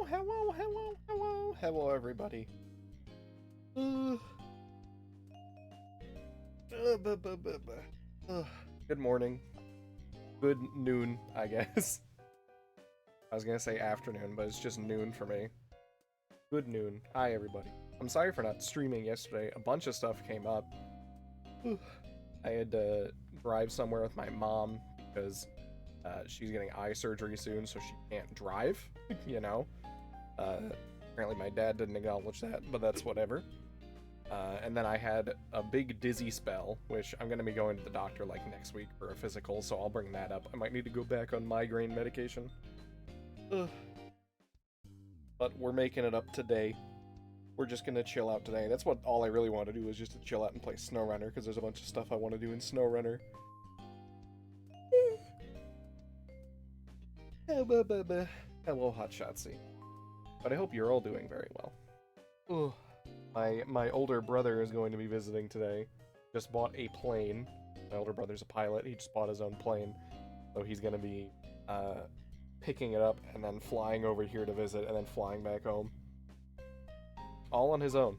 hello, everybody. Uh, Good morning. Good noon, I guess. I was gonna say afternoon, but it's just noon for me. Good noon. Hi, everybody. I'm sorry for not streaming yesterday. A bunch of stuff came up. I had to drive somewhere with my mom because she's getting eye surgery soon, so she can't drive, you know? Apparently my dad didn't acknowledge that, but that's whatever. And then I had a big dizzy spell, which I'm going to be going to the doctor like next week for a physical, so I'll bring that up. I might need to go back on migraine medication. Ugh. But we're making it up today. We're just going to chill out today. That's what all I really want to do is just to chill out and play SnowRunner, because there's a bunch of stuff I want to do in SnowRunner. Hello, Hotshotsy. But I hope you're all doing very well. Ugh. My older brother is going to be visiting today. Just bought a plane. My older brother's a pilot. He just bought his own plane. So he's going to be picking it up and then flying over here to visit and then flying back home. All on his own.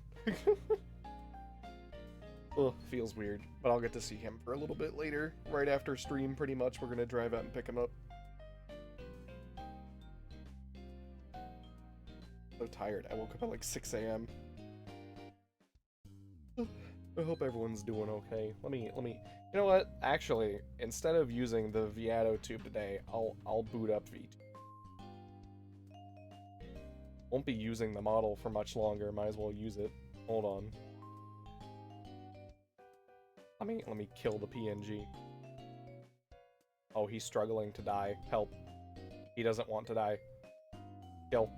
Ugh, feels weird. But I'll get to see him for a little bit later. Right after stream, pretty much. We're going to drive out and pick him up. So tired. I woke up at like 6 a.m. I hope everyone's doing okay. Let me, you know what? Actually, instead of using the Viato tube today, I'll boot up V2. Won't be using the model for much longer, might as well use it. Hold on. Let me kill the PNG. Oh, he's struggling to die. Help. He doesn't want to die. Kill.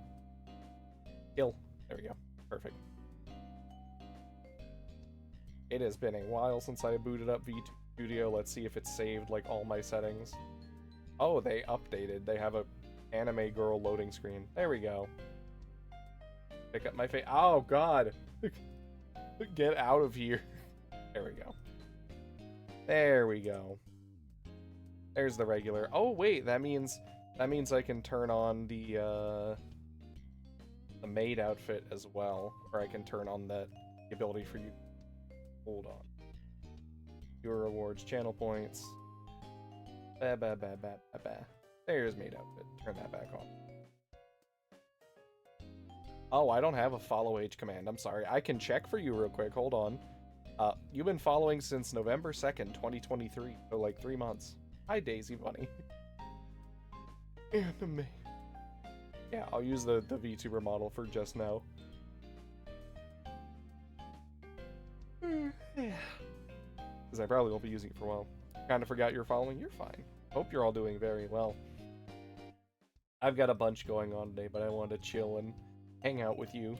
Kill. There we go. Perfect. It has been a while since I booted up V2 Studio. Let's see if it's saved, like, all my settings. Oh, they updated. They have a anime girl loading screen. There we go. Pick up my face. Oh, God. Get out of here. There we go. There we go. There's the regular. Oh, wait. That means I can turn on the maid outfit as well. Or I can turn on the ability for you. Hold on. Your rewards, channel points. There's maid outfit. Turn that back on. Oh, I don't have a follow age command. I'm sorry. I can check for you real quick. Hold on. You've been following since November 2nd, 2023. So like 3 months. Hi, Daisy Bunny. Anime. Yeah, I'll use the VTuber model for just now. Because I probably won't be using it for a while. Kind of forgot you're following. You're fine. Hope you're all doing very well. I've got a bunch going on today, but I wanted to chill and hang out with you.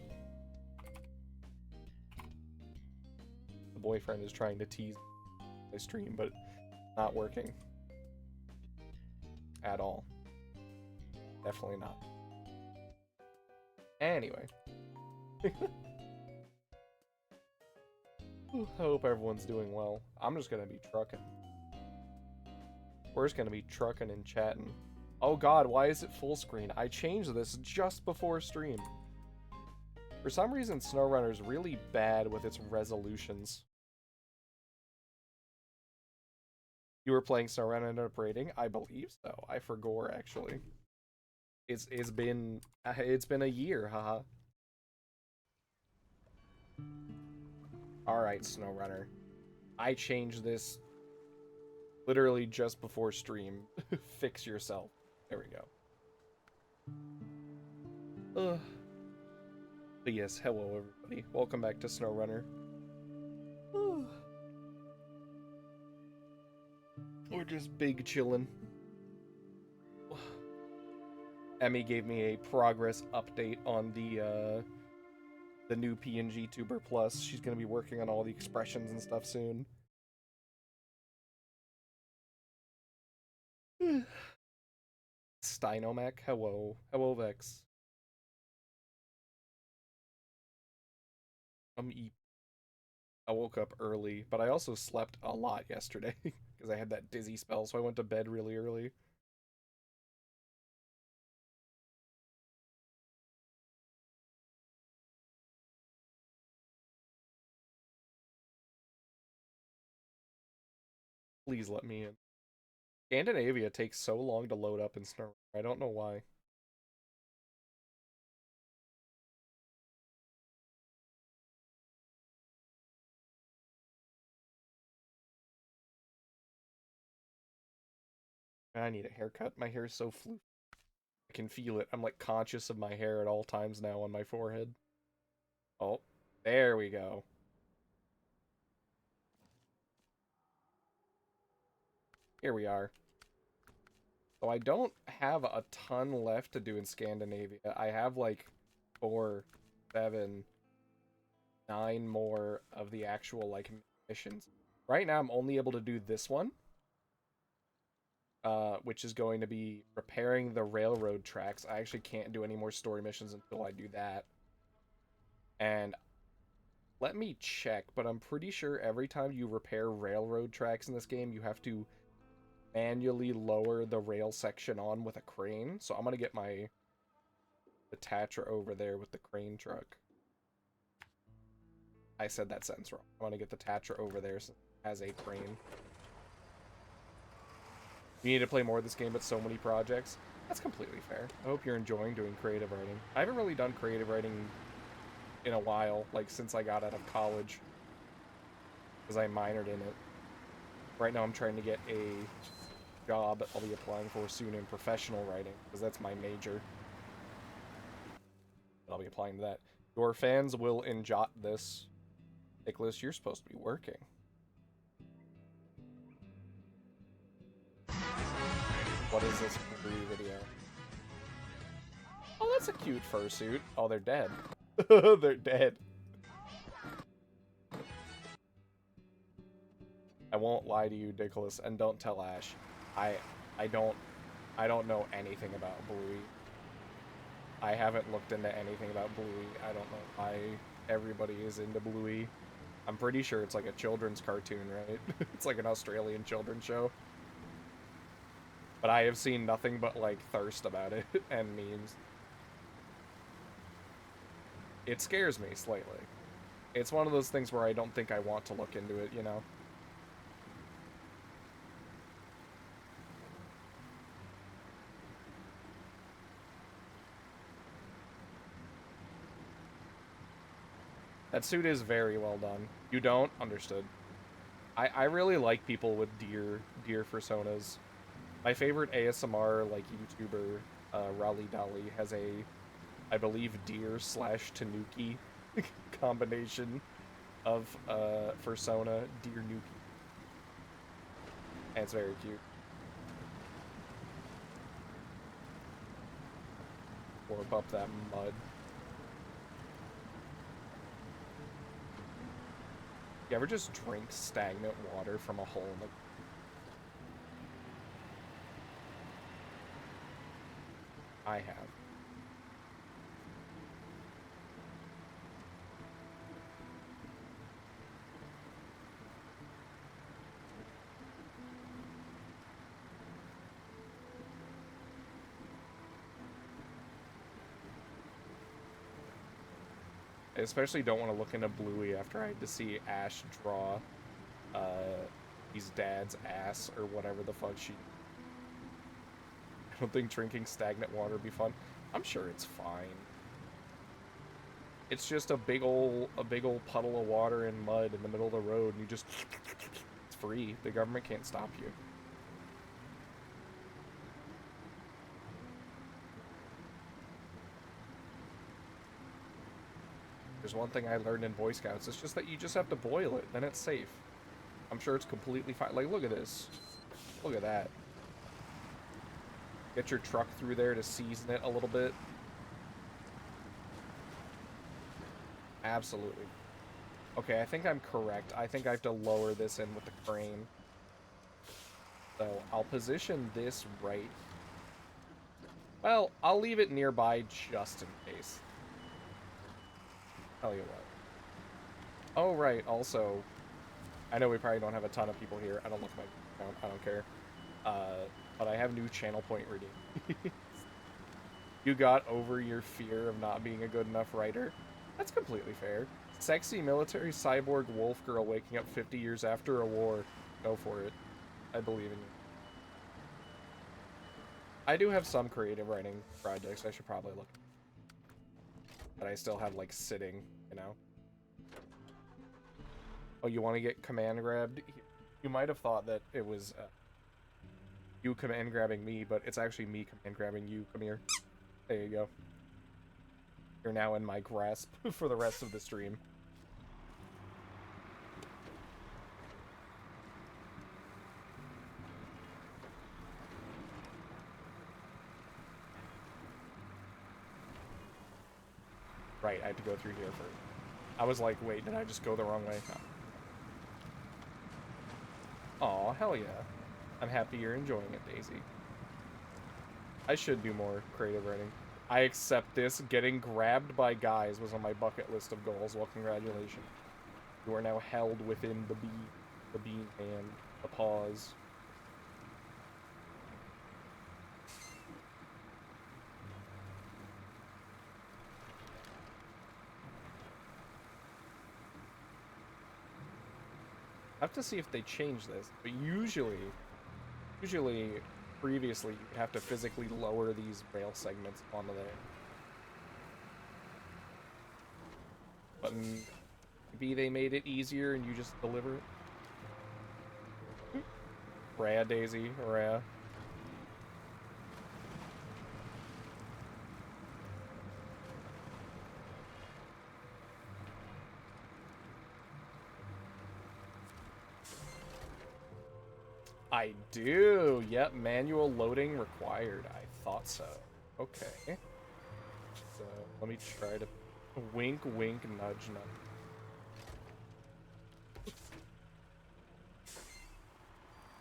The boyfriend is trying to tease my stream, but not working. At all. Definitely not. Anyway. I hope everyone's doing well. I'm just gonna be trucking. We're just gonna be trucking and chatting. Oh god, why is it full screen? I changed this just before stream. For some reason, SnowRunner's really bad with its resolutions. You were playing SnowRunner and ended up rating? I believe so. I forgot, actually. It's been a year, haha. Alright, SnowRunner. I changed this literally just before stream. Fix yourself. There we go. But yes, hello everybody. Welcome back to SnowRunner. We're just big chillin'. Emmy gave me a progress update on the new PNG Tuber Plus. She's gonna be working on all the expressions and stuff soon. Steinomach, hello. Hello, Vex. I woke up early, but I also slept a lot yesterday because I had that dizzy spell, so I went to bed really early. Please let me in. Scandinavia takes so long to load up in Snow. I don't know why. I need a haircut. My hair is so floofy. I can feel it. I'm like conscious of my hair at all times now on my forehead. Oh, there we go. Here we are. So I don't have a ton left to do in Scandinavia. I have like 4, 7, 9 more of the actual like missions. Right now I'm only able to do this one. Which is going to be repairing the railroad tracks. I actually can't do any more story missions until I do that. And let me check, but I'm pretty sure every time you repair railroad tracks in this game, you have to manually lower the rail section on with a crane. So I'm gonna get my detacher over there with the crane truck. I said that sentence wrong. I'm gonna get the detacher over there as a crane. You need to play more of this game, but so many projects. That's completely fair. I hope you're enjoying doing creative writing. I haven't really done creative writing in a while, like since I got out of college, because I minored in it. Right now I'm trying to get a job I'll be applying for soon in professional writing, because that's my major. I'll be applying to that. Your fans will enjoy this. Nicholas, you're supposed to be working. What is this video? Oh, that's a cute fursuit. Oh, they're dead. They're dead. I won't lie to you, Nicholas, and don't tell Ash. I don't know anything about Bluey. I haven't looked into anything about Bluey. I don't know why everybody is into Bluey. I'm pretty sure it's like a children's cartoon, right? It's like an Australian children's show. But I have seen nothing but, like, thirst about it and memes. It scares me slightly. It's one of those things where I don't think I want to look into it, you know? That suit is very well done. You don't? Understood. I really like people with deer personas. My favorite ASMR, like, YouTuber, Raleigh Dolly, has a, I believe, deer / tanuki combination of persona, deer nuki. And it's very cute. Warp up that mud. You ever just drink stagnant water from a hole in the... I have. I especially don't want to look into Bluey after I had to see Ash draw his dad's ass or whatever the fuck she... I don't think drinking stagnant water would be fun. I'm sure it's fine. It's just a big ol' puddle of water and mud in the middle of the road, and you just... It's free. The government can't stop you. There's one thing I learned in Boy Scouts. It's just that you just have to boil it, then it's safe. I'm sure it's completely fine. Like, look at this. Look at that. Get your truck through there to season it a little bit. Absolutely. Okay, I think I'm correct. I think I have to lower this in with the crane. So, I'll position this right. Well, I'll leave it nearby just in case. Tell you what. Oh, right, also, I know we probably don't have a ton of people here. I don't look at my account. I don't care. But I have new channel point redeem. You got over your fear of not being a good enough writer? That's completely fair. Sexy military cyborg wolf girl waking up 50 years after a war. Go for it. I believe in you. I do have some creative writing projects I should probably look at. That I still have, like, sitting, you know? Oh, you want to get command grabbed? You might have thought that it was you command grabbing me, but it's actually me command grabbing you. Come here. There you go. You're now in my grasp for the rest of the stream. Right, I had to go through here first. I was like, wait, did I just go the wrong way? Oh. Aw, hell yeah. I'm happy you're enjoying it, Daisy. I should do more creative writing. I accept this. Getting grabbed by guys was on my bucket list of goals. Well, congratulations. You are now held within the bean hand, the paws. I have to see if they change this, but usually, previously, you'd have to physically lower these rail segments onto there. But maybe they made it easier and you just deliver it. Rhea, Daisy, Rhea. I do. Yep, manual loading required. I thought so. Okay. So let me try to wink, wink, nudge, nudge.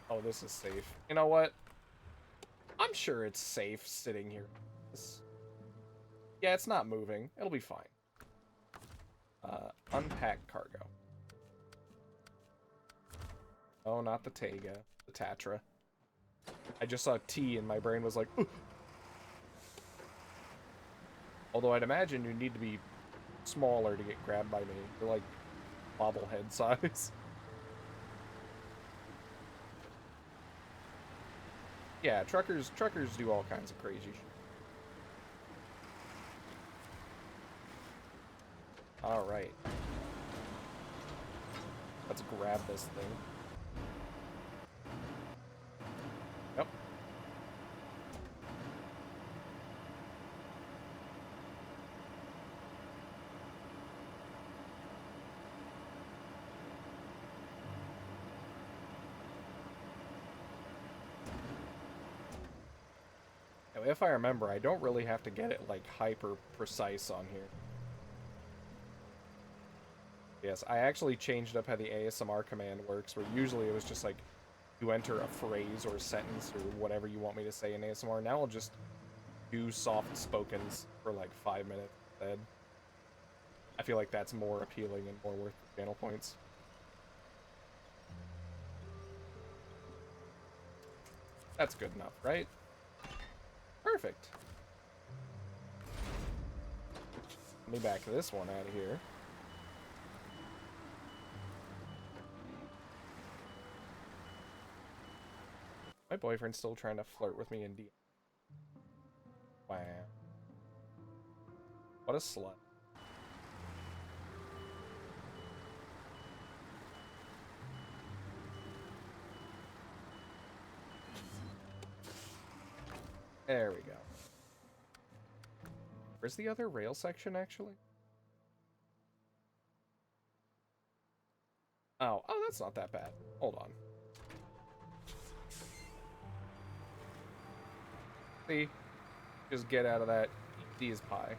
Oh, this is safe. You know what? I'm sure it's safe sitting here. Yeah, it's not moving. It'll be fine. Unpack cargo. Oh, not the Taiga. The Tatra. I just saw T and my brain was like, ooh. Although I'd imagine you need to be smaller to get grabbed by me. You're like bobblehead size. Yeah, truckers do all kinds of crazy shit. Alright. Let's grab this thing. Yep. Now, if I remember, I don't really have to get it, like, hyper precise on here. Yes, I actually changed up how the ASMR command works, where usually it was just like, you enter a phrase or a sentence or whatever you want me to say in ASMR. Now I'll just do soft spokens for like 5 minutes instead. I feel like that's more appealing and more worth the channel points. That's good enough, right? Perfect. Let me back this one out of here. My boyfriend's still trying to flirt with me in DM. Wow. What a slut. There we go. Where's the other rail section, actually? Oh, that's not that bad. Hold on. See? Just get out of that. Easy as pie.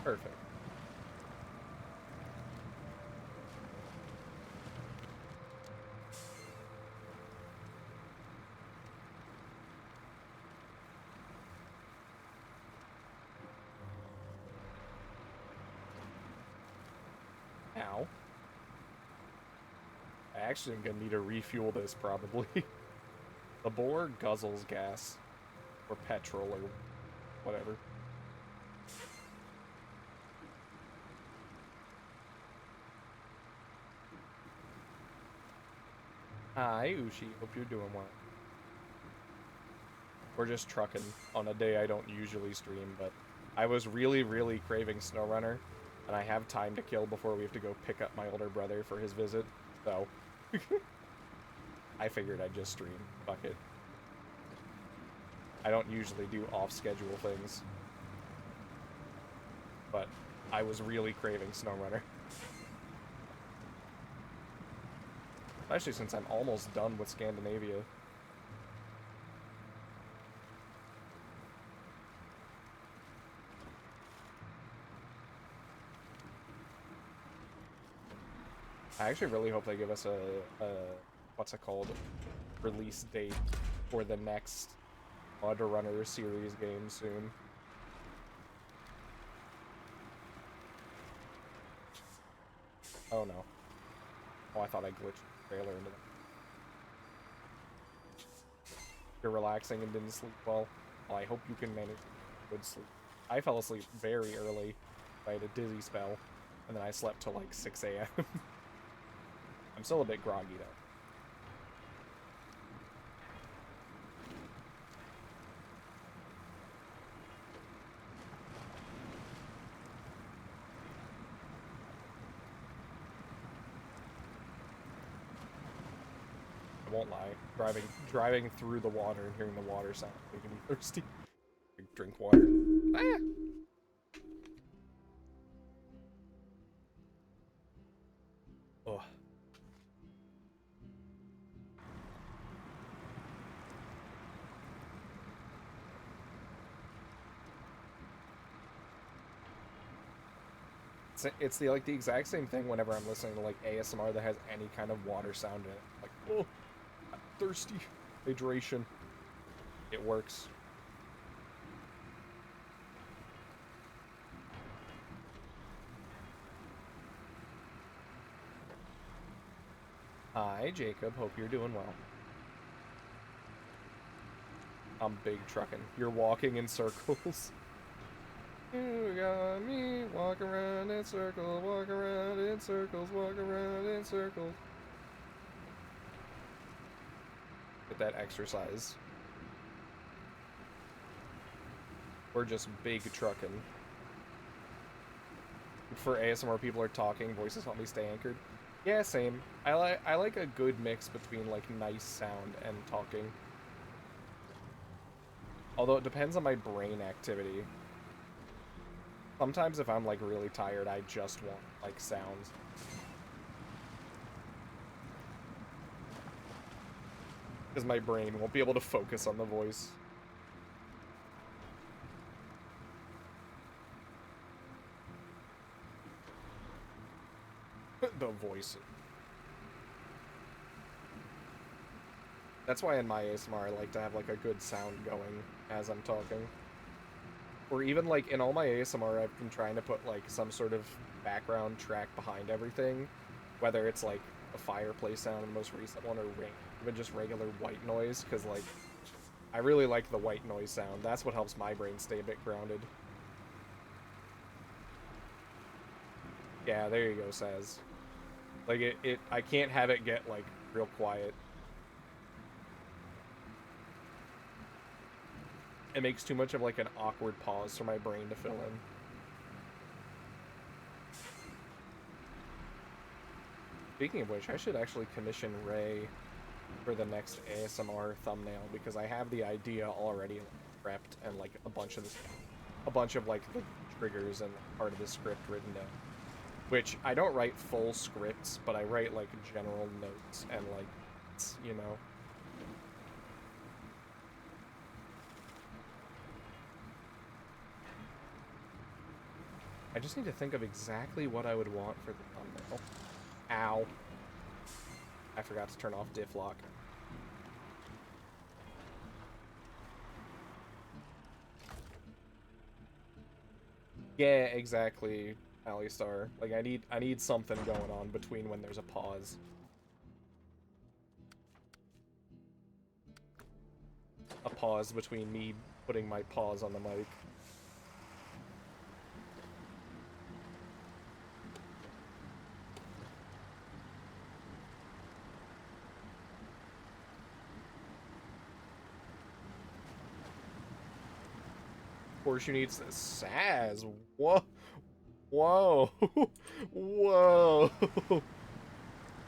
Perfect. Ow. I actually am gonna need to refuel this, probably. The boar guzzles gas. Or petrol or whatever. Hi, Ushi. Hope you're doing well. We're just trucking on a day I don't usually stream, but I was really, really craving SnowRunner, and I have time to kill before we have to go pick up my older brother for his visit, so I figured I'd just stream. Fuck it. I don't usually do off-schedule things, but I was really craving SnowRunner. Especially since I'm almost done with Scandinavia. I actually really hope they give us a what's it called, release date for the next Runner series game soon. Oh no. Oh, I thought I glitched the trailer into that. You're relaxing and didn't sleep well. Well, I hope you can manage good sleep. I fell asleep very early. I had a dizzy spell, and then I slept till like 6 a.m. I'm still a bit groggy though. I won't lie. Driving through the water and hearing the water sound making me thirsty. Drink water. Ah! Ugh. It's the like the exact same thing whenever I'm listening to like ASMR that has any kind of water sound in it. Like, oh, I'm thirsty. Hydration. It works. Hi, Jacob. Hope you're doing well. I'm big trucking. You're walking in circles. You got me, walk around in circles, walk around in circles, walk around in circles. Get that exercise. We're just big trucking. For ASMR, people are talking, voices help me stay anchored. Yeah, same. I like a good mix between like nice sound and talking. Although it depends on my brain activity. Sometimes if I'm like really tired, I just want like sounds. Because my brain won't be able to focus on the voice. The voice. That's why in my ASMR I like to have like a good sound going as I'm talking. Or even like in all my ASMR I've been trying to put like some sort of background track behind everything. Whether it's like a fireplace sound, the most recent one, or even just regular white noise, because like I really like the white noise sound. That's what helps my brain stay a bit grounded. Yeah, there you go, Saz. Like I can't have it get like real quiet. It makes too much of like an awkward pause for my brain to fill in. Speaking of which, I should actually commission Ray for the next ASMR thumbnail, because I have the idea already prepped and like a bunch of like the triggers and part of the script written down. Which I don't write full scripts, but I write like general notes and like, you know. I just need to think of exactly what I would want for the thumbnail. Ow. I forgot to turn off diff lock. Yeah, exactly, Alistar. Like I need something going on between when there's a pause. a pause between me putting my paws on the mic. Of course, you need Saz. Whoa. Whoa. Whoa.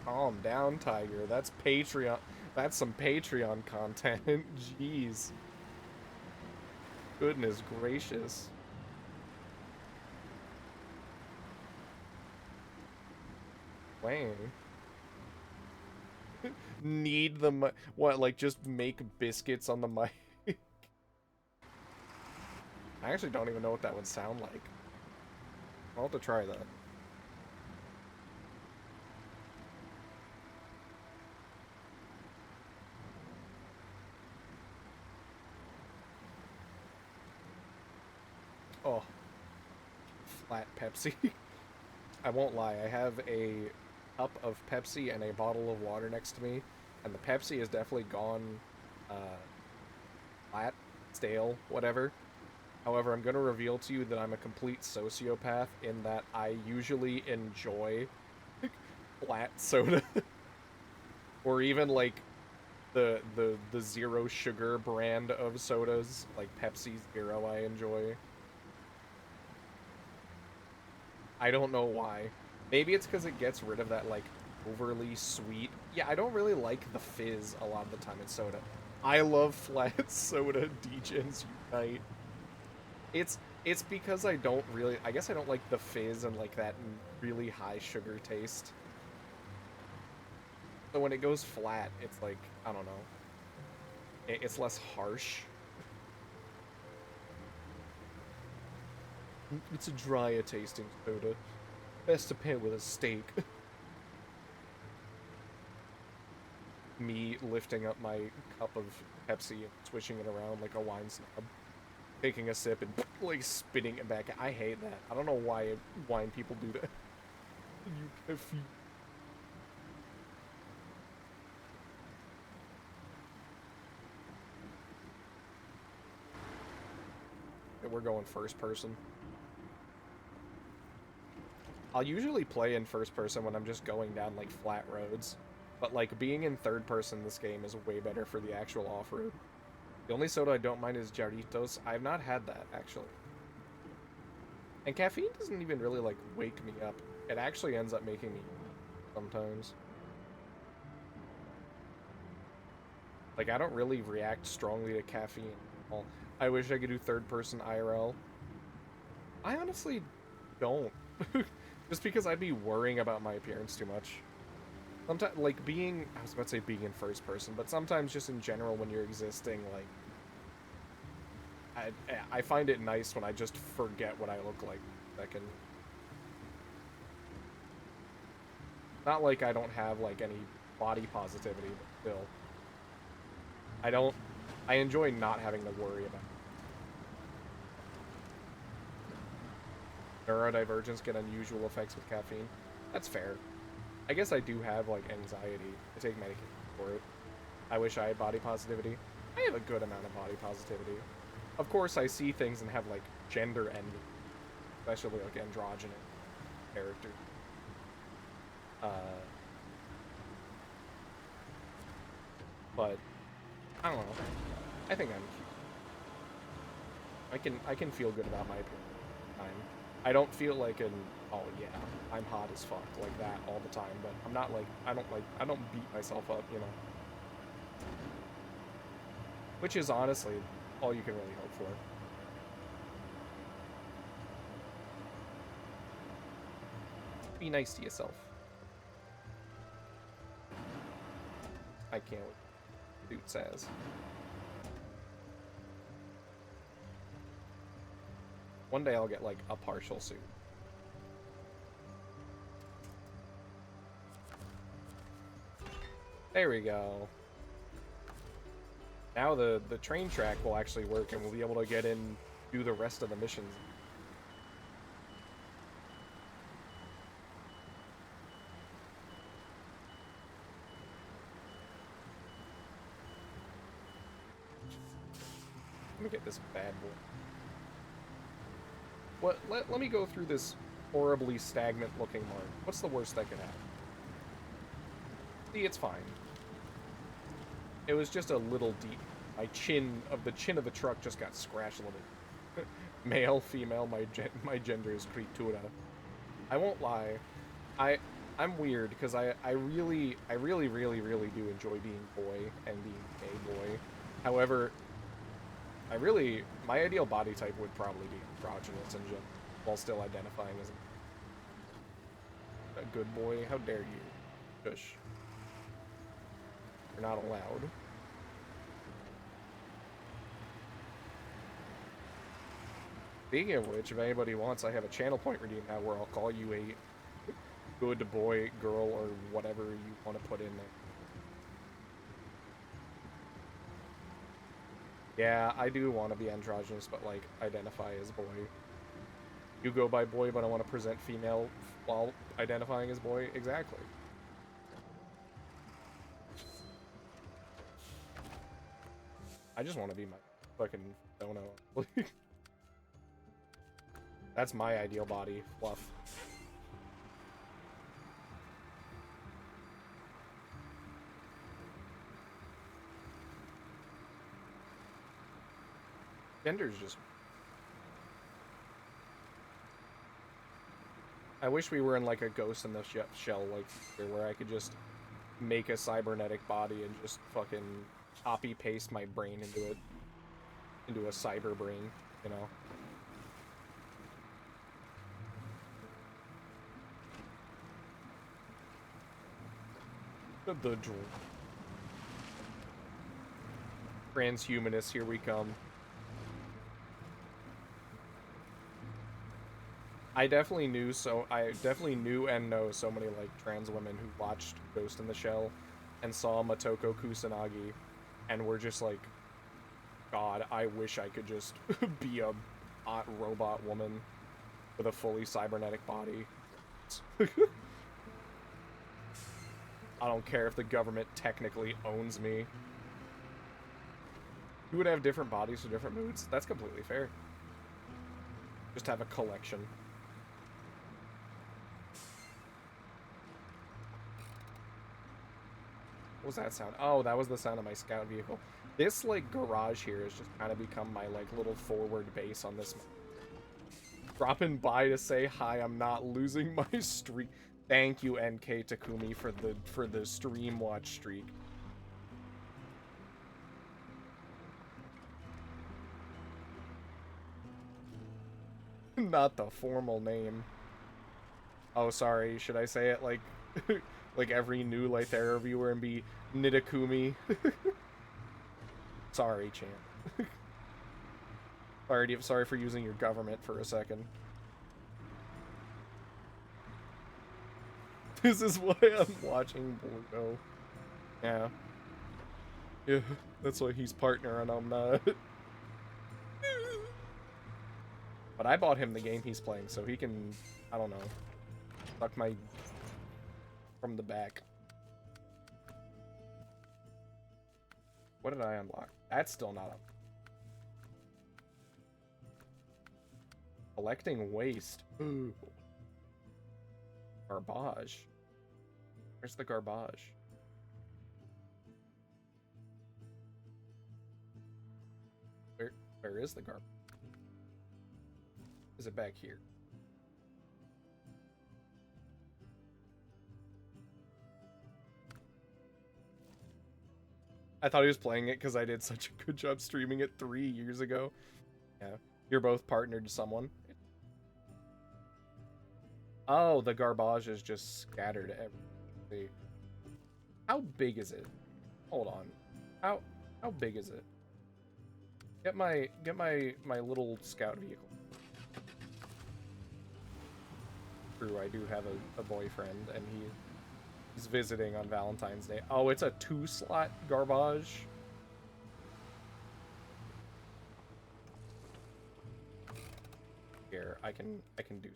Calm down, Tiger. That's Patreon. That's some Patreon content. Jeez. Goodness gracious. Wang. Need the mic. What, like, just make biscuits on the mic? I actually don't even know what that would sound like. I'll have to try that. Oh. Flat Pepsi. I won't lie, I have a cup of Pepsi and a bottle of water next to me, and the Pepsi has definitely gone flat, stale, whatever. However, I'm going to reveal to you that I'm a complete sociopath in that I usually enjoy flat soda. Or even, like, the zero sugar brand of sodas, like Pepsi Zero I enjoy. I don't know why. Maybe it's because it gets rid of that, like, overly sweet... Yeah, I don't really like the fizz a lot of the time in soda. I love flat soda, Degens Unite. It's because I don't really... I guess I don't like the fizz and, like, that really high sugar taste. So when it goes flat, it's like, I don't know. It's less harsh. It's a drier tasting soda. Best to pair with a steak. Me lifting up my cup of Pepsi and swishing it around like a wine snob. Taking a sip and, like, spitting it back. I hate that. I don't know why wine people do that. You coffee. We're going first person. I'll usually play in first person when I'm just going down, like, flat roads. But, like, being in third person in this game is way better for the actual off-road. The only soda I don't mind is Jarritos. I have not had that, actually. And caffeine doesn't even really, like, wake me up. It actually ends up making me sometimes. Like, I don't really react strongly to caffeine at all. I wish I could do third person IRL. I honestly don't. Just because I'd be worrying about my appearance too much. Sometimes, like, I was about to say being in first person, but sometimes just in general when you're existing, like, I find it nice when I just forget what I look like for a second. Not like I don't have, like, any body positivity, but still. I enjoy not having to worry about it. Neurodivergence get unusual effects with caffeine. That's fair. I guess I do have, like, anxiety. I take medication for it. I wish I had body positivity. I have a good amount of body positivity. Of course, I see things and have, like, gender envy. Especially, like, androgynous characters. But, I don't know. I think I'm cute. I can feel good about my appearance. I don't feel like oh yeah, I'm hot as fuck like that all the time, but I'm not like, I don't beat myself up, you know. Which is honestly all you can really hope for. Be nice to yourself. I can't wait. Dude says. One day I'll get, like, a partial suit. There we go. Now the train track will actually work and we'll be able to get in, do the rest of the missions. Let me get this bad boy. What? Let me go through this horribly stagnant looking mark. What's the worst that could happen? See, it's fine. It was just a little deep. My chin of the truck just got scratched a little bit. Male, female, my gender is creatura. I won't lie. I'm weird because I really do enjoy being boy and being gay boy. However, my ideal body type would probably be androgynous and while still identifying as a good boy. How dare you? Shush. You're not allowed. Speaking of which, if anybody wants, I have a channel point redeem now where I'll call you a good boy, girl, or whatever you want to put in there. Yeah, I do want to be androgynous, but, like, identify as boy. You go by boy, but I want to present female while identifying as boy? Exactly. I just want to be my fucking dono. That's my ideal body. Fluff. Gender's just... I wish we were in, like, a Ghost in the Shell, like, where I could just make a cybernetic body and just fucking copy-paste my brain into it. Into a cyber brain, you know? The drool. Transhumanists, here we come. I definitely knew and know so many, like, trans women who watched Ghost in the Shell and saw Motoko Kusanagi and were just like, God, I wish I could just be a hot robot woman with a fully cybernetic body. I don't care if the government technically owns me. You would have different bodies for different moods. That's completely fair. Just have a collection. What was that sound? Oh, that was the sound of my scout vehicle. This, like, garage here has just kind of become my, like, little forward base on this. Dropping by to say hi, I'm not losing my streak. Thank you, NK Takumi, for the stream watch streak. Not the formal name. Oh, sorry. Should I say it like like every new Lythera viewer and be Nitakumi? Sorry, champ. Sorry for using your government for a second. This is why I'm watching Borgo. Yeah. Yeah, that's why he's partner and I'm not. But I bought him the game he's playing, so he can, I don't know, suck my from the back. What did I unlock? That's still not up. Collecting waste. Ooh. Garbage. Where's the garbage? Where is the garbage? Is it back here? I thought he was playing it because I did such a good job streaming it 3 years ago. Yeah. You're both partnered to someone. Oh, the garbage is just scattered everywhere. How big is it? Hold on. How big is it? Get my little scout vehicle. True, I do have a boyfriend, and he's visiting on Valentine's Day. Oh, it's a 2-slot garbage. Here, I can do.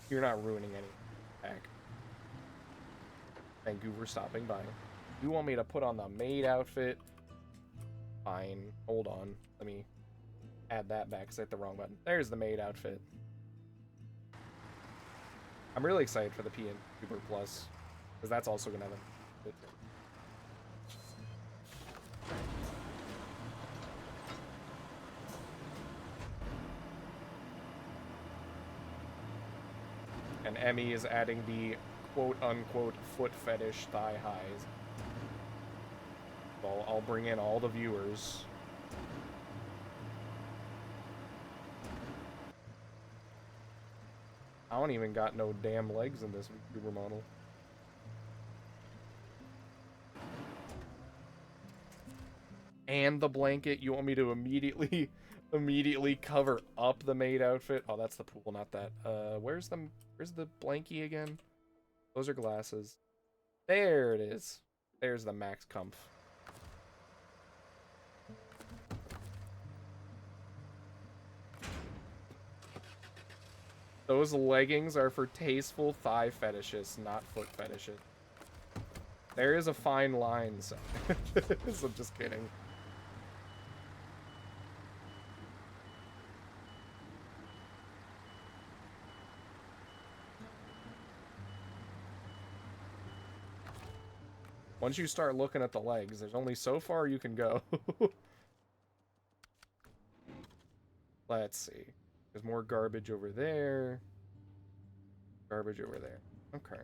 You're not ruining any pack. Thank you for stopping by. You want me to put on the maid outfit? Fine. Hold on. Let me add that back because I hit the wrong button. There's the maid outfit. I'm really excited for the P and Uber Plus because that's also gonna have a. And Emmy is adding the quote-unquote foot fetish thigh highs. So I'll bring in all the viewers. I don't even got no damn legs in this VTuber model. And the blanket, you want me to immediately cover up the maid outfit? Oh, that's the pool, not that. Where's the blankie again? Those are glasses. There it is. There's the max comf. Those leggings are for tasteful thigh fetishists, not foot fetishists. There is a fine line, so I'm just kidding. Once you start looking at the legs, there's only so far you can go. Let's see. There's more garbage over there. Garbage over there. Okay.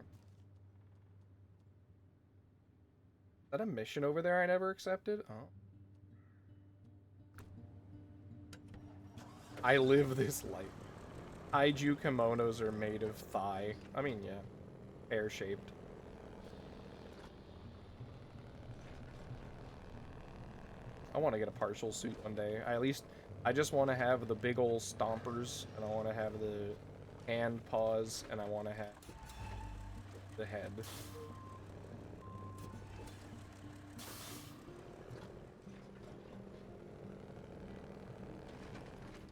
Is that a mission over there I never accepted? Oh. I live this life. Kaiju kimonos are made of thigh. I mean, yeah. Pear-shaped. I want to get a partial suit one day. I just want to have the big ol' stompers, and I want to have the hand paws, and I want to have the head.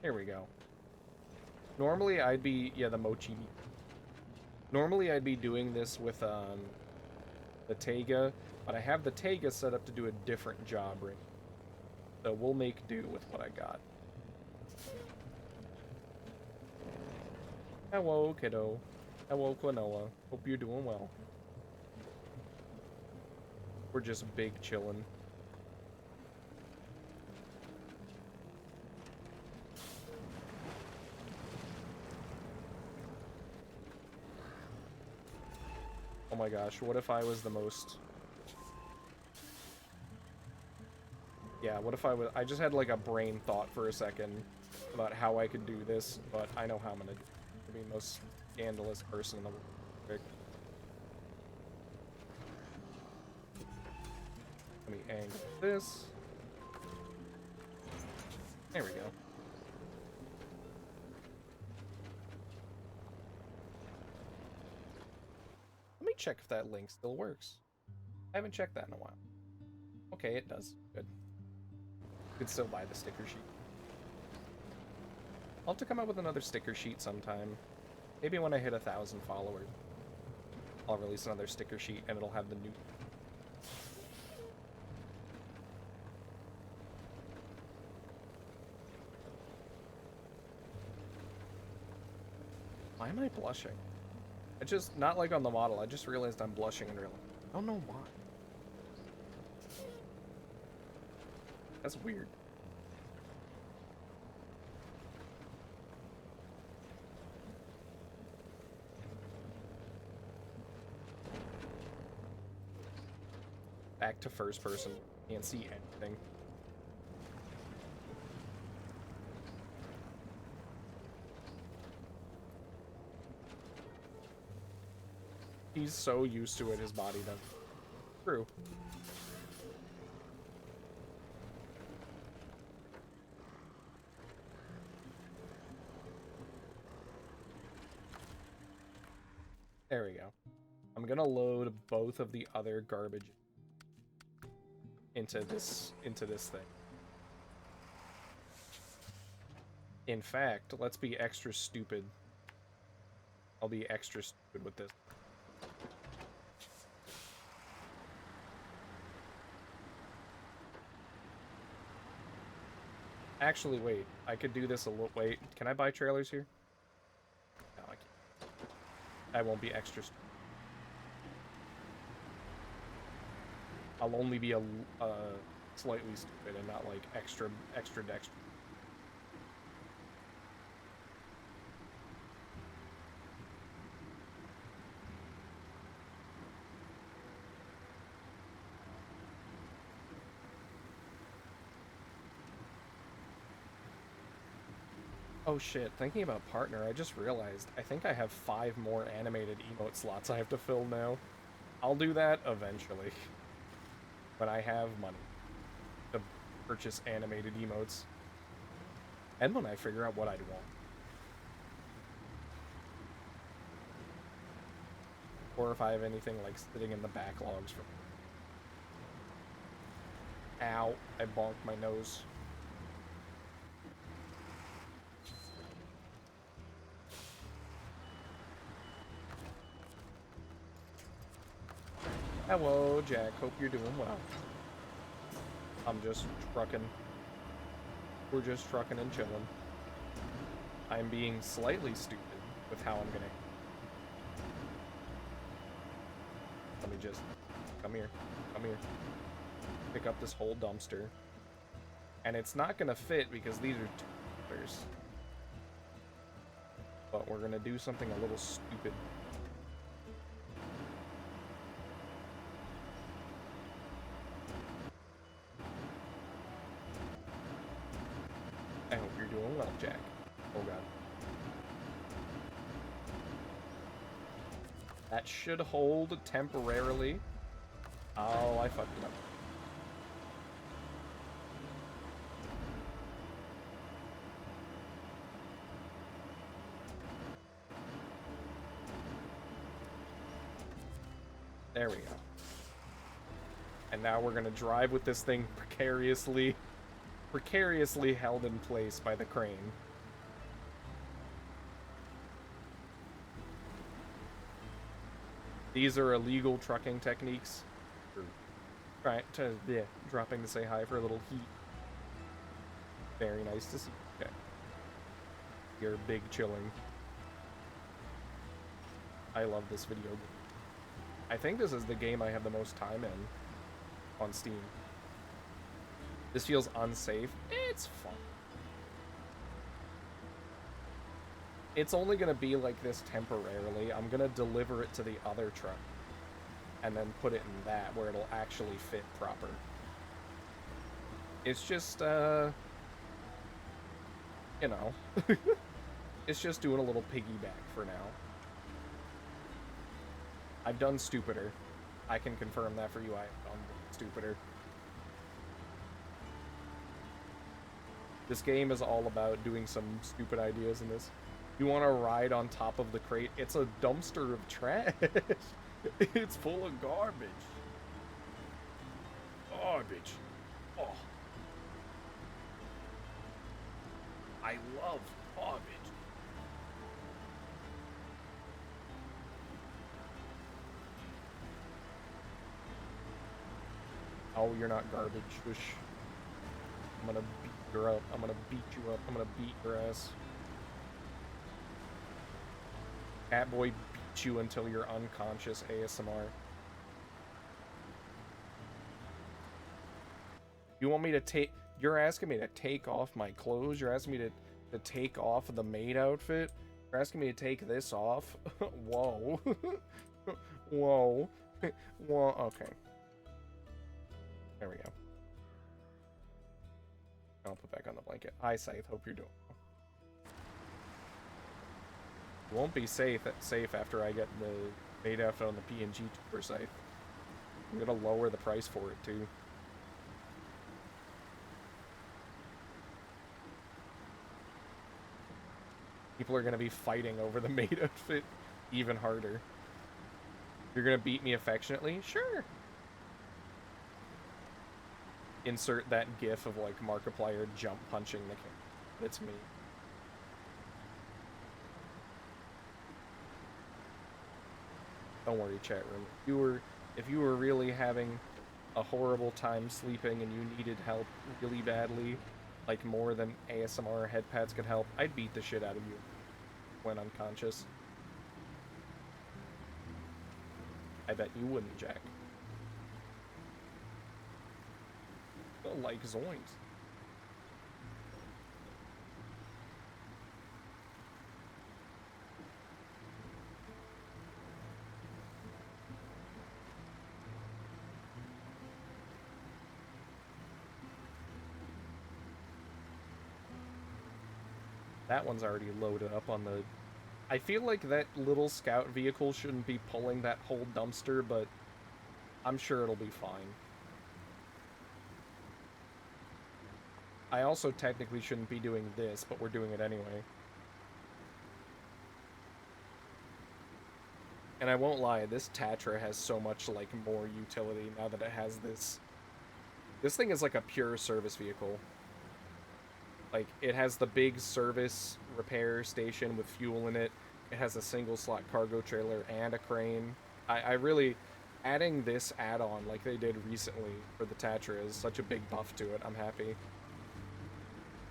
Here we go. Normally I'd be, yeah, the mochi. Normally I'd be doing this with the Taiga, but I have the Taiga set up to do a different job right now. So we'll make do with what I got. Hello, kiddo. Hello, Quinoa. Hope you're doing well. We're just big chillin'. Oh my gosh, what if I was the most... Yeah, what if I just had like a brain thought for a second about how I could do this, but I know how I'm gonna do it. I'd be the most scandalous person in the world. Let me angle this. There we go. Let me check if that link still works. I haven't checked that in a while. Okay, it does. Good. You could still buy the sticker sheet. I'll have to come up with another sticker sheet sometime. Maybe when I hit 1,000 followers. I'll release another sticker sheet and it'll have the new... Why am I blushing? I just, not like on the model, I just realized I'm blushing in real life. I don't know why. That's weird. Back to first person. Can't see anything. He's so used to it, his body doesn't. True. There we go. I'm gonna load both of the other garbage into this thing. In fact, let's be extra stupid. I'll be extra stupid with this. Actually, wait. I could do this a little... Wait, can I buy trailers here? No, I can't. I won't be extra... I'll only be a slightly stupid and not, like, extra dexter. Oh shit, thinking about partner, I just realized I think I have 5 more animated emote slots I have to fill now. I'll do that eventually. When I have money to purchase animated emotes. And when I figure out what I'd want. Or if I have anything like sitting in the backlogs for... Ow, I bonked my nose. Hello, Jack. Hope you're doing well. I'm just trucking. We're just trucking and chilling. I'm being slightly stupid with how I'm gonna... Let me just... Come here. Come here. Pick up this whole dumpster. And it's not gonna fit because these are $2. But we're gonna do something a little stupid. I hope you're doing well, Jack. Oh god. That should hold temporarily. Oh, I fucked it up. There we go. And now we're gonna drive with this thing precariously held in place by the crane. These are illegal trucking techniques. Right, dropping to say hi for a little heat. Very nice to see. Okay. You're big chilling. I love this video game. I think this is the game I have the most time in on Steam. This feels unsafe. It's fun. It's only gonna be like this temporarily. I'm gonna deliver it to the other truck and then put it in that where it'll actually fit proper. It's just, you know, it's just doing a little piggyback for now. I've done stupider. I can confirm that for you. I've done stupider. This game is all about doing some stupid ideas in this. You want to ride on top of the crate? It's a dumpster of trash. It's full of garbage. Garbage. Oh. I love garbage. Oh, you're not garbage. Whoosh. I'm gonna beat her up. I'm gonna beat you up. I'm gonna beat your ass. Catboy beat you until you're unconscious ASMR. You want me to take... You're asking me to take off my clothes? You're asking me to take off the maid outfit? You're asking me to take this off? Whoa. Whoa. Whoa. Okay. There we go. I'll put back on the blanket. Hi, Scythe. Hope you're doing well. It won't be safe after I get the maid outfit on the PNG per Scythe. I'm gonna lower the price for it, too. People are gonna be fighting over the maid outfit even harder. You're gonna beat me affectionately? Sure. Insert that gif of, like, Markiplier jump punching the king. It's me. Don't worry, chat room. If you were really having a horrible time sleeping and you needed help really badly, like more than ASMR head pats could help, I'd beat the shit out of you when unconscious. I bet you wouldn't, Jack. Oh, like zoinks. That one's already loaded up on the... I feel like that little scout vehicle shouldn't be pulling that whole dumpster, but I'm sure it'll be fine. I also technically shouldn't be doing this, but we're doing it anyway. And I won't lie, this Tatra has so much, like, more utility now that it has this. This thing is like a pure service vehicle. Like, it has the big service repair station with fuel in it. It has a single slot cargo trailer and a crane. I really... Adding this add-on like they did recently for the Tatra is such a big buff to it. I'm happy.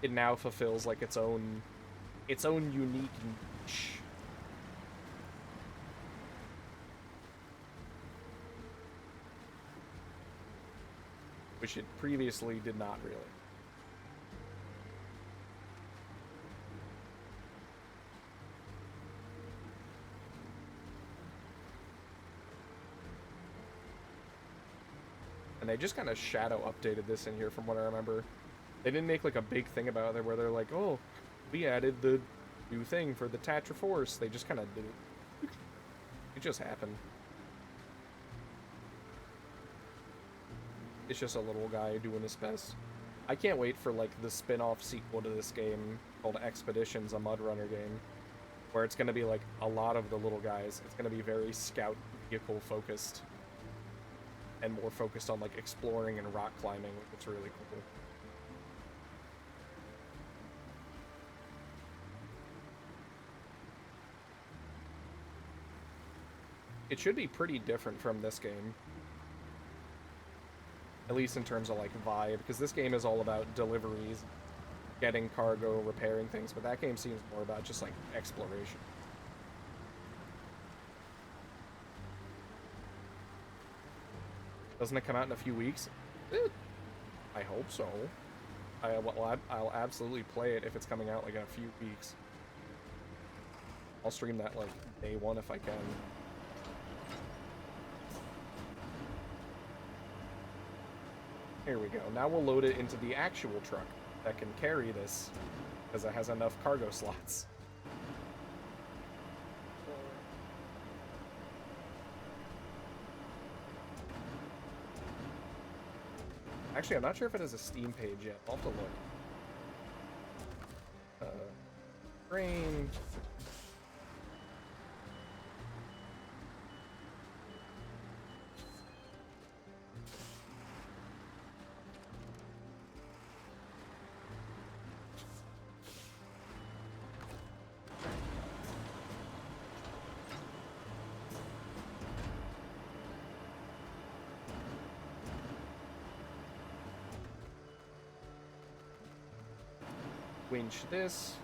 It now fulfills, like, its own unique niche. Which it previously did not really. And they just kind of shadow updated this in here from what I remember. They didn't make like a big thing about it where they're like, oh, we added the new thing for the Tatra Force. They just kind of did it. It just happened. It's just a little guy doing his best. I can't wait for like the spin-off sequel to this game called Expeditions, a Mud Runner game, where it's going to be like a lot of the little guys. It's going to be very scout vehicle focused and more focused on like exploring and rock climbing, which is really cool. It should be pretty different from this game. At least in terms of like vibe, because this game is all about deliveries, getting cargo, repairing things, but that game seems more about just like exploration. Doesn't it come out in a few weeks? I hope so. I'll absolutely play it if it's coming out like in a few weeks. I'll stream that like day one if I can. Here we go. Now we'll load it into the actual truck that can carry this, because it has enough cargo slots. Actually, I'm not sure if it has a Steam page yet. I'll have to look. Train. Winch this.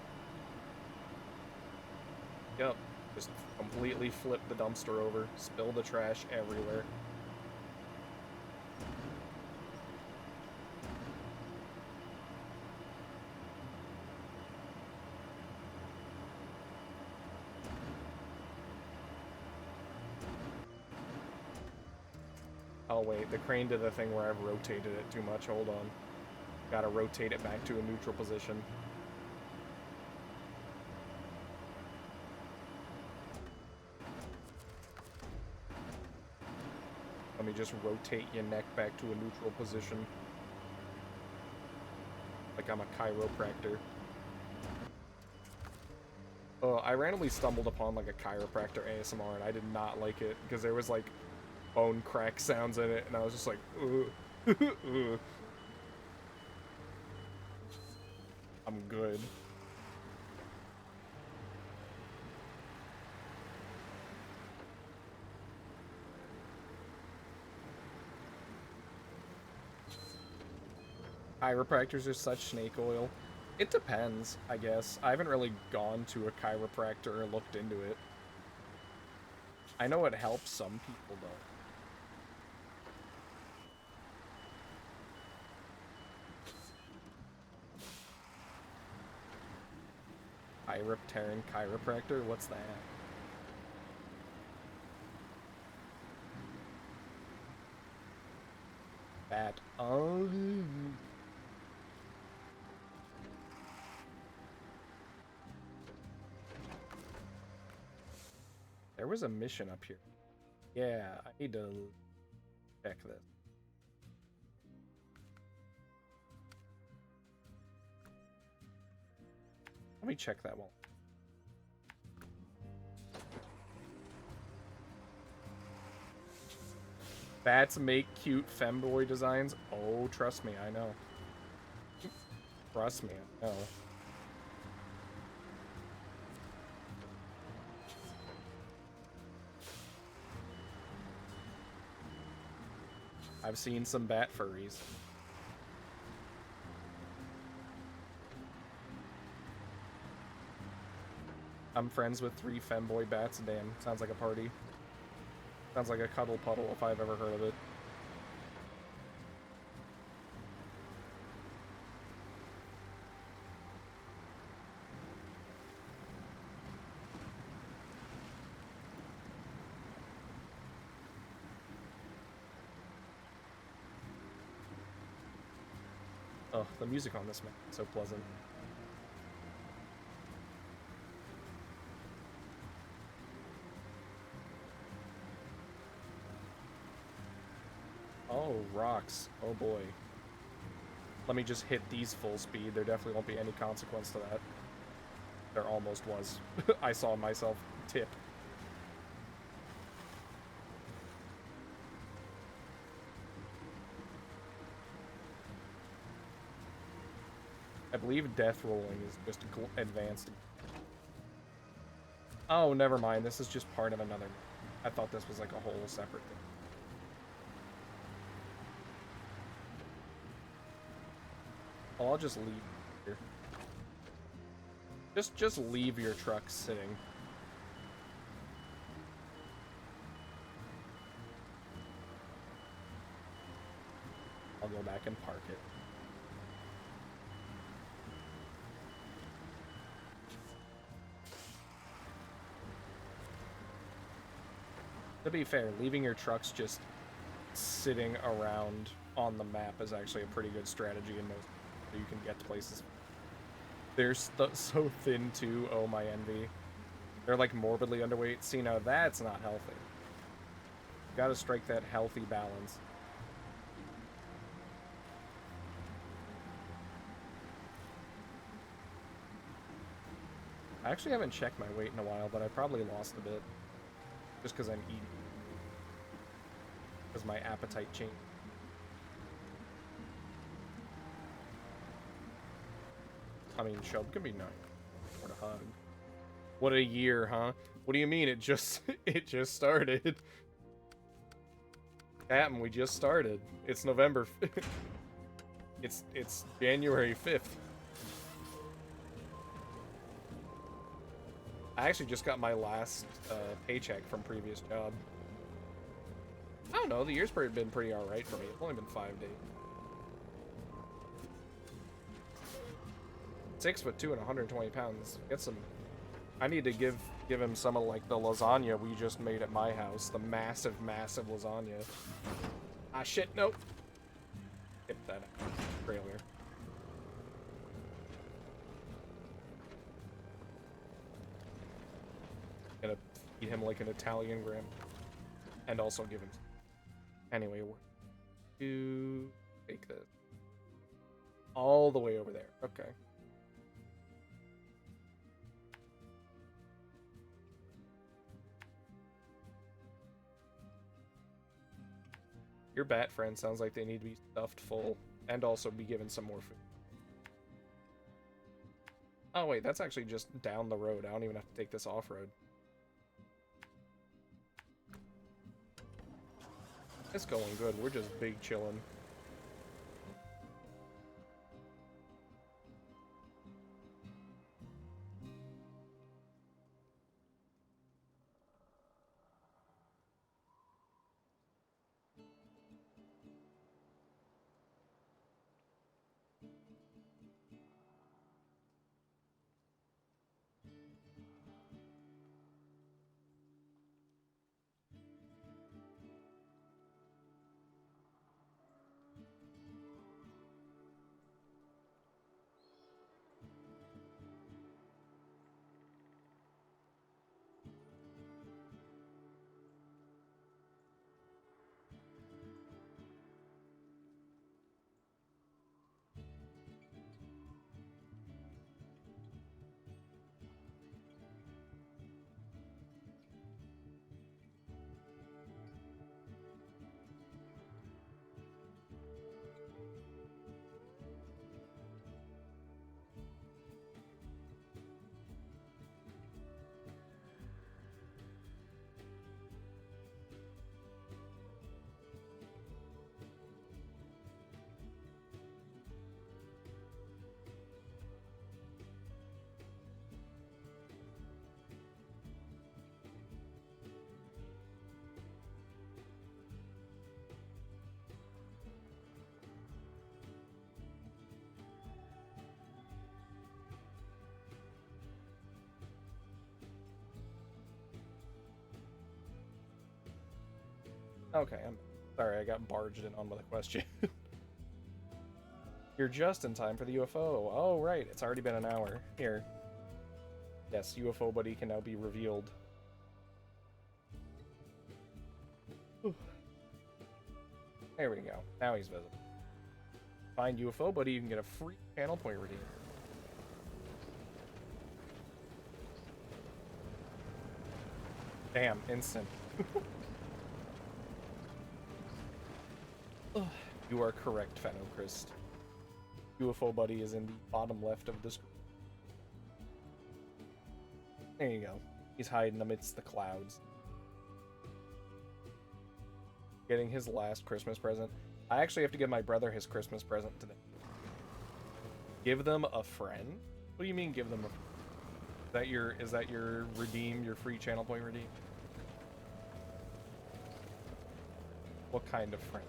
Yep. Just completely flip the dumpster over. Spill the trash everywhere. Oh wait, the crane did the thing where I've rotated it too much. Hold on. Gotta rotate it back to a neutral position. Let me just rotate your neck back to a neutral position. Like I'm a chiropractor. Oh, I randomly stumbled upon like a chiropractor ASMR and I did not like it because there was like bone crack sounds in it and I was just like, ugh. I'm good. Chiropractors are such snake oil. It depends, I guess. I haven't really gone to a chiropractor or looked into it. I know it helps some people, though. Chiropteran chiropractor? What's that? That. Oh. There was a mission up here. Yeah, I need to check this. Let me check that one. Bats make cute femboy designs. Oh, trust me, I know. Trust me, I know. I've seen some bat furries. I'm friends with 3 femboy bats. Damn, sounds like a party. Sounds like a cuddle puddle if I've ever heard of it. Oh, the music on this map is so pleasant. Oh, rocks. Oh boy. Let me just hit these full speed. There definitely won't be any consequence to that. There almost was. I saw myself tip. I believe death rolling is just advanced. Oh, never mind. This is just part of another. I thought this was like a whole separate thing. Oh, I'll just leave here. Just leave your truck sitting. I'll go back and park it. To be fair, leaving your trucks just sitting around on the map is actually a pretty good strategy in most. You can get to places. They're so thin too. Oh my envy. They're like morbidly underweight. See, now that's not healthy. You gotta strike that healthy balance. I actually haven't checked my weight in a while, but I probably lost a bit. Just because I'm eating. Because my appetite changed. I mean, Shub can be nice. What a hug. What a year, huh? What do you mean? It just started. Captain, we just started. It's November. It's January 5th. I actually just got my last paycheck from previous job. I don't know. The year's been pretty all right for me. It's only been 5 days. 6'2" and 120 pounds. Get some. I need to give him some of like the lasagna we just made at my house. The massive lasagna. Ah shit, nope. Get that out. Trailer. Gonna feed him like an Italian grandma. And also give him. Anyway, we're to take this all the way over there. Okay. Your bat friend sounds like they need to be stuffed full and also be given some more food. Oh wait, that's actually just down the road. I don't even have to take this off-road. It's going good. We're just big chilling. Okay, I'm sorry, I got barged in on with a question. You're just in time for the UFO. Oh, right, it's already been an hour. Here. Yes, UFO buddy can now be revealed. There we go. Now he's visible. Find UFO buddy, you can get a free channel point redeem. Damn, instant. You are correct, Fenochrist. UFO buddy is in the bottom left of the screen. There you go. He's hiding amidst the clouds. Getting his last Christmas present. I actually have to give my brother his Christmas present today. Give them a friend? What do you mean give them a friend? Is that your redeem, your free channel point redeem? What kind of friend?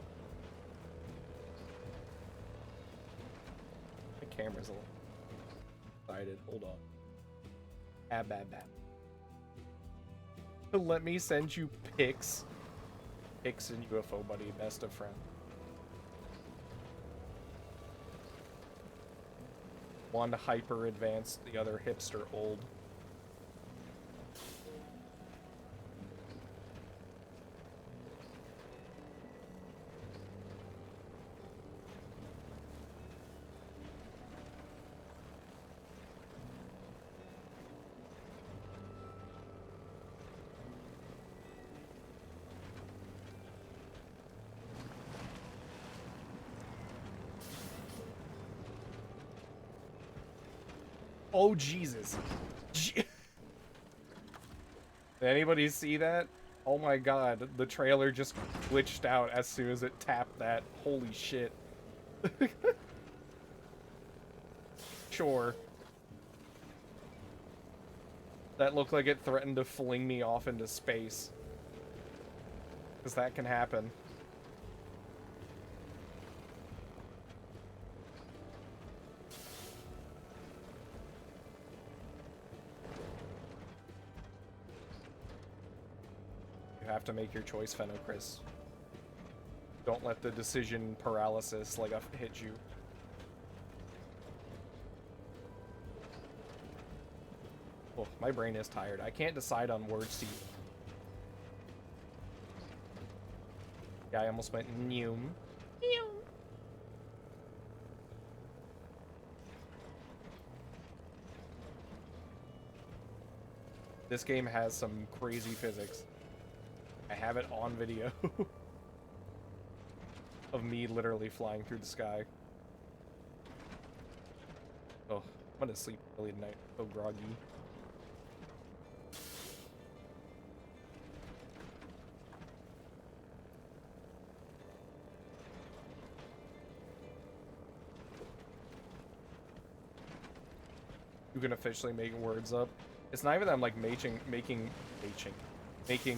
The camera's a little excited. Hold on. Let me send you pics. Pics and UFO buddy, best of friends. One hyper advanced, the other hipster old. Oh, Jesus. Did anybody see that? Oh my god, the trailer just glitched out as soon as it tapped that. Holy shit. Sure. That looked like it threatened to fling me off into space. Because that can happen. You have to make your choice, Fenochrist. Don't let the decision paralysis hit you. Oh, my brain is tired. I can't decide on words to use. Yeah, I almost went neum. Neum. This game has some crazy physics. I have it on video. Of me literally flying through the sky. Oh, I'm gonna sleep early tonight. So groggy. You can officially make words up. It's not even that I'm like making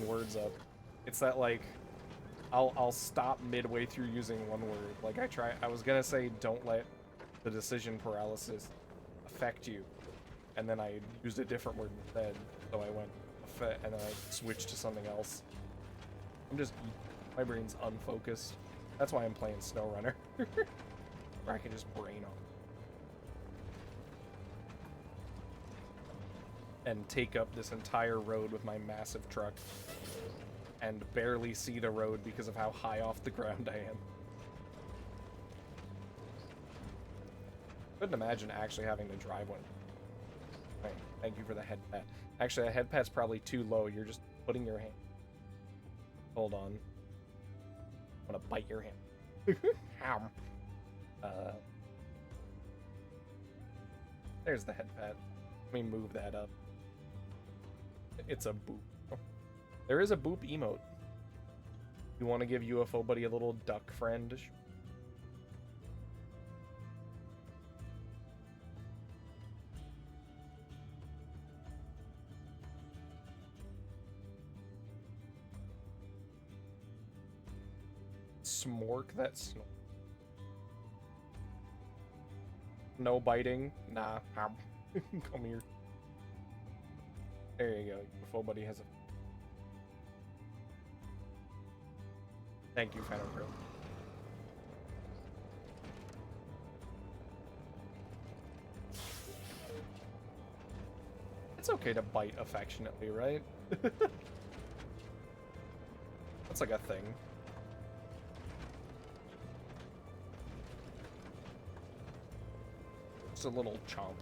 words up. It's that like I'll stop midway through using one word. Like I was gonna say don't let the decision paralysis affect you, and then I used a different word instead. So I went and then I switched to something else. My brain's unfocused. That's why I'm playing SnowRunner, where I can just brain on and take up this entire road with my massive truck and barely see the road because of how high off the ground I am. Couldn't imagine actually having to drive one. Right, thank you for the head pat. Actually, the head pat's probably too low. You're just putting your hand. Hold on. I'm gonna bite your hand. There's the head pat. Let me move that up. It's a boop. There is a boop emote. You want to give UFO buddy a little duck friend? Smork that snort. No biting? Nah. Come here. There you go. UFO buddy has a... Thank you, Phantom Grill. It's okay to bite affectionately, right? That's like a thing. Just a little chomp.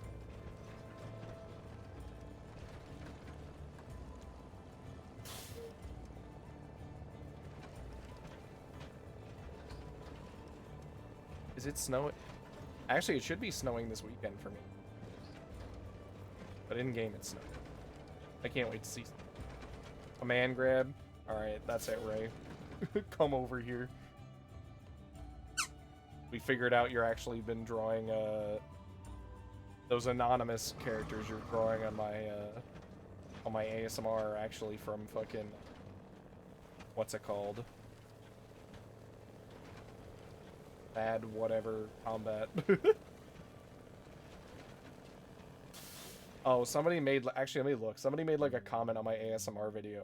Is it snowing? Actually, it should be snowing this weekend for me. But in-game it's snowing. I can't wait to see. A man grab? Alright, that's it, Ray. Come over here. We figured out you're actually been drawing, those anonymous characters you're drawing on my ASMR are actually from fucking... What's it called? Bad whatever combat. Oh, somebody made, actually let me look. Somebody made like a comment on my ASMR video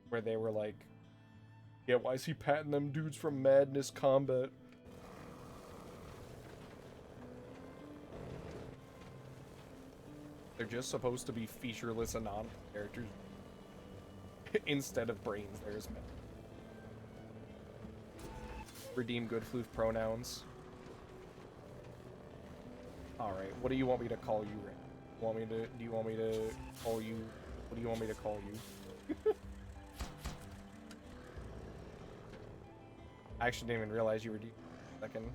where they were like, yeah, why is he patting them dudes from Madness Combat? They're just supposed to be featureless anonymous characters. Instead of brains, there's men. Redeem good floof pronouns. Alright, what do you want me to call you, Ray? Do you want me to call you? What do you want me to call you? I actually didn't even realize you were deep. Second.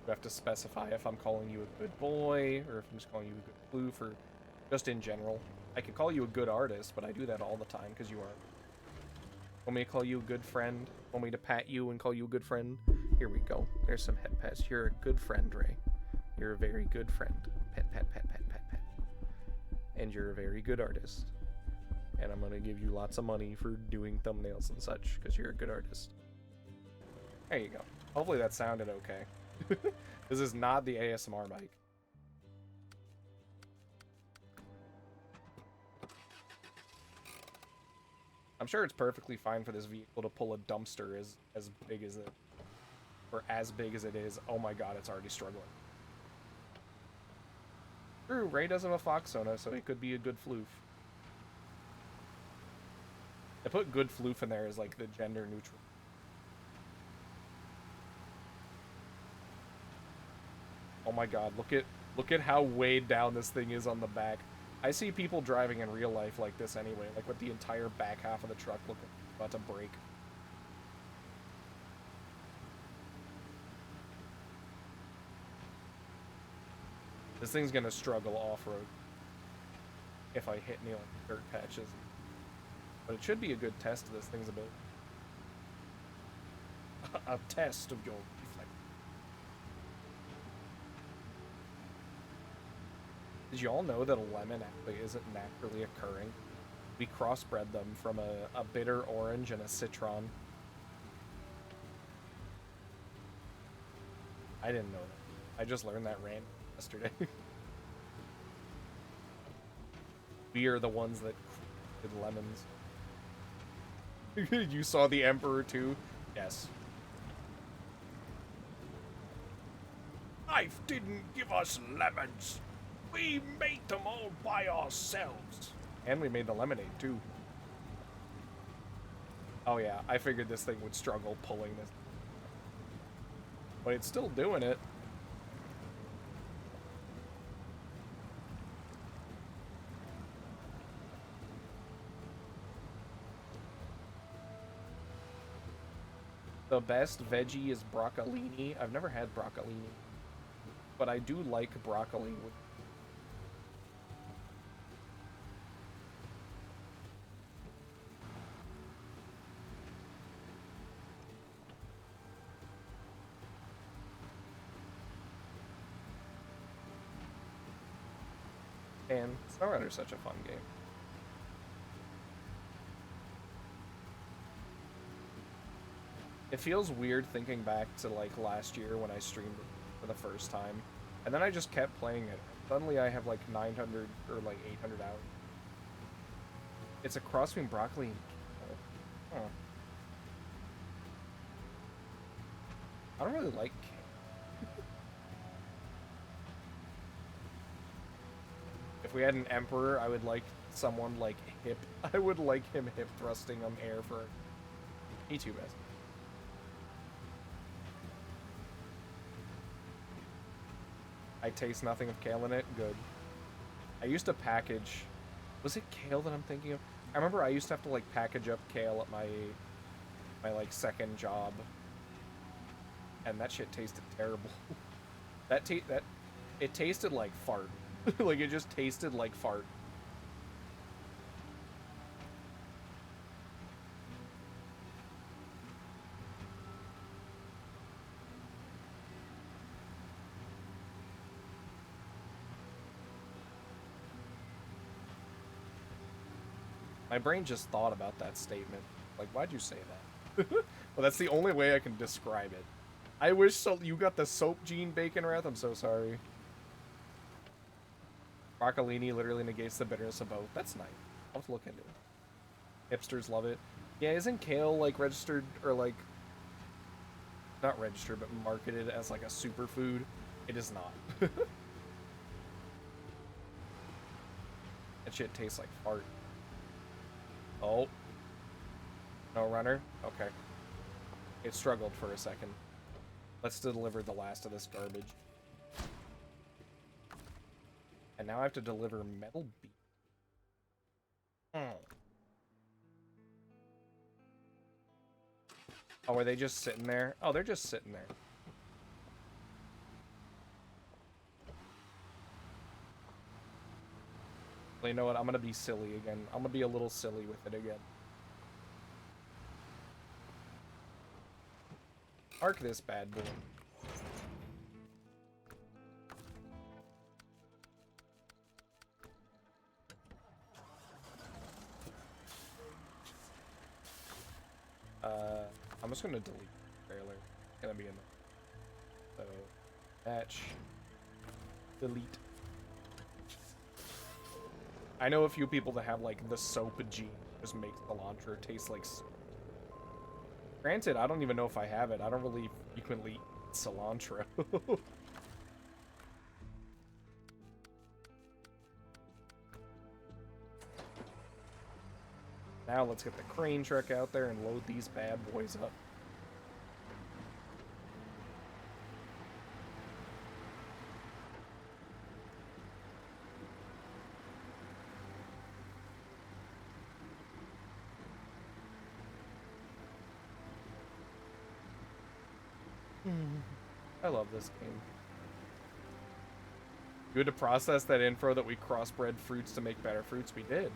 You have to specify if I'm calling you a good boy, or if I'm just calling you a good floof, or just in general. I could call you a good artist, but I do that all the time because you are. Want me to call you a good friend? Want me to pat you and call you a good friend? Here we go. There's some head pats. You're a good friend, Ray. You're a very good friend. Pet, pet, pet, pet, pet, pet. And you're a very good artist. And I'm gonna give you lots of money for doing thumbnails and such because you're a good artist. There you go. Hopefully that sounded okay. This is not the ASMR mic. I'm sure it's perfectly fine for this vehicle to pull a dumpster as big as it, or as big as it is. Oh my god, it's already struggling. True, Ray does have a Foxona, so he could be a good floof. I put good floof in there as like the gender neutral. Oh my god, look at how weighed down this thing is on the back. I see people driving in real life like this anyway, like with the entire back half of the truck looking about to break. This thing's gonna struggle off-road if I hit any like dirt patches. But it should be a good test of this thing's ability. A test of your reflex. Did you all know that a lemon actually isn't naturally occurring? We crossbred them from a bitter orange and a citron. I didn't know that. I just learned that random yesterday. We are the ones that did lemons. You saw the Emperor too? Yes. Life didn't give us lemons. We made them all by ourselves. And we made the lemonade too. Oh yeah, I figured this thing would struggle pulling this. But it's still doing it. The best veggie is broccolini. I've never had broccolini, but I do like broccoli. And SnowRunner's such a fun game. It feels weird thinking back to like last year when I streamed it for the first time And then I just kept playing it. Suddenly I have like 900 or like 800 hours. It's a cross between broccoli and kale. Huh. I don't really like kale. If we had an emperor, I would like someone like hip. I would like him hip thrusting on air for me too, best. I taste nothing of kale in it. Good. I used to package. Was it kale that I'm thinking of? I remember I used to have to like package up kale at my like second job, and that shit tasted terrible. that it tasted like fart. Like it just tasted like fart. My brain just thought about that statement. Like, why'd you say that? Well, that's the only way I can describe it. I wish you got the soap gene bacon wrath. I'm so sorry. Broccolini literally negates the bitterness of both. That's nice. I'll have to look into it. Hipsters love it. Yeah, isn't kale like registered or like not registered but marketed as like a superfood? It is not. That shit tastes like fart. Oh. No runner? Okay. It struggled for a second. Let's deliver the last of this garbage. And now I have to deliver metal beef. Oh, are they just sitting there? Oh, they're just sitting there. Well, you know what? I'm gonna be silly again. I'm gonna be a little silly with it again. Arc this bad boy. I'm just gonna delete the trailer. It's gonna be in the... So, batch. Delete. I know a few people that have, like, the soap gene. Just make cilantro taste like... Granted, I don't even know if I have it. I don't really frequently eat cilantro. Now let's get the crane truck out there and load these bad boys up. I love this game. You had to process that info that we crossbred fruits to make better fruits. We did.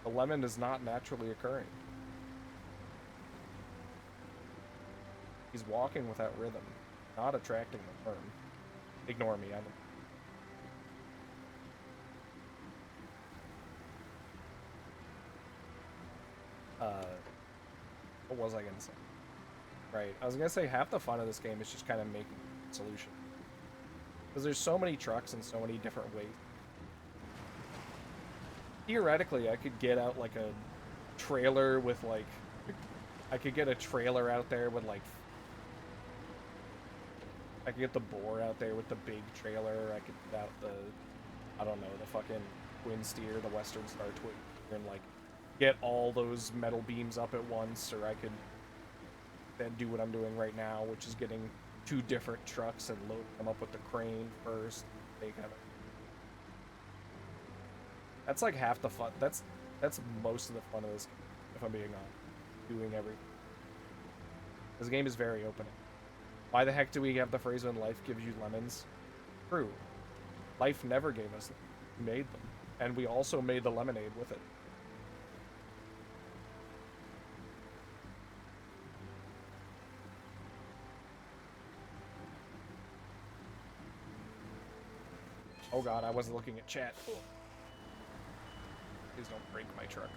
The lemon is not naturally occurring. He's walking without rhythm, not attracting the worm. Ignore me, what was I gonna say? Right, I was gonna say half the fun of this game is just kind of making a solution. Because there's so many trucks and so many different ways. Theoretically, I could get out like a trailer with like... I could get a trailer out there with like... I could get the boar out there with the big trailer. I could get out the... I don't know, the fucking twin steer, the Western Star twin, and like get all those metal beams up at once, or I could then do what I'm doing right now, which is getting 2 different trucks and load them up with the crane first. They kind of... That's like half the fun. That's most of the fun of this game, if I'm being honest. Doing everything. This game is very opening. Why the heck do we have the phrase when life gives you lemons? True. Life never gave us them. We made them. And we also made the lemonade with it. Oh god, I wasn't looking at chat. Please don't break my truck.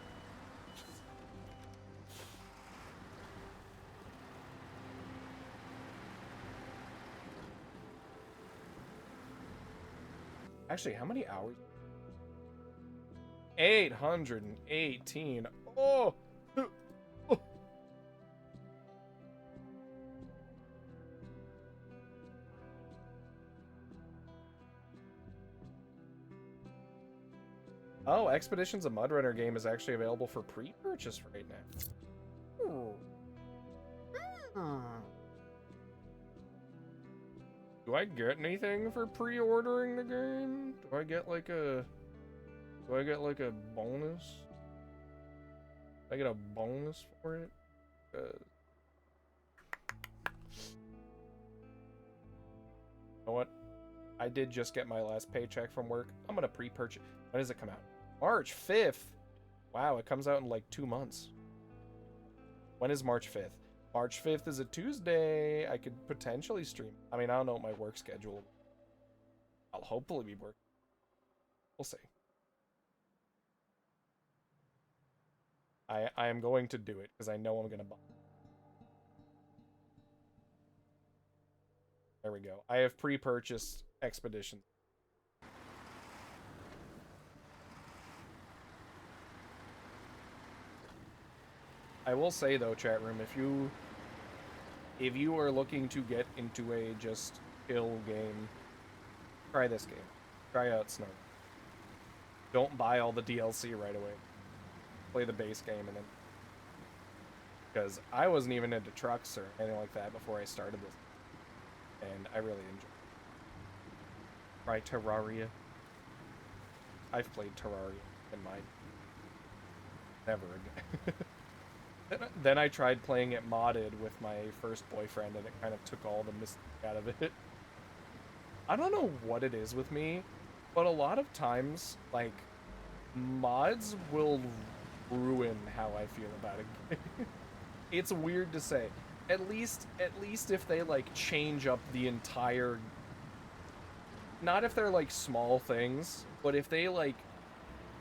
Actually, how many hours? 818. Oh! Oh. Oh, Expeditions of Mud Runner game is actually available for pre-purchase right now. Ooh. Do I get anything for pre-ordering the game? Do I get like a bonus? Do I get a bonus for it? You know what? I did just get my last paycheck from work. I'm gonna pre-purchase. When does it come out? March 5th. Wow, it comes out in like 2 months. When is March 5th? March 5th is a Tuesday. I could potentially stream. I mean, I don't know what my work schedule. I'll hopefully be working. We'll see. I am going to do it because I know I'm gonna buy. There we go. I have pre-purchased Expedition. I will say though, chat room, if you are looking to get into a just chill game, try this game. Try out Snow. Don't buy all the DLC right away. Play the base game and then, because I wasn't even into trucks or anything like that before I started this, and I really enjoyed it. Try Terraria. I've played Terraria in my never again. Then I tried playing it modded with my first boyfriend, and it kind of took all the mystique out of it. I don't know what it is with me, but a lot of times, like, mods will ruin how I feel about a game. It's weird to say. At least if they, like, change up the entire... Not if they're, like, small things, but if they, like,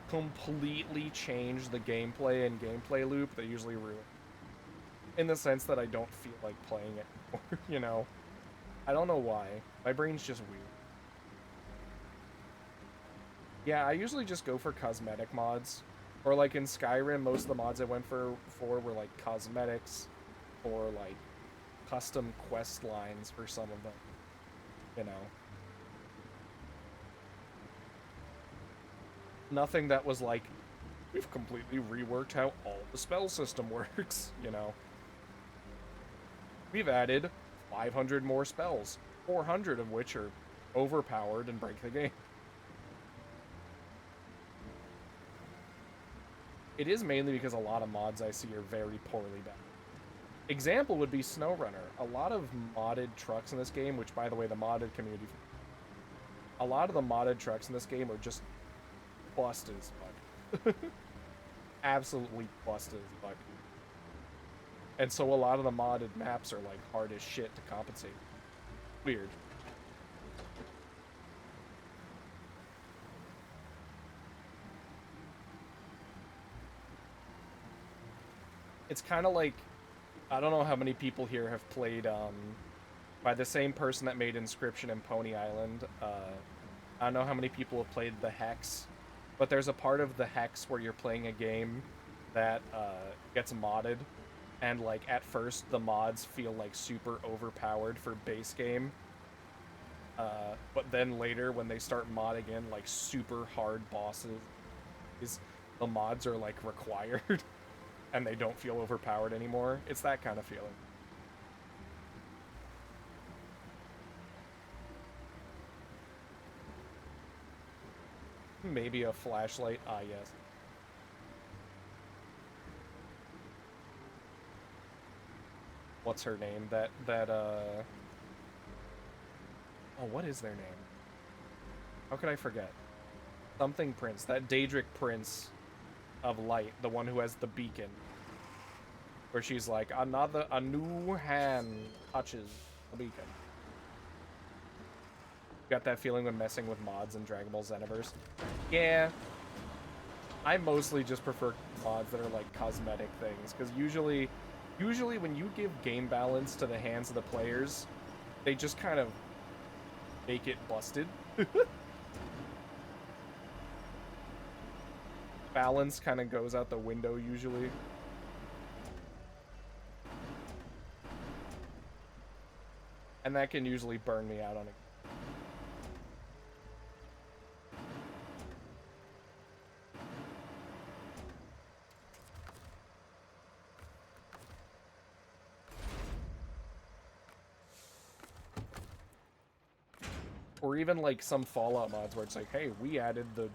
completely change the gameplay and gameplay loop, they usually ruin it. In the sense that I don't feel like playing it anymore, you know? I don't know why. My brain's just weird. Yeah, I usually just go for cosmetic mods. Or like in Skyrim, most of the mods I went for were like cosmetics or like custom quest lines for some of them, you know? Nothing that was like, we've completely reworked how all the spell system works, you know? We've added 500 more spells, 400 of which are overpowered and break the game. It is mainly because a lot of mods I see are very poorly done. Example would be SnowRunner. A lot of modded trucks in this game, which by the way, the modded community... A lot of the modded trucks in this game are just busted as fuck. Absolutely busted as fuck. And so a lot of the modded maps are like hard as shit to compensate. Weird. It's kind of like, I don't know how many people here have played by the same person that made Inscription and Pony Island. I don't know how many people have played the Hex. But there's a part of the Hex where you're playing a game that gets modded, and like at first the mods feel like super overpowered for base game, but then later when they start modding in like super hard bosses, the mods are like required, and they don't feel overpowered anymore. It's that kind of feeling. Maybe a flashlight. Ah, yes. What's her name? Oh, what is their name? How could I forget? Something Prince. That Daedric Prince of Light. The one who has the beacon. Where she's like, a new hand touches the beacon. Got that feeling when messing with mods in Dragon Ball Xenoverse? Yeah. I mostly just prefer mods that are like cosmetic things, because usually when you give game balance to the hands of the players, they just kind of make it busted. balance kind of goes out the window usually. And that can usually burn me out on it. Or even like some Fallout mods where it's like, hey, we added the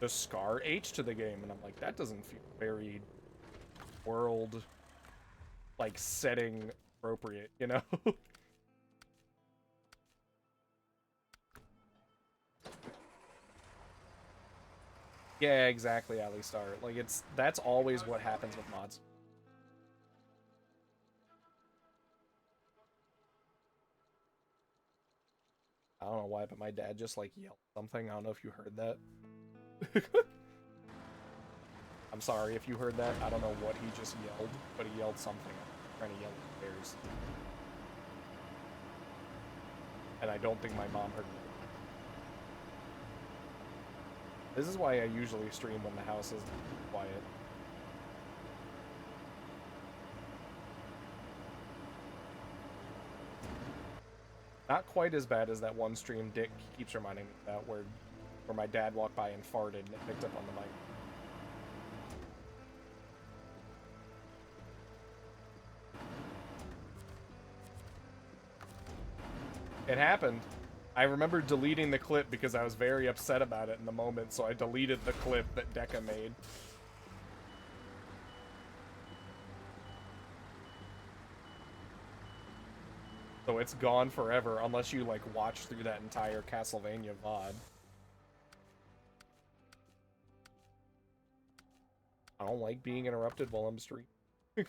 Scar H to the game, and I'm like, that doesn't feel very world like setting appropriate, you know? Yeah, exactly, Alistar. Like that's always what happens with mods. I don't know why, but my dad just like yelled something. I don't know if you heard that. I'm sorry if you heard that. I don't know what he just yelled, but he yelled something. I'm trying to yell at bears. And I don't think my mom heard it. This is why I usually stream when the house is quiet. Not quite as bad as that one stream Dick keeps reminding me about where my dad walked by and farted and it picked up on the mic. It happened. I remember deleting the clip because I was very upset about it in the moment, so I deleted the clip that Decca made. So it's gone forever unless you like watch through that entire Castlevania VOD. I don't like being interrupted while I'm streaming. Where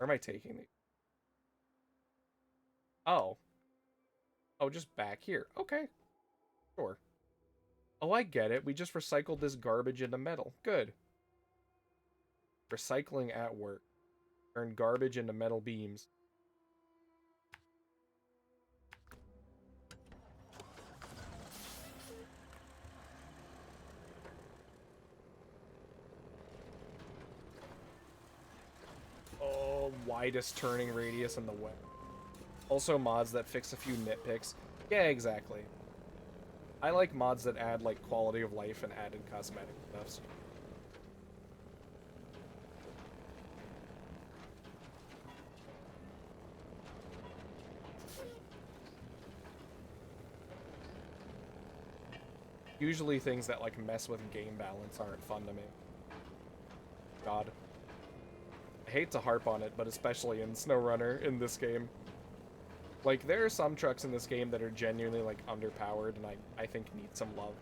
am I taking these? Oh. Oh, just back here. Okay. Sure. Oh, I get it. We just recycled this garbage into metal. Good. Recycling at work. Turn garbage into metal beams. Oh, widest turning radius in the web. Also mods that fix a few nitpicks. Yeah, exactly. I like mods that add, like, quality of life and added cosmetic stuff. Usually things that, like, mess with game balance aren't fun to me. God. I hate to harp on it, but especially in SnowRunner in this game. Like, there are some trucks in this game that are genuinely, like, underpowered and I think need some love.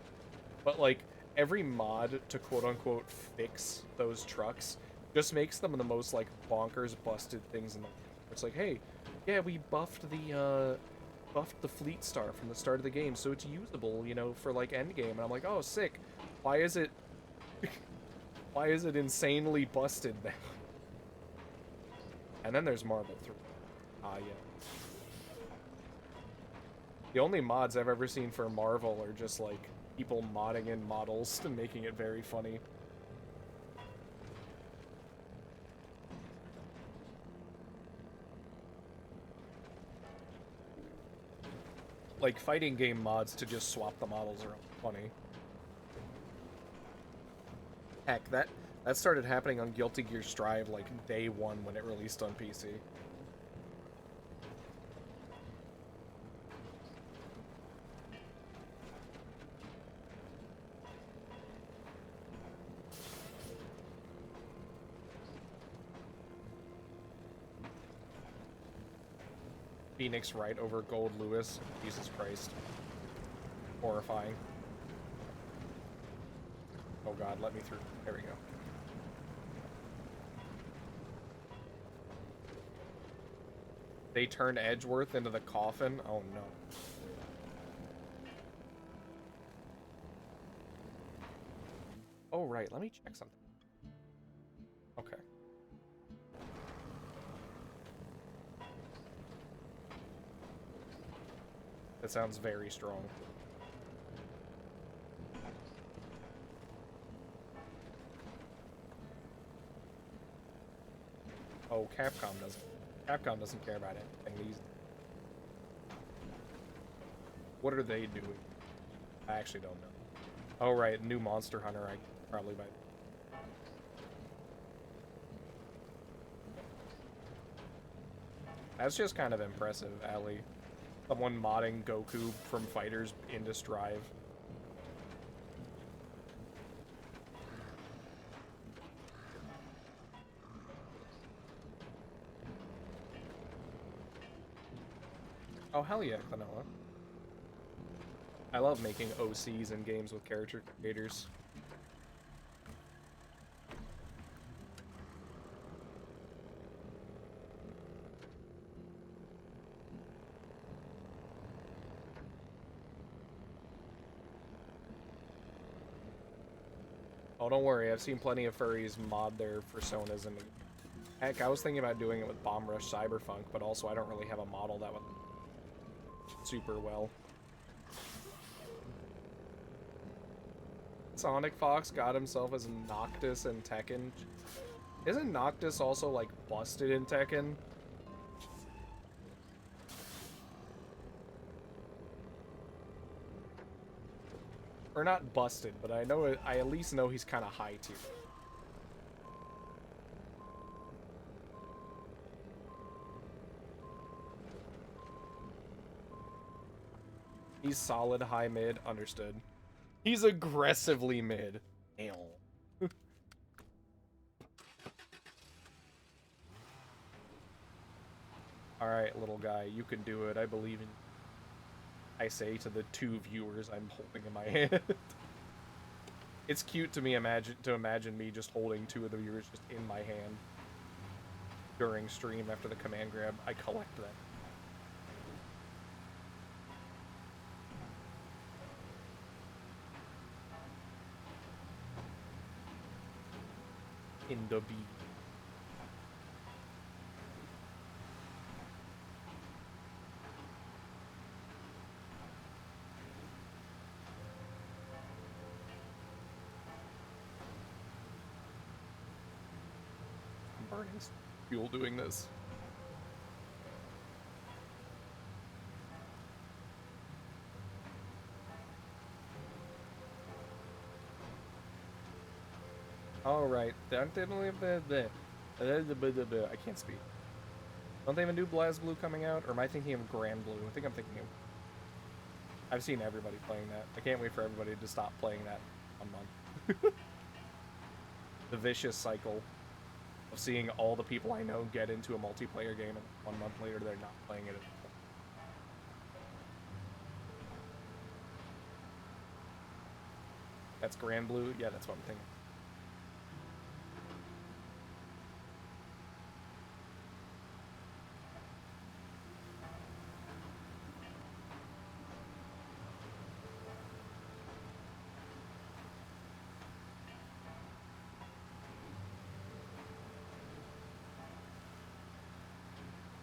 But, like, every mod to quote-unquote fix those trucks just makes them the most, like, bonkers, busted things in the game. It's like, hey, yeah, we buffed the Fleet Star from the start of the game, so it's usable, you know, for, like, endgame. And I'm like, oh, sick. Why is it... why is it insanely busted now? And then there's Marble 3. Ah, yeah. The only mods I've ever seen for Marvel are just, like, people modding in models and making it very funny. Like, fighting game mods to just swap the models are funny. Heck, that started happening on Guilty Gear Strive, like, day one when it released on PC. Phoenix Wright over Gold Lewis. Jesus Christ. Horrifying. Oh god, let me through. There we go. They turned Edgeworth into the coffin? Oh no. Oh right, let me check something. Okay. That sounds very strong. Oh, Capcom doesn't. Capcom doesn't care about anything. These. What are they doing? I actually don't know. Oh right, new Monster Hunter. I probably buy. That's just kind of impressive, Ali. Someone modding Goku from Fighters into Strive. Oh, hell yeah, Klonoa. I love making OCs in games with character creators. Oh, don't worry, I've seen plenty of furries mod their personas, and heck, I was thinking about doing it with Bomb Rush Cyberpunk, but also I don't really have a model that would super well. Sonic Fox got himself as Noctis in Tekken. Isn't Noctis also, like, busted in Tekken? Or not busted, but I at least know he's kind of high tier. He's solid high mid, understood. He's aggressively mid. Damn. Alright, little guy, you can do it. I believe in you. I say to the 2 viewers I'm holding in my hand. It's cute to me imagine me just holding 2 of the viewers just in my hand during stream after the command grab. I collect that. In the B. I'm burning fuel doing this. All right. I can't speak. Don't they have a new BlazBlue coming out? Or am I thinking of Grand Blue? I think I'm thinking of... I've seen everybody playing that. I can't wait for everybody to stop playing that 1 month. The vicious cycle of seeing all the people I know get into a multiplayer game and 1 month later they're not playing it at all. That's Grand Blue? Yeah, that's what I'm thinking.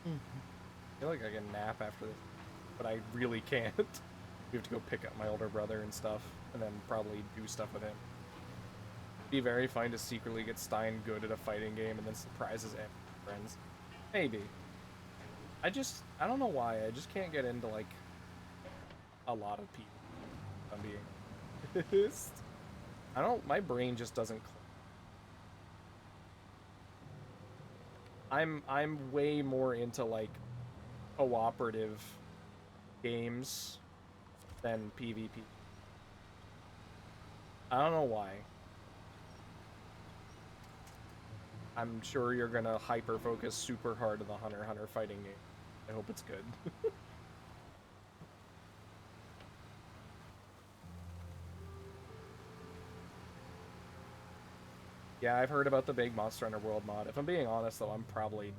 I feel like I can nap after this, but I really can't. We have to go pick up my older brother and stuff, and then probably do stuff with him. Be very fun to secretly get Stein good at a fighting game and then surprise his friends. Maybe. I don't know why, I just can't get into, like, a lot of people. If I'm being honest. My brain just doesn't click. I'm way more into, like, cooperative games than PvP. I don't know why. I'm sure you're gonna hyper-focus super hard on the Hunter x Hunter fighting game. I hope it's good. Yeah, I've heard about the big Monster Hunter World mod. If I'm being honest, though, I'm probably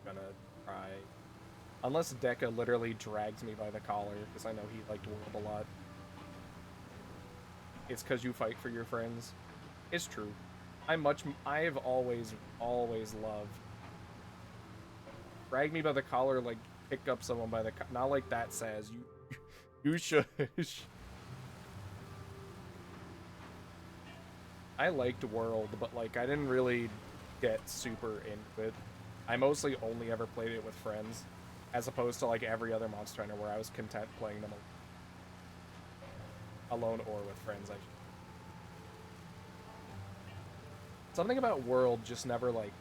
gonna try. Unless Deca literally drags me by the collar, because I know he liked World a lot. It's because you fight for your friends. It's true. I've always loved. Drag me by the collar, like, pick up someone by the not like that says. You should. I liked World, but, like, I didn't really get super into it. I mostly only ever played it with friends, as opposed to like every other Monster Hunter where I was content playing them alone or with friends. Something about World just never like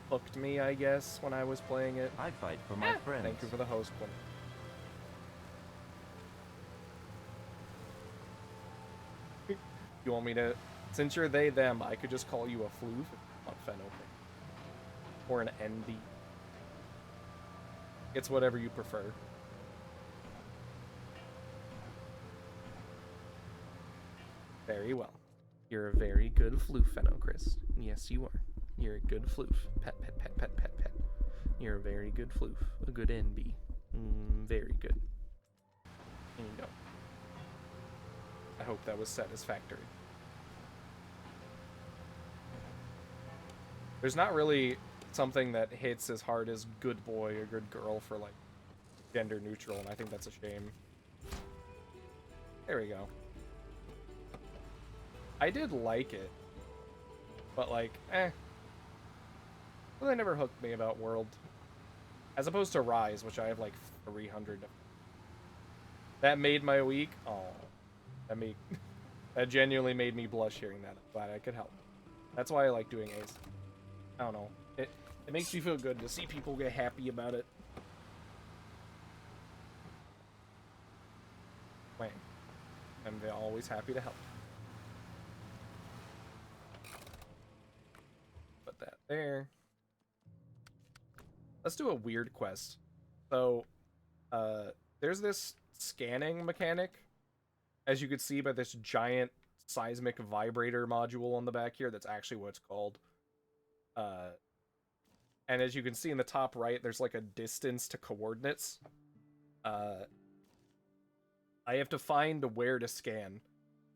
hooked me, I guess, when I was playing it. I fight for my friends. Thank you for the host, Quinn. You want me to, since you're they, them, I could just call you a floof, not Fenno. Or an ND. It's whatever you prefer. Very well. You're a very good floof, Fenno, Chris. Yes, you are. You're a good floof. Pet, pet, pet, pet, pet, pet. You're a very good floof. A good NB. Very good. There you go. I hope that was satisfactory. There's not really something that hits as hard as good boy or good girl for, like, gender neutral, and I think that's a shame. There we go. I did like it, but, like, Well, they never hooked me about World. As opposed to Rise, which I have, like, 300. That made my week. Oh, that genuinely made me blush hearing that. I'm glad I could help. That's why I like doing Ace. I don't know. It makes me feel good to see people get happy about it. Wait. And they're always happy to help. Put that there. Let's do a weird quest. So, there's this scanning mechanic, as you could see by this giant seismic vibrator module on the back here. That's actually what it's called. And as you can see in the top right, there's like a distance to coordinates. I have to find where to scan,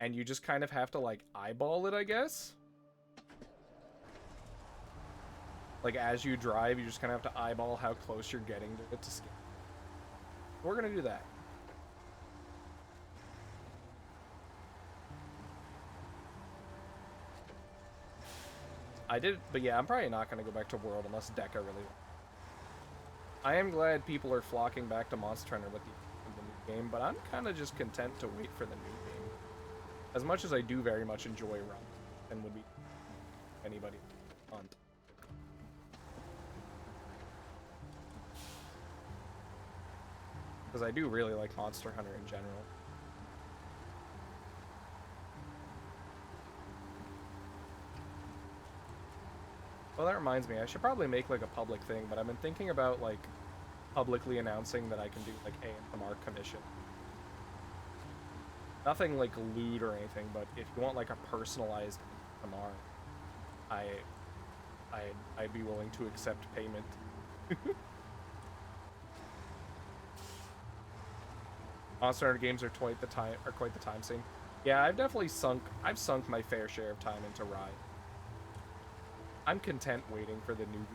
and you just kind of have to like eyeball it, I guess. Like as you drive, you just kind of have to eyeball how close you're getting to it to scan. We're gonna do that. I did, but yeah, I'm probably not going to go back to World unless Deca really... I am glad people are flocking back to Monster Hunter with the new game, but I'm kind of just content to wait for the new game. As much as I do very much enjoy Run, and would be anybody hunt. Because I do really like Monster Hunter in general. Well, that reminds me, I should probably make, like, a public thing, but I've been thinking about, like, publicly announcing that I can do, like, ASMR commission. Nothing, like, lewd or anything, but if you want, like, a personalized ASMR, I'd be willing to accept payment. Monster Hunter games are quite the time sink. Yeah, I've definitely sunk my fair share of time into Ride. I'm content waiting for the new...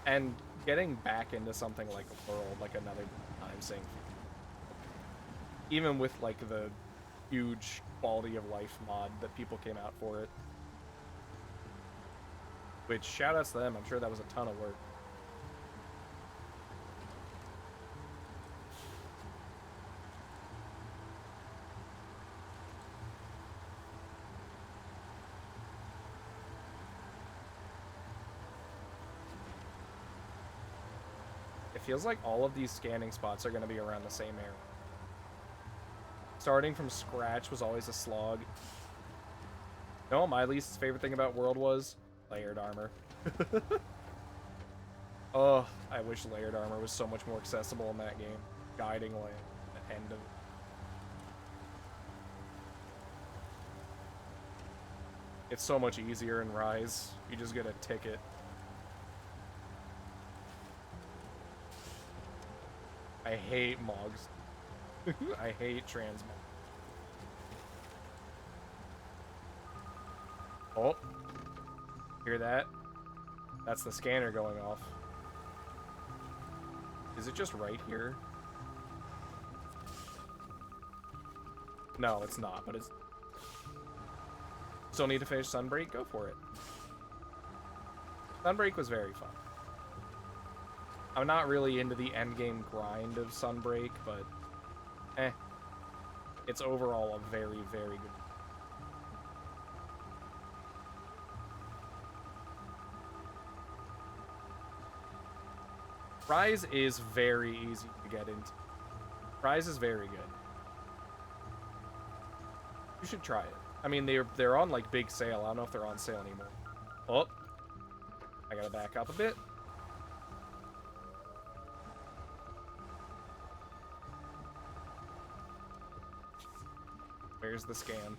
And getting back into something like World, like another time sink. Even with, like, the huge quality of life mod that people came out for it. Which, shoutouts to them, I'm sure that was a ton of work. Feels like all of these scanning spots are going to be around the same area. Starting from scratch was always a slog. You know what my least favorite thing about World was? Layered armor. Oh, I wish layered armor was so much more accessible in that game. Guiding lane at the end of it. It's so much easier in Rise. You just get a ticket. I hate Mogs. I hate transmog. Oh. Hear that? That's the scanner going off. Is it just right here? No, it's not, but it's Still need to finish Sunbreak? Go for it. Sunbreak was very fun. I'm not really into the endgame grind of Sunbreak, but it's overall a very, very good. Rise is very easy to get into. Rise is very good. You should try it. I mean, they're on like big sale. I don't know if they're on sale anymore. Oh, I gotta back up a bit. Where's the scan?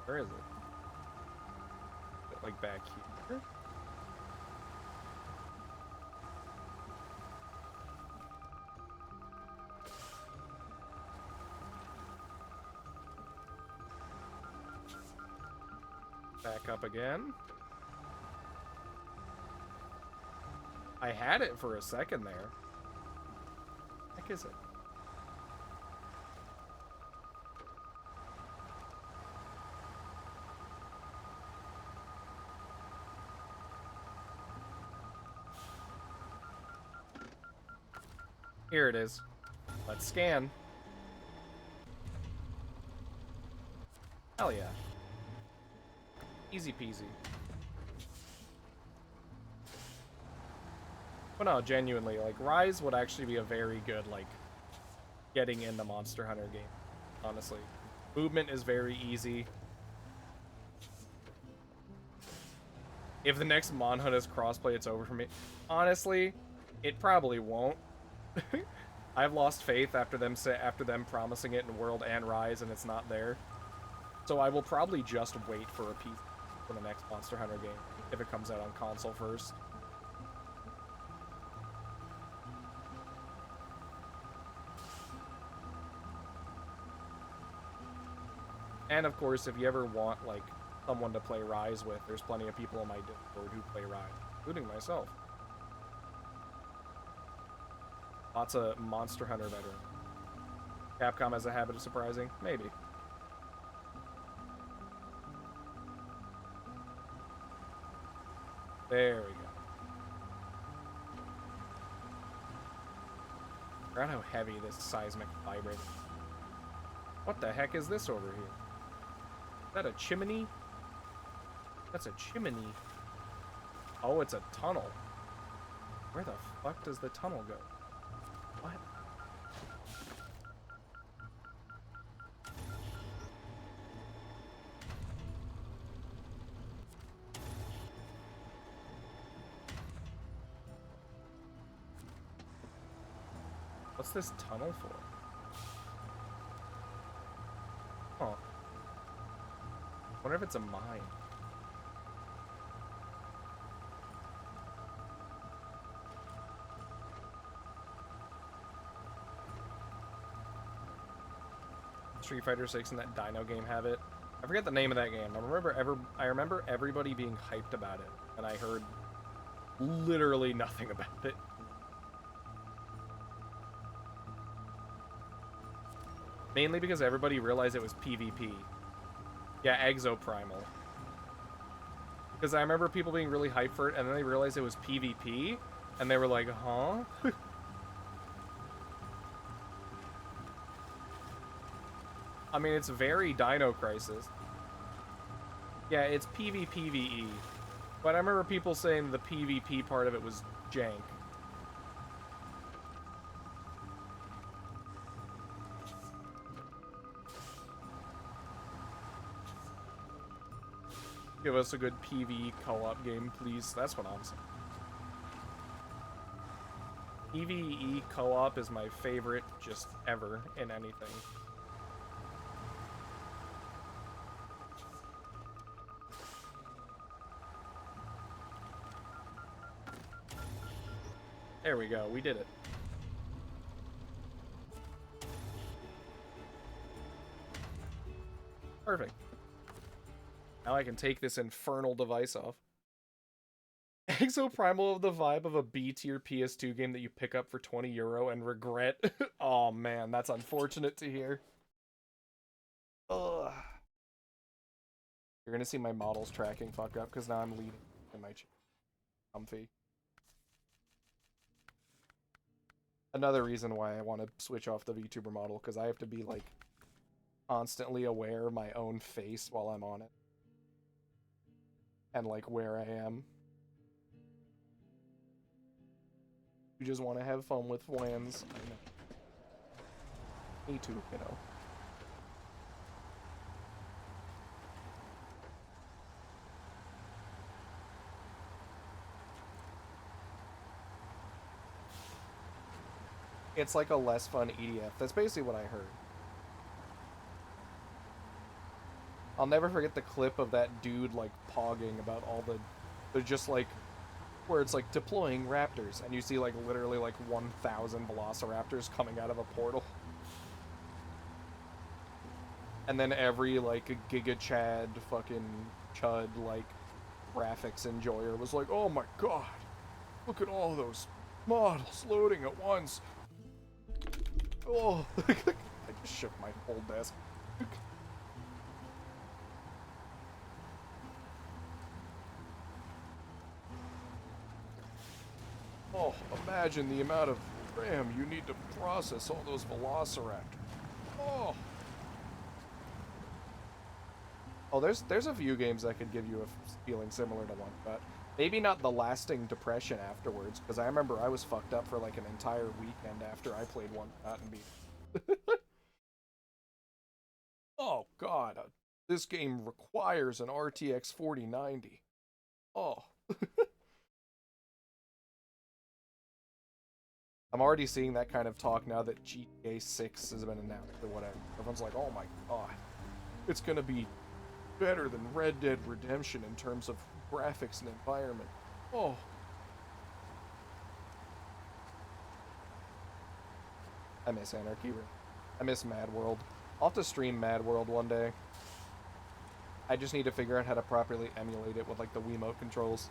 Where is it? Is it like back here? Back up again. I had it for a second there. What the heck is it? Here it is. Let's scan. Hell yeah. Easy peasy. But no, genuinely, like, Rise would actually be a very good, like, getting in the Monster Hunter game, honestly. Movement is very easy. If the next Mon Hunt is crossplay, it's over for me. Honestly, it probably won't. I've lost faith after them promising it in World and Rise, and it's not there. So I will probably just wait for a piece for the next Monster Hunter game, if it comes out on console first. And of course, if you ever want, like, someone to play Rise with, there's plenty of people on my Discord who play Rise, including myself. Lots of Monster Hunter veterans. Capcom has a habit of surprising? Maybe. There we go. I forgot how heavy this seismic vibrator is. What the heck is this over here? Is that a chimney? That's a chimney. Oh, it's a tunnel. Where the fuck does the tunnel go? What? What's this tunnel for? Huh. Wonder if it's a mine. Street Fighter 6 and that Dino game have it. I forget the name of that game. I remember everybody being hyped about it, and I heard literally nothing about it. Mainly because everybody realized it was PvP. Yeah, Exoprimal. Because I remember people being really hyped for it, and then they realized it was PvP, and they were like, huh? I mean, it's very Dino Crisis. Yeah, it's PvPvE. But I remember people saying the PvP part of it was jank. Give us a good PvE co-op game, please. That's what I'm saying. PvE co-op is my favorite just ever in anything. There we go, we did it. Perfect. Now I can take this infernal device off. Exoprimal of the vibe of a B tier PS2 game that you pick up for €20 and regret. Oh man, that's unfortunate to hear. Ugh. You're gonna see my models tracking fuck up because now I'm leading in my chair. Comfy. Another reason why I want to switch off the VTuber model, because I have to be like constantly aware of my own face while I'm on it. And like where I am. You just want to have fun with wins. I know. Me too, you know. It's like a less fun EDF. That's basically what I heard. I'll never forget the clip of that dude like pogging about all they're just like where it's like deploying raptors and you see like literally like 1,000 velociraptors coming out of a portal. And then every like Giga Chad fucking chud like graphics enjoyer was like, "Oh my god. Look at all those models loading at once." Oh, I just shook my whole desk. Oh, imagine the amount of RAM you need to process all those velociraptors. Oh. Oh, there's a few games that could give you a feeling similar to one, but maybe not the lasting depression afterwards, because I remember I was fucked up for like an entire weekend after I played one shot and beat. Oh god, this game requires an RTX 4090. Oh. I'm already seeing that kind of talk now that GTA 6 has been announced or whatever. Everyone's like, oh my god, it's gonna be better than Red Dead Redemption in terms of graphics and environment. Oh. I miss Anarchy. I miss Mad World. I'll have to stream Mad World one day. I just need to figure out how to properly emulate it with like the Wiimote controls.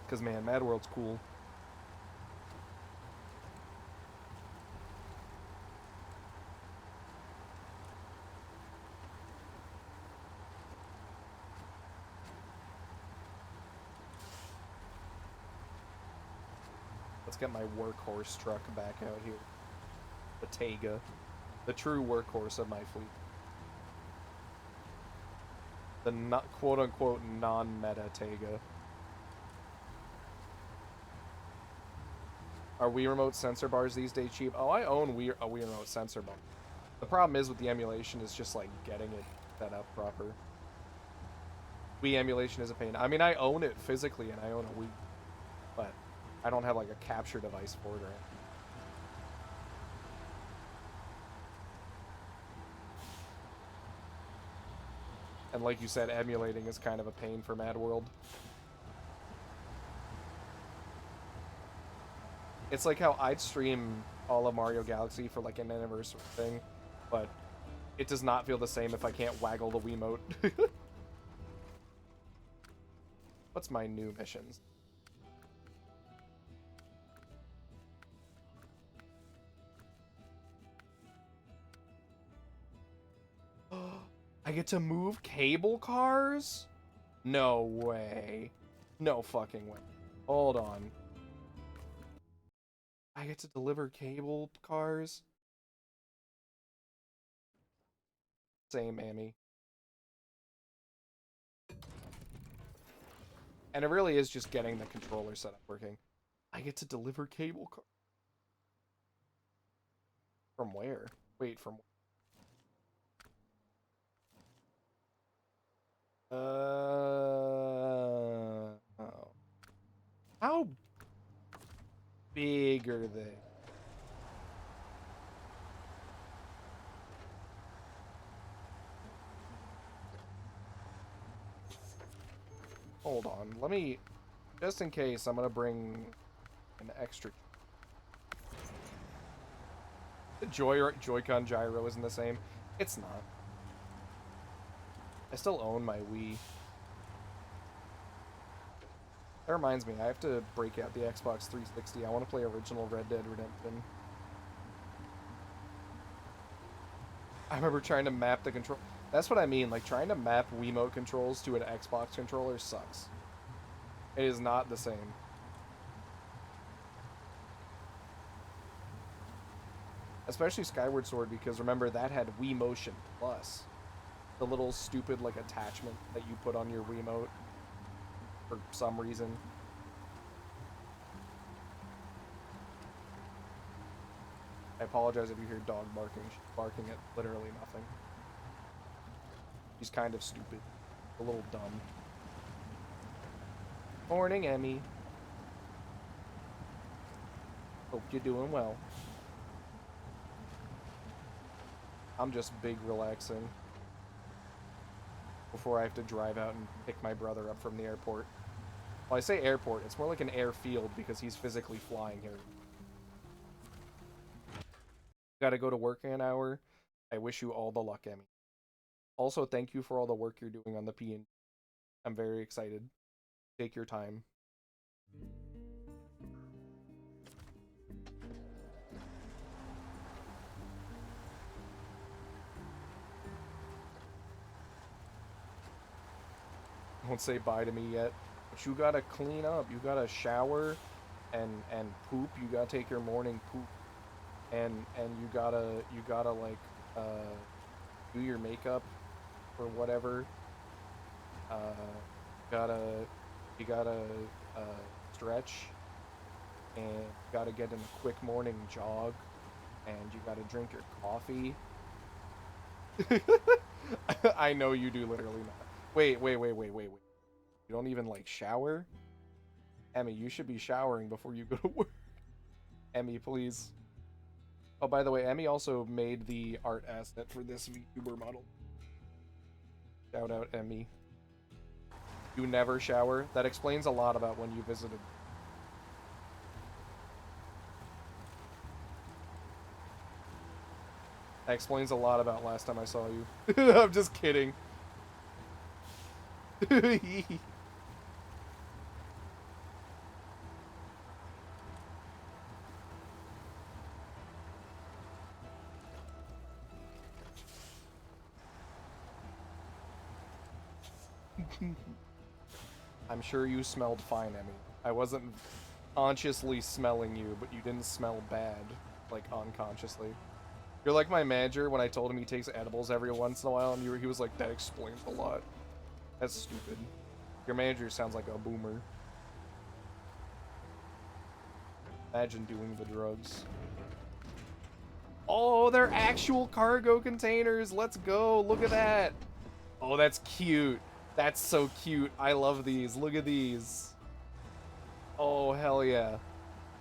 Because man, Mad World's cool. Let's get my workhorse truck back out here. The Taiga. The true workhorse of my fleet. The not, quote-unquote non-meta Taiga. Are Wii Remote sensor bars these days cheap? Oh, I own a Wii Remote sensor bar. The problem is with the emulation is just like getting it set up proper. Wii emulation is a pain. I mean, I own it physically and I own a Wii, but I don't have like a capture device for it or anything. And like you said, emulating is kind of a pain for Mad World. It's like how I'd stream all of Mario Galaxy for like an anniversary thing, but it does not feel the same if I can't waggle the Wiimote. What's my new missions? I get to move cable cars? No way. No fucking way. Hold on. I get to deliver cable cars? Same, Amy. And it really is just getting the controller setup working. I get to deliver cable cars. From where? Wait, from... Oh. How big are they? Hold on, let me... Just in case, I'm gonna bring an extra... The Joy-Con gyro isn't the same. It's not. I still own my Wii. That reminds me, I have to break out the Xbox 360. I want to play original Red Dead Redemption. I remember trying to map the control. That's what I mean, like trying to map Wiimote controls to an Xbox controller sucks. It is not the same. Especially Skyward Sword, because remember that had Wii Motion Plus. The little stupid like attachment that you put on your Wiimote for some reason. I apologize if you hear dog barking. She's barking at literally nothing. She's kind of stupid. A little dumb. Morning, Emmy. Hope you're doing well. I'm just big relaxing. Before I have to drive out and pick my brother up from the airport. Well, I say airport, it's more like an airfield because he's physically flying here. Gotta go to work in an hour. I wish you all the luck, Emmy. Also, thank you for all the work you're doing on the P&D. I'm very excited. Take your time. Don't say bye to me yet. But you gotta clean up. You gotta shower and poop. You gotta take your morning poop. And you gotta like do your makeup or whatever. You gotta stretch, and you gotta get in a quick morning jog, and you gotta drink your coffee. I know you do literally not. Wait. You don't even like shower? Emmy, you should be showering before you go to work. Emmy, please. Oh, by the way, Emmy also made the art asset for this VTuber model. Shout out, Emmy. You never shower? That explains a lot about when you visited. That explains a lot about last time I saw you. I'm just kidding. I'm sure you smelled fine, Emmy. I wasn't consciously smelling you, but you didn't smell bad, like unconsciously. You're like my manager when I told him he takes edibles every once in a while, and he was like, that explains a lot. That's stupid. Your manager sounds like a boomer. Imagine doing the drugs. Oh, they're actual cargo containers. Let's go. Look at that. Oh, that's cute. That's so cute. I love these. Look at these. Oh, hell yeah.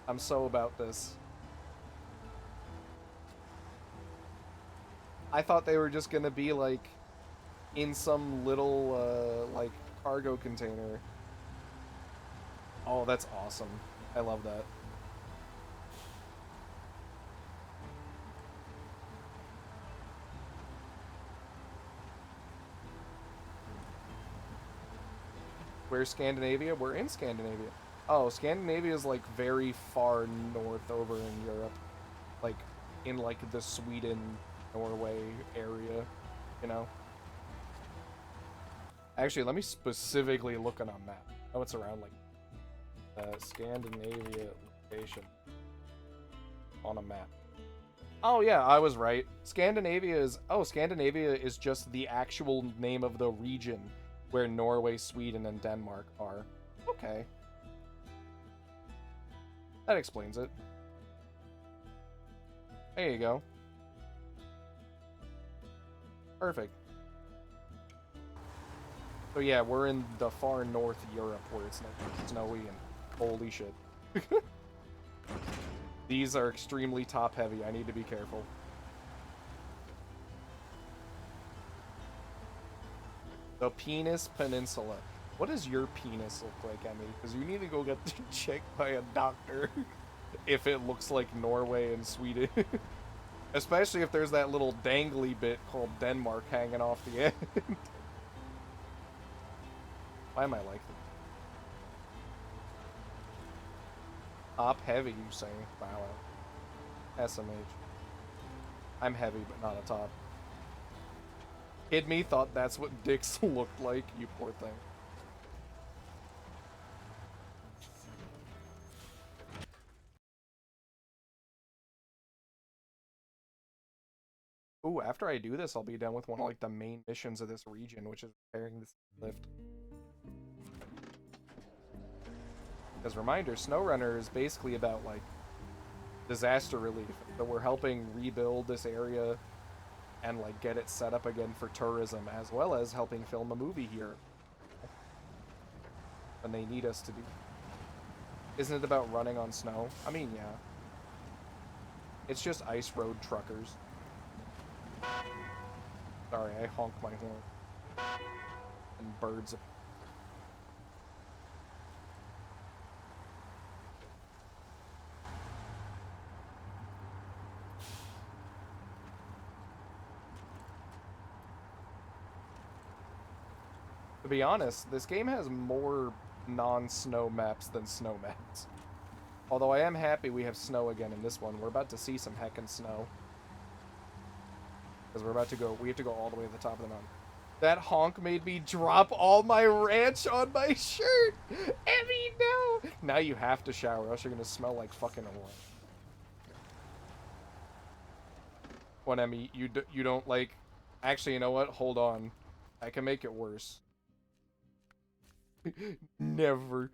I'm so about this. I thought they were just gonna be, like, in some little, like, cargo container. Oh, that's awesome. I love that. Where's Scandinavia? We're in Scandinavia. Oh, Scandinavia is like very far north over in Europe. Like in like the Sweden, Norway area, you know? Actually, let me specifically look on a map. Oh, it's around like Scandinavia location on a map. Oh yeah, I was right. Scandinavia is just the actual name of the region where Norway, Sweden, and Denmark are. Okay. That explains it. There you go. Perfect. So yeah, we're in the far north Europe where it's snowy and holy shit. These are extremely top heavy. I need to be careful. The Penis Peninsula. What does your penis look like, Emmy? Because you need to go get checked by a doctor if it looks like Norway and Sweden. Especially if there's that little dangly bit called Denmark hanging off the end. Why am I like this? Top heavy, you say? Wow. SMH. I'm heavy, but not a top. Kid me thought that's what dicks looked like, you poor thing. Ooh, after I do this, I'll be done with one of like the main missions of this region, which is repairing this lift. As a reminder, SnowRunner is basically about like disaster relief. So we're helping rebuild this area and like get it set up again for tourism, as well as helping film a movie here. And they need us to do. Isn't it about running on snow? I mean, yeah. It's just ice road truckers. Sorry, I honked my horn. And birds. To be honest, this game has more non-snow maps than snow maps. Although I am happy we have snow again in this one. We're about to see some heckin' snow. Because we have to go all the way to the top of the mountain. That honk made me drop all my ranch on my shirt! Emmy, no! Now you have to shower, else you're gonna smell like fucking oil. What, Emmy? You don't like... Actually, you know what? Hold on. I can make it worse. Never.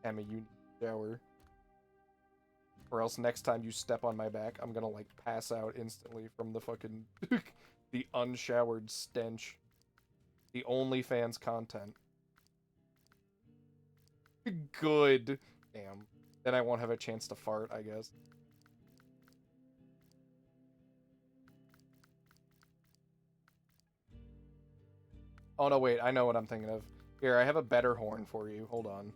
Emmy, you need to shower. Or else next time you step on my back, I'm gonna, like, pass out instantly from the fucking... the unshowered stench. The OnlyFans content. Good. Damn. Then I won't have a chance to fart, I guess. Oh, no, wait. I know what I'm thinking of. Here, I have a better horn for you. Hold on.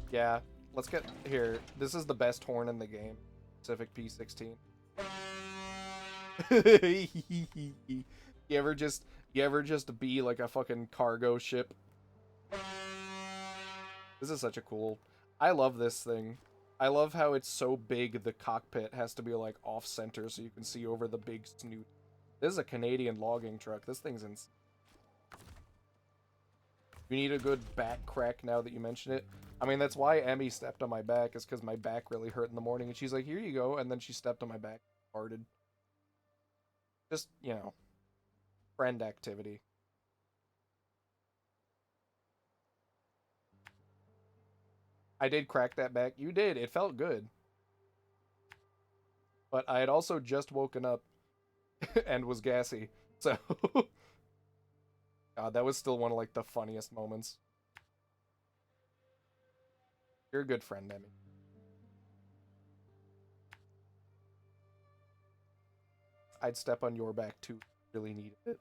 Yeah. Let's get... Here. This is the best horn in the game. Pacific P16. You ever just be like a fucking cargo ship? This is such a cool... I love this thing. I love how it's so big the cockpit has to be like off-center so you can see over the big snoot. This is a Canadian logging truck. This thing's in... You need a good back crack now that you mention it. I mean, that's why Emmy stepped on my back, is because my back really hurt in the morning, and she's like, here you go, and then she stepped on my back, farted. Just, you know, friend activity. I did crack that back. You did. It felt good. But I had also just woken up and was gassy. So, God, that was still one of, like, the funniest moments. You're a good friend, Emmy. I'd step on your back, too. Really needed it.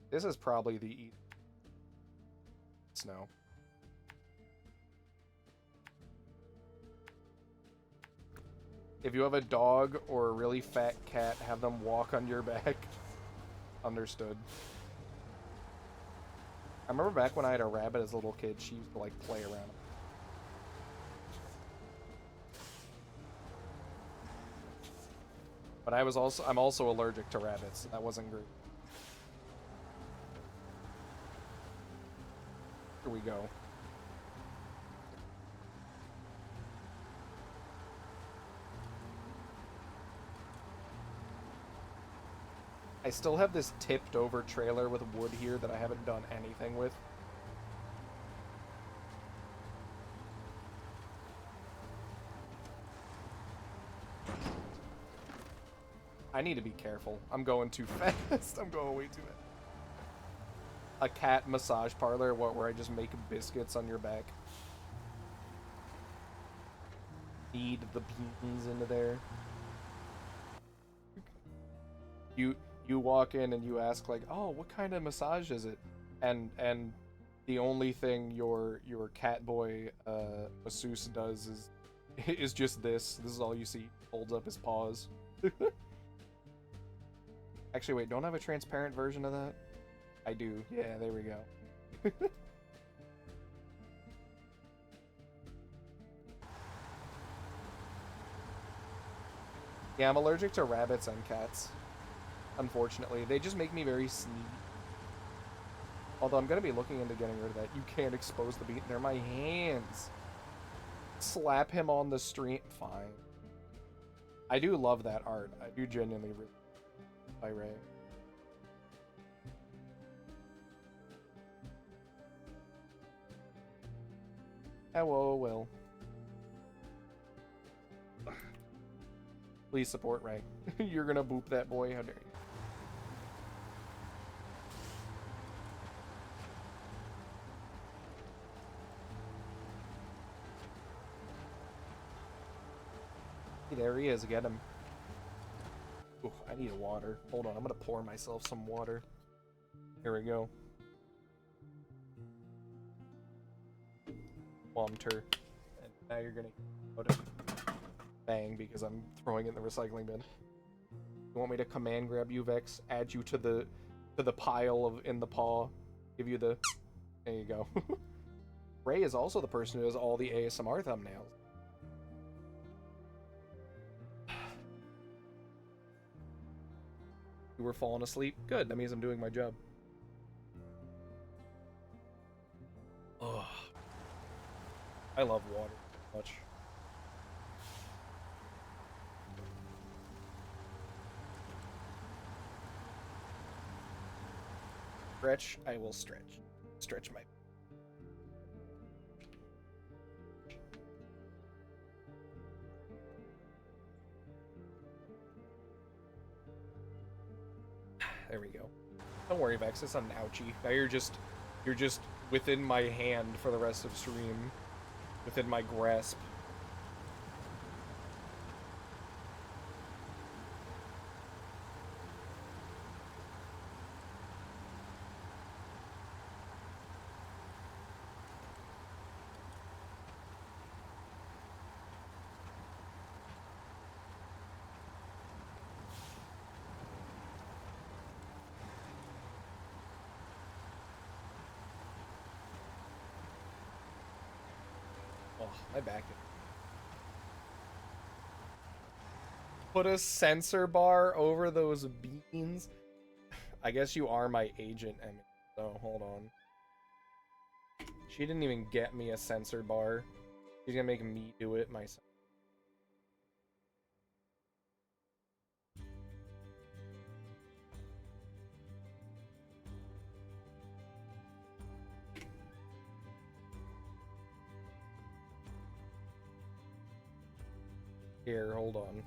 This is probably the snow. If you have a dog or a really fat cat, have them walk on your back. Understood. I remember back when I had a rabbit as a little kid, she used to like play around. But I'm also allergic to rabbits, so that wasn't great. Here we go. I still have this tipped over trailer with wood here that I haven't done anything with. I need to be careful. I'm going too fast. I'm going way too fast. A cat massage parlor where I just make biscuits on your back. Feed the beans into there. You walk in and you ask like, oh, what kind of massage is it? And the only thing your Catboy masseuse does is is just this. This is all you see. Holds up his paws. Actually, wait, don't I have a transparent version of that? I do. Yeah, there we go. Yeah, I'm allergic to rabbits and cats. Unfortunately, they just make me very sneaky. Although I'm gonna be looking into getting rid of that. You can't expose the beat. They're my hands. Slap him on the street. Fine. I do love that art. I do genuinely really by Ray. Hello, Will. Please support Ray. You're gonna boop that boy. How dare you? There he is. Get him. Ooh, I need water. Hold on. I'm gonna pour myself some water. Here we go. Water. And now you're gonna put it. Bang, because I'm throwing it in the recycling bin. You want me to command grab you, Vex? Add you to the pile of in the paw. Give you the. There you go. Ray is also the person who does all the ASMR thumbnails. You were falling asleep? Good, that means I'm doing my job. Ugh. I love water so much. Stretch, I will stretch. Stretch my... There we go. Don't worry, Vex, it's not an ouchie. Now you're just within my hand for the rest of stream. Within my grasp. Oh, my back. Put a sensor bar over those beans. I guess you are my agent, Emmy. So, hold on. She didn't even get me a sensor bar. She's gonna make me do it myself. Here, hold on.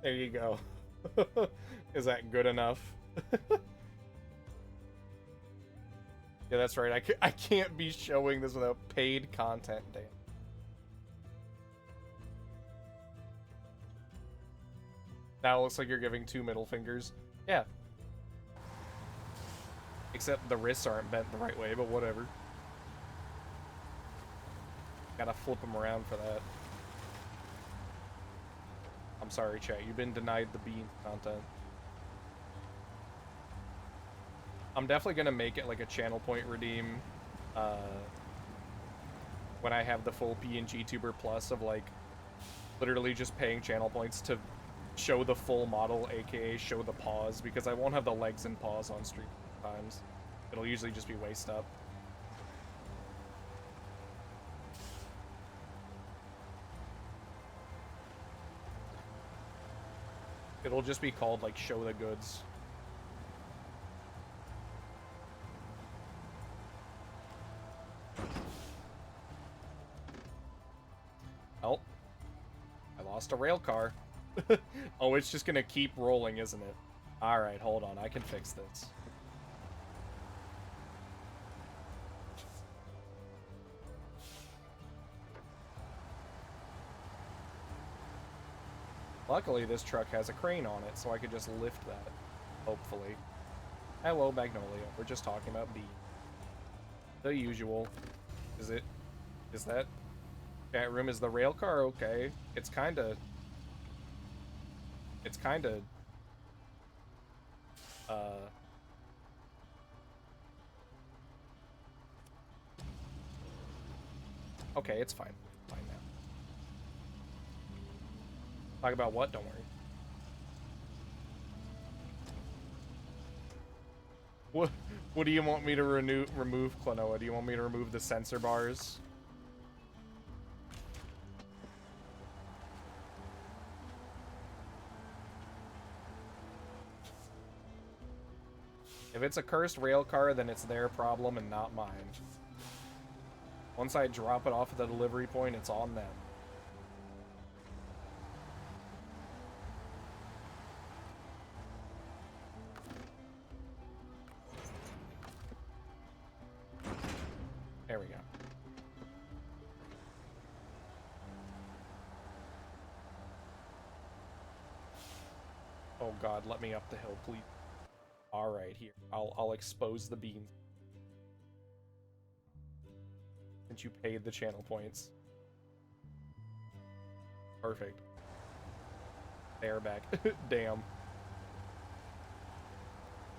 There you go. Is that good enough? Yeah, that's right. I can't be showing this without paid content, damn. Now it looks like you're giving 2 middle fingers. Yeah. Except the wrists aren't bent the right way, but whatever. Gotta flip them around for that. I'm sorry, chat. You've been denied the bean content. I'm definitely gonna make it like a channel point redeem when I have the full PNG Tuber Plus of like literally just paying channel points to show the full model, aka show the paws, because I won't have the legs and paws on stream times. It'll usually just be waist up. It'll just be called like show the goods. Oh, I lost a rail car. Oh, it's just gonna keep rolling, isn't it? Alright, hold on. I can fix this. Luckily, this truck has a crane on it, so I could just lift that. Hopefully. Hello, Magnolia. We're just talking about bees. The usual. Is that? Chat room is the rail car okay? It's kinda, okay, it's fine. Fine now. Talk about what? Don't worry. What do you want me to remove, Klonoa? Do you want me to remove the sensor bars? If it's a cursed rail car, then it's their problem and not mine. Once I drop it off at the delivery point, it's on them. There we go. Oh god, let me up the hill, please. Alright, here. I'll expose the beans. Since you paid the channel points. Perfect. They're back. Damn.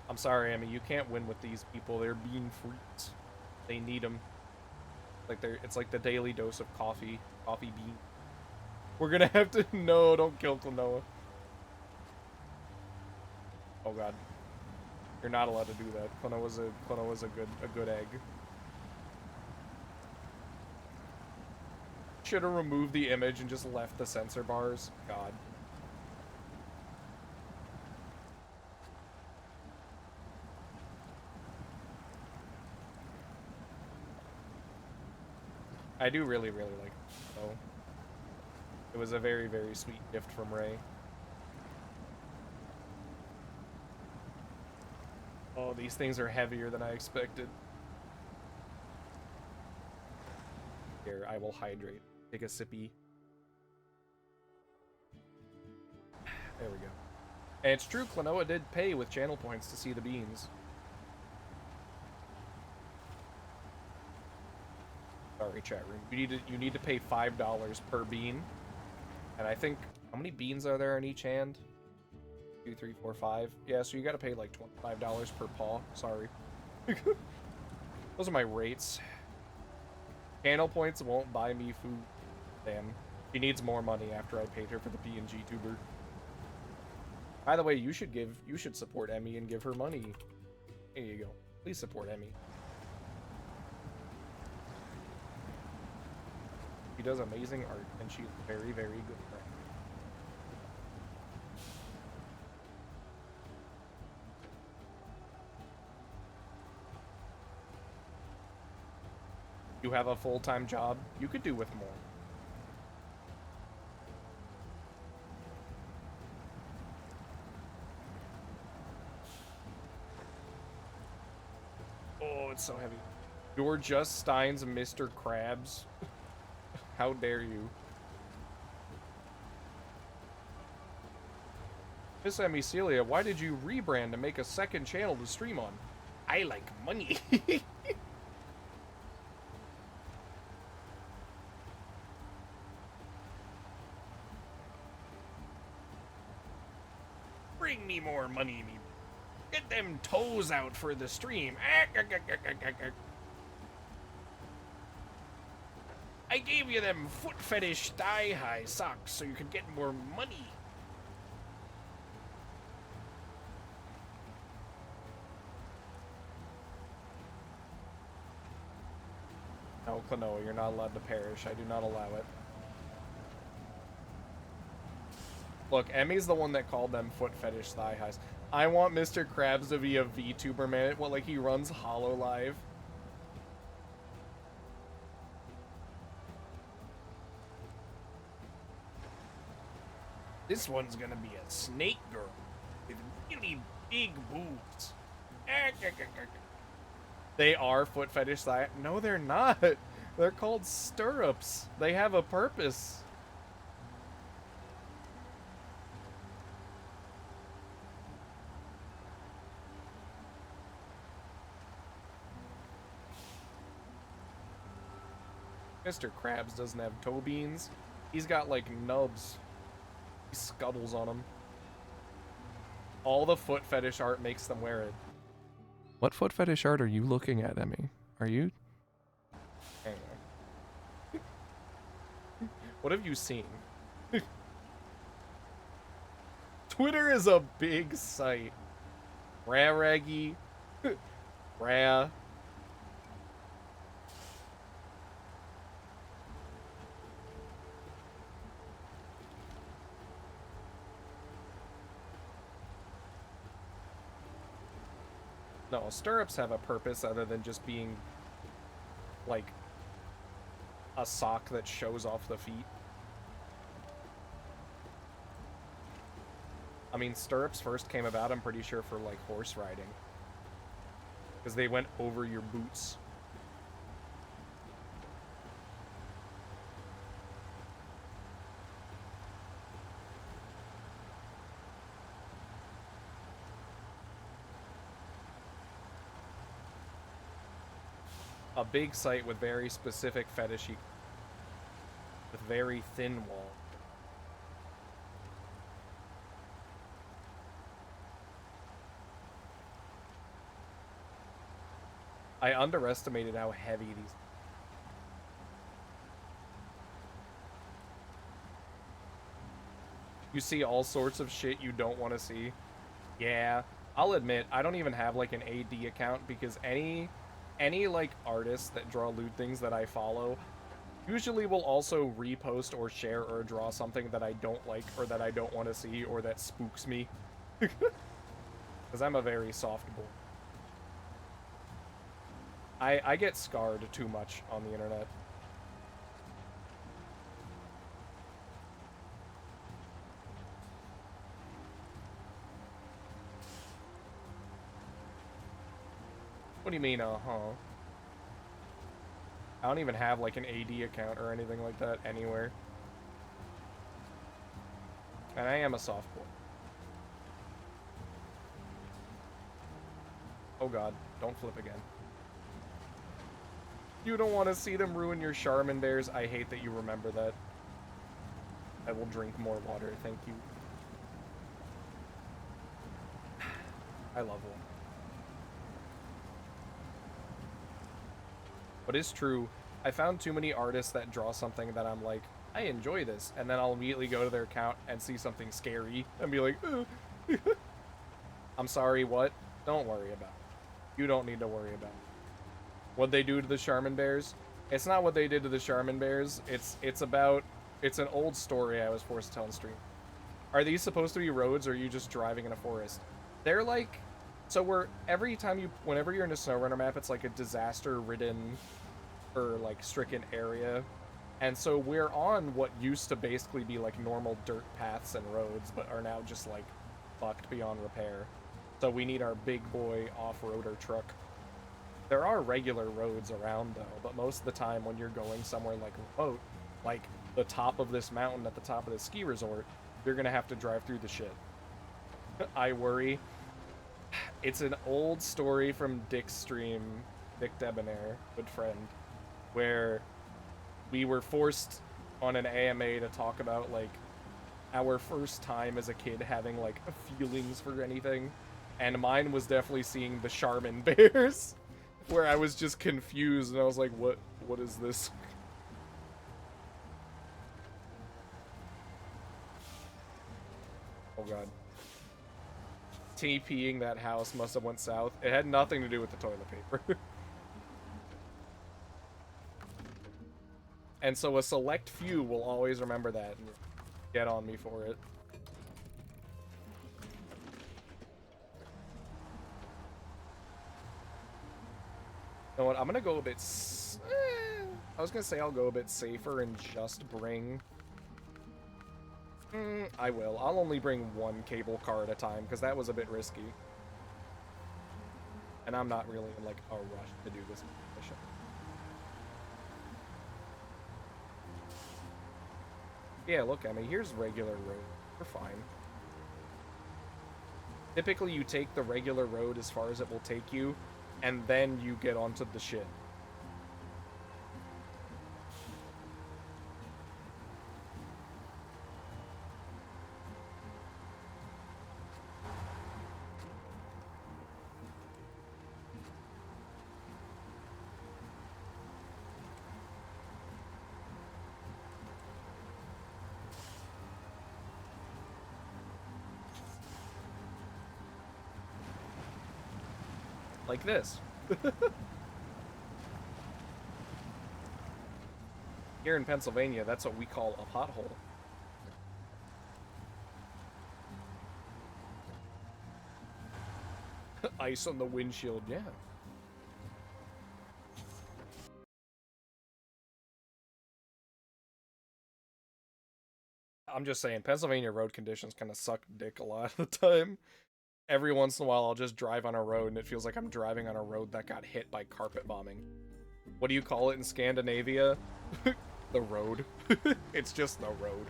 I'm sorry, Emmy, you can't win with these people. They're bean freaks. They need them. It's like the daily dose of coffee bean. We're gonna have to. No, don't kill Klonoa. Oh god, you're not allowed to do that. Klonoa's a good egg. Should have removed the image and just left the sensor bars. God. I do really like it, though. It was a very, very sweet gift from Ray. Oh, these things are heavier than I expected. Here, I will hydrate. Take a sippy. There we go. And it's true, Klonoa did pay with channel points to see the beans. Sorry, chat room. You need to pay $5 per bean. And I think, how many beans are there in each hand? 2, 3, 4, 5. Yeah, so you gotta pay like $25 per paw. Sorry. Those are my rates. Channel points won't buy me food. Damn. She needs more money after I paid her for the PNG tuber. By the way, you should support Emmy and give her money. Here you go. Please support Emmy. She does amazing art, and she's very, very good at that. You have a full-time job, you could do with more. Oh, it's so heavy. You're just Stein's Mr. Krabs. How dare you? Miss Emmy Celia, why did you rebrand to make a second channel to stream on? I like money. Bring me more money, me. Get them toes out for the stream. I gave you them foot fetish thigh-high socks so you could get more money. No, Klonoa, you're not allowed to perish. I do not allow it. Look, Emmy's the one that called them foot fetish thigh-highs. I want Mr. Krabs to be a VTuber, man. What, like he runs HoloLive? This one's gonna be a snake girl with really big boobs. They are foot fetish thigh. No, they're not. They're called stirrups. They have a purpose. Mr. Krabs doesn't have toe beans. He's got, like, nubs. He scuttles on them. All the foot fetish art makes them wear it. What foot fetish art are you looking at, Emmy? Are you... Anyway. What have you seen? Twitter is a big site. Raggy. Ra. No, stirrups have a purpose other than just being, like, a sock that shows off the feet. I mean, stirrups first came about, I'm pretty sure, for, like, horse riding. Because they went over your boots. A big site with very specific fetishy, with very thin wall. I underestimated how heavy these... You see all sorts of shit you don't want to see. Yeah, I'll admit, I don't even have, like, an AD account because any like, artists that draw lewd things that I follow usually will also repost or share or draw something that I don't like or that I don't want to see or that spooks me. Because I'm a very soft boy. I get scarred too much on the internet. What do you mean, uh-huh? I don't even have, like, an AD account or anything like that anywhere. And I am a soft boy. Oh god, don't flip again. You don't want to see them ruin your Charmin bears? I hate that you remember that. I will drink more water, thank you. I love one. But it's true, I found too many artists that draw something that I'm like, I enjoy this, and then I'll immediately go to their account and see something scary, and be like, I'm sorry, what? Don't worry about it. You don't need to worry about it. What they do to the Charmin bears? It's not what they did to the Charmin bears, it's an old story I was forced to tell on stream. Are these supposed to be roads, or are you just driving in a forest? They're like, so whenever you're in a SnowRunner map, it's like a disaster-ridden or like stricken area, and so we're on what used to basically be like normal dirt paths and roads, but are now just like fucked beyond repair. So we need our big boy off-roader truck. There are regular roads around though, but most of the time when you're going somewhere like remote, like the top of this mountain at the top of the ski resort, you're gonna have to drive through the shit. I worry. It's an old story from Dick's stream, Dick Debonair, good friend, where we were forced on an AMA to talk about, like, our first time as a kid having, like, feelings for anything, and mine was definitely seeing the Charmin bears, where I was just confused, and I was like, what is this? Oh god. TPing that house must have went south. It had nothing to do with the toilet paper. And so a select few will always remember that and get on me for it. You know what, I'm gonna go a bit... I was gonna say I'll go a bit safer and just bring... I will. I'll only bring one cable car at a time, because that was a bit risky. And I'm not really in, like, a rush to do this mission. Yeah, look, Emmy, here's regular road. We're fine. Typically, you take the regular road as far as it will take you, and then you get onto the shit. Like this. Here in Pennsylvania, that's what we call a pothole. Ice on the windshield, yeah. I'm just saying, Pennsylvania road conditions kind of suck dick a lot of the time. Every once in a while, I'll just drive on a road and it feels like I'm driving on a road that got hit by carpet bombing. What do you call it in Scandinavia? The road. It's just the road.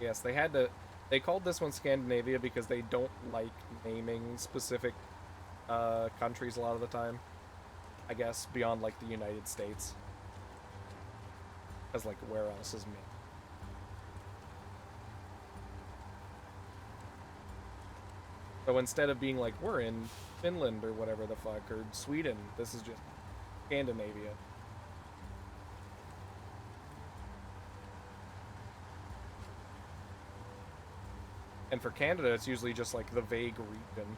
Yes, they called this one Scandinavia because they don't like naming specific countries a lot of the time. I guess beyond like the United States. Because like where else is me? So instead of being like we're in Finland or whatever the fuck, or Sweden, this is just Scandinavia. And for Canada, it's usually just like the vague region.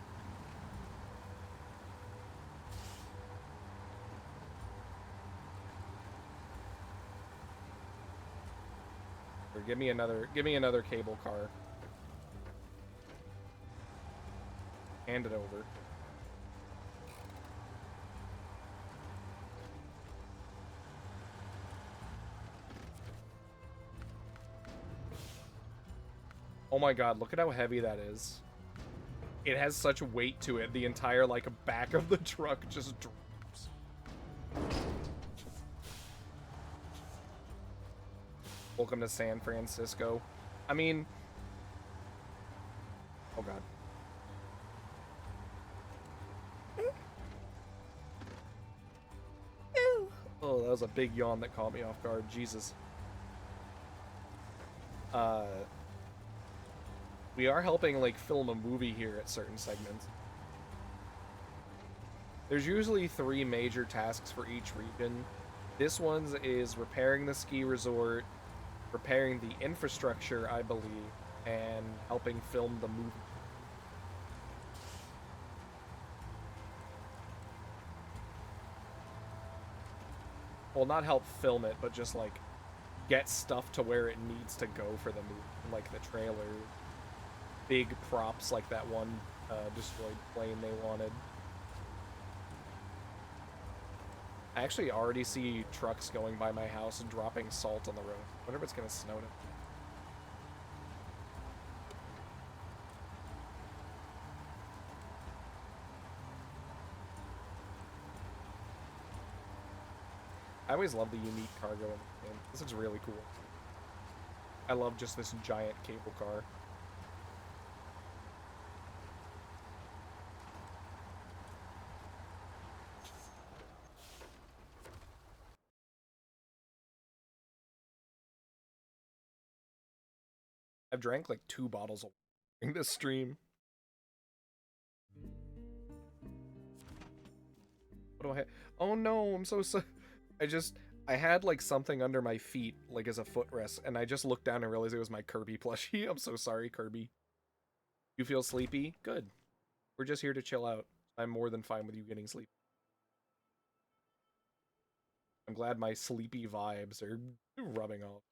Or give me another cable car. Hand it over. Oh my god, look at how heavy that is. It has such weight to it, the entire, like, back of the truck just drops. Welcome to San Francisco. I mean... Oh god. Oh, that was a big yawn that caught me off guard. Jesus. We are helping, like, film a movie here at certain segments. There's usually 3 major tasks for each region. This one's is repairing the ski resort, repairing the infrastructure, I believe, and helping film the movie. Well, not help film it, but just, like, get stuff to where it needs to go for the movie. Like the trailer, big props like that one destroyed plane they wanted. I actually already see trucks going by my house and dropping salt on the road. I wonder if it's gonna snow now. I always love the unique cargo in the game. This looks really cool. I love just this giant cable car. I've drank like 2 bottles of water during this stream. What do I have? Oh no, I'm so sorry. I had like something under my feet, like as a footrest, and I just looked down and realized it was my Kirby plushie. I'm so sorry, Kirby. You feel sleepy? Good. We're just here to chill out. I'm more than fine with you getting sleepy. I'm glad my sleepy vibes are rubbing off.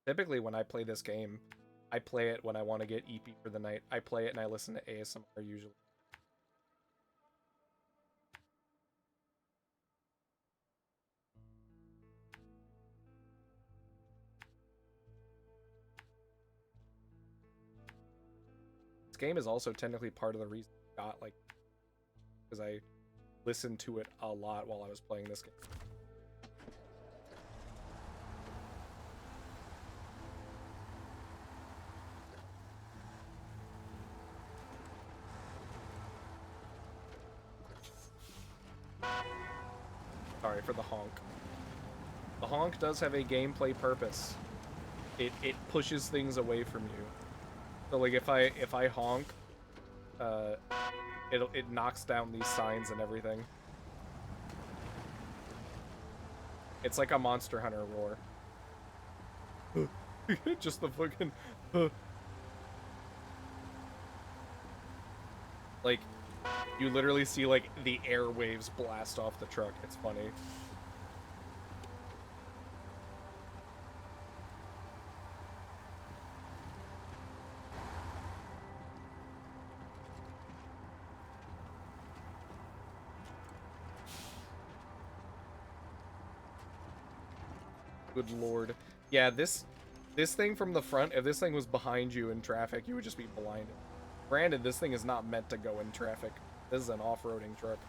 Typically, when I play this game, I play it when I want to get EP for the night. I play it and I listen to ASMR usually. This game is also technically part of the reason I got, like, because I listened to it a lot while I was playing this game. Sorry for the honk. The honk does have a gameplay purpose. It pushes things away from you. So like if I honk, it knocks down these signs and everything. It's like a Monster Hunter roar. Just the fucking like you literally see like the airwaves blast off the truck. It's funny. Good lord. Yeah, this thing from the front, if this thing was behind you in traffic, you would just be blinded. Granted, this thing is not meant to go in traffic. This is an off-roading truck.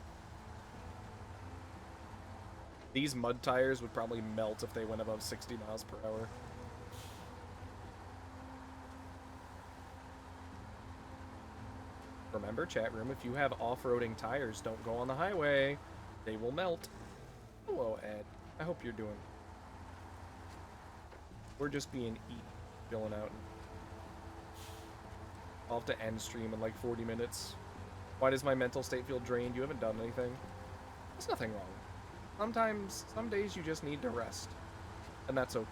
These mud tires would probably melt if they went above 60 miles per hour. Remember, chat room, if you have off-roading tires, don't go on the highway. They will melt. Hello, Ed. I hope you're doing. We're just being chilling out. I'll have to end stream in like 40 minutes. Why does my mental state feel drained? You haven't done anything. There's nothing wrong. Sometimes, some days you just need to rest. And that's okay.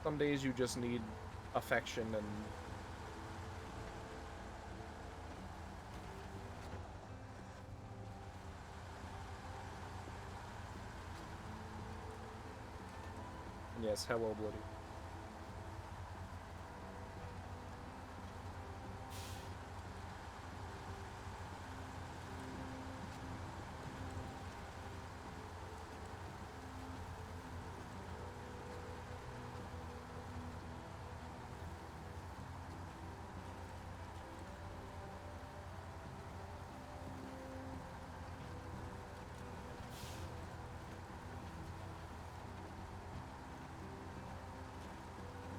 Some days you just need affection and... Yes, hello, Bloody.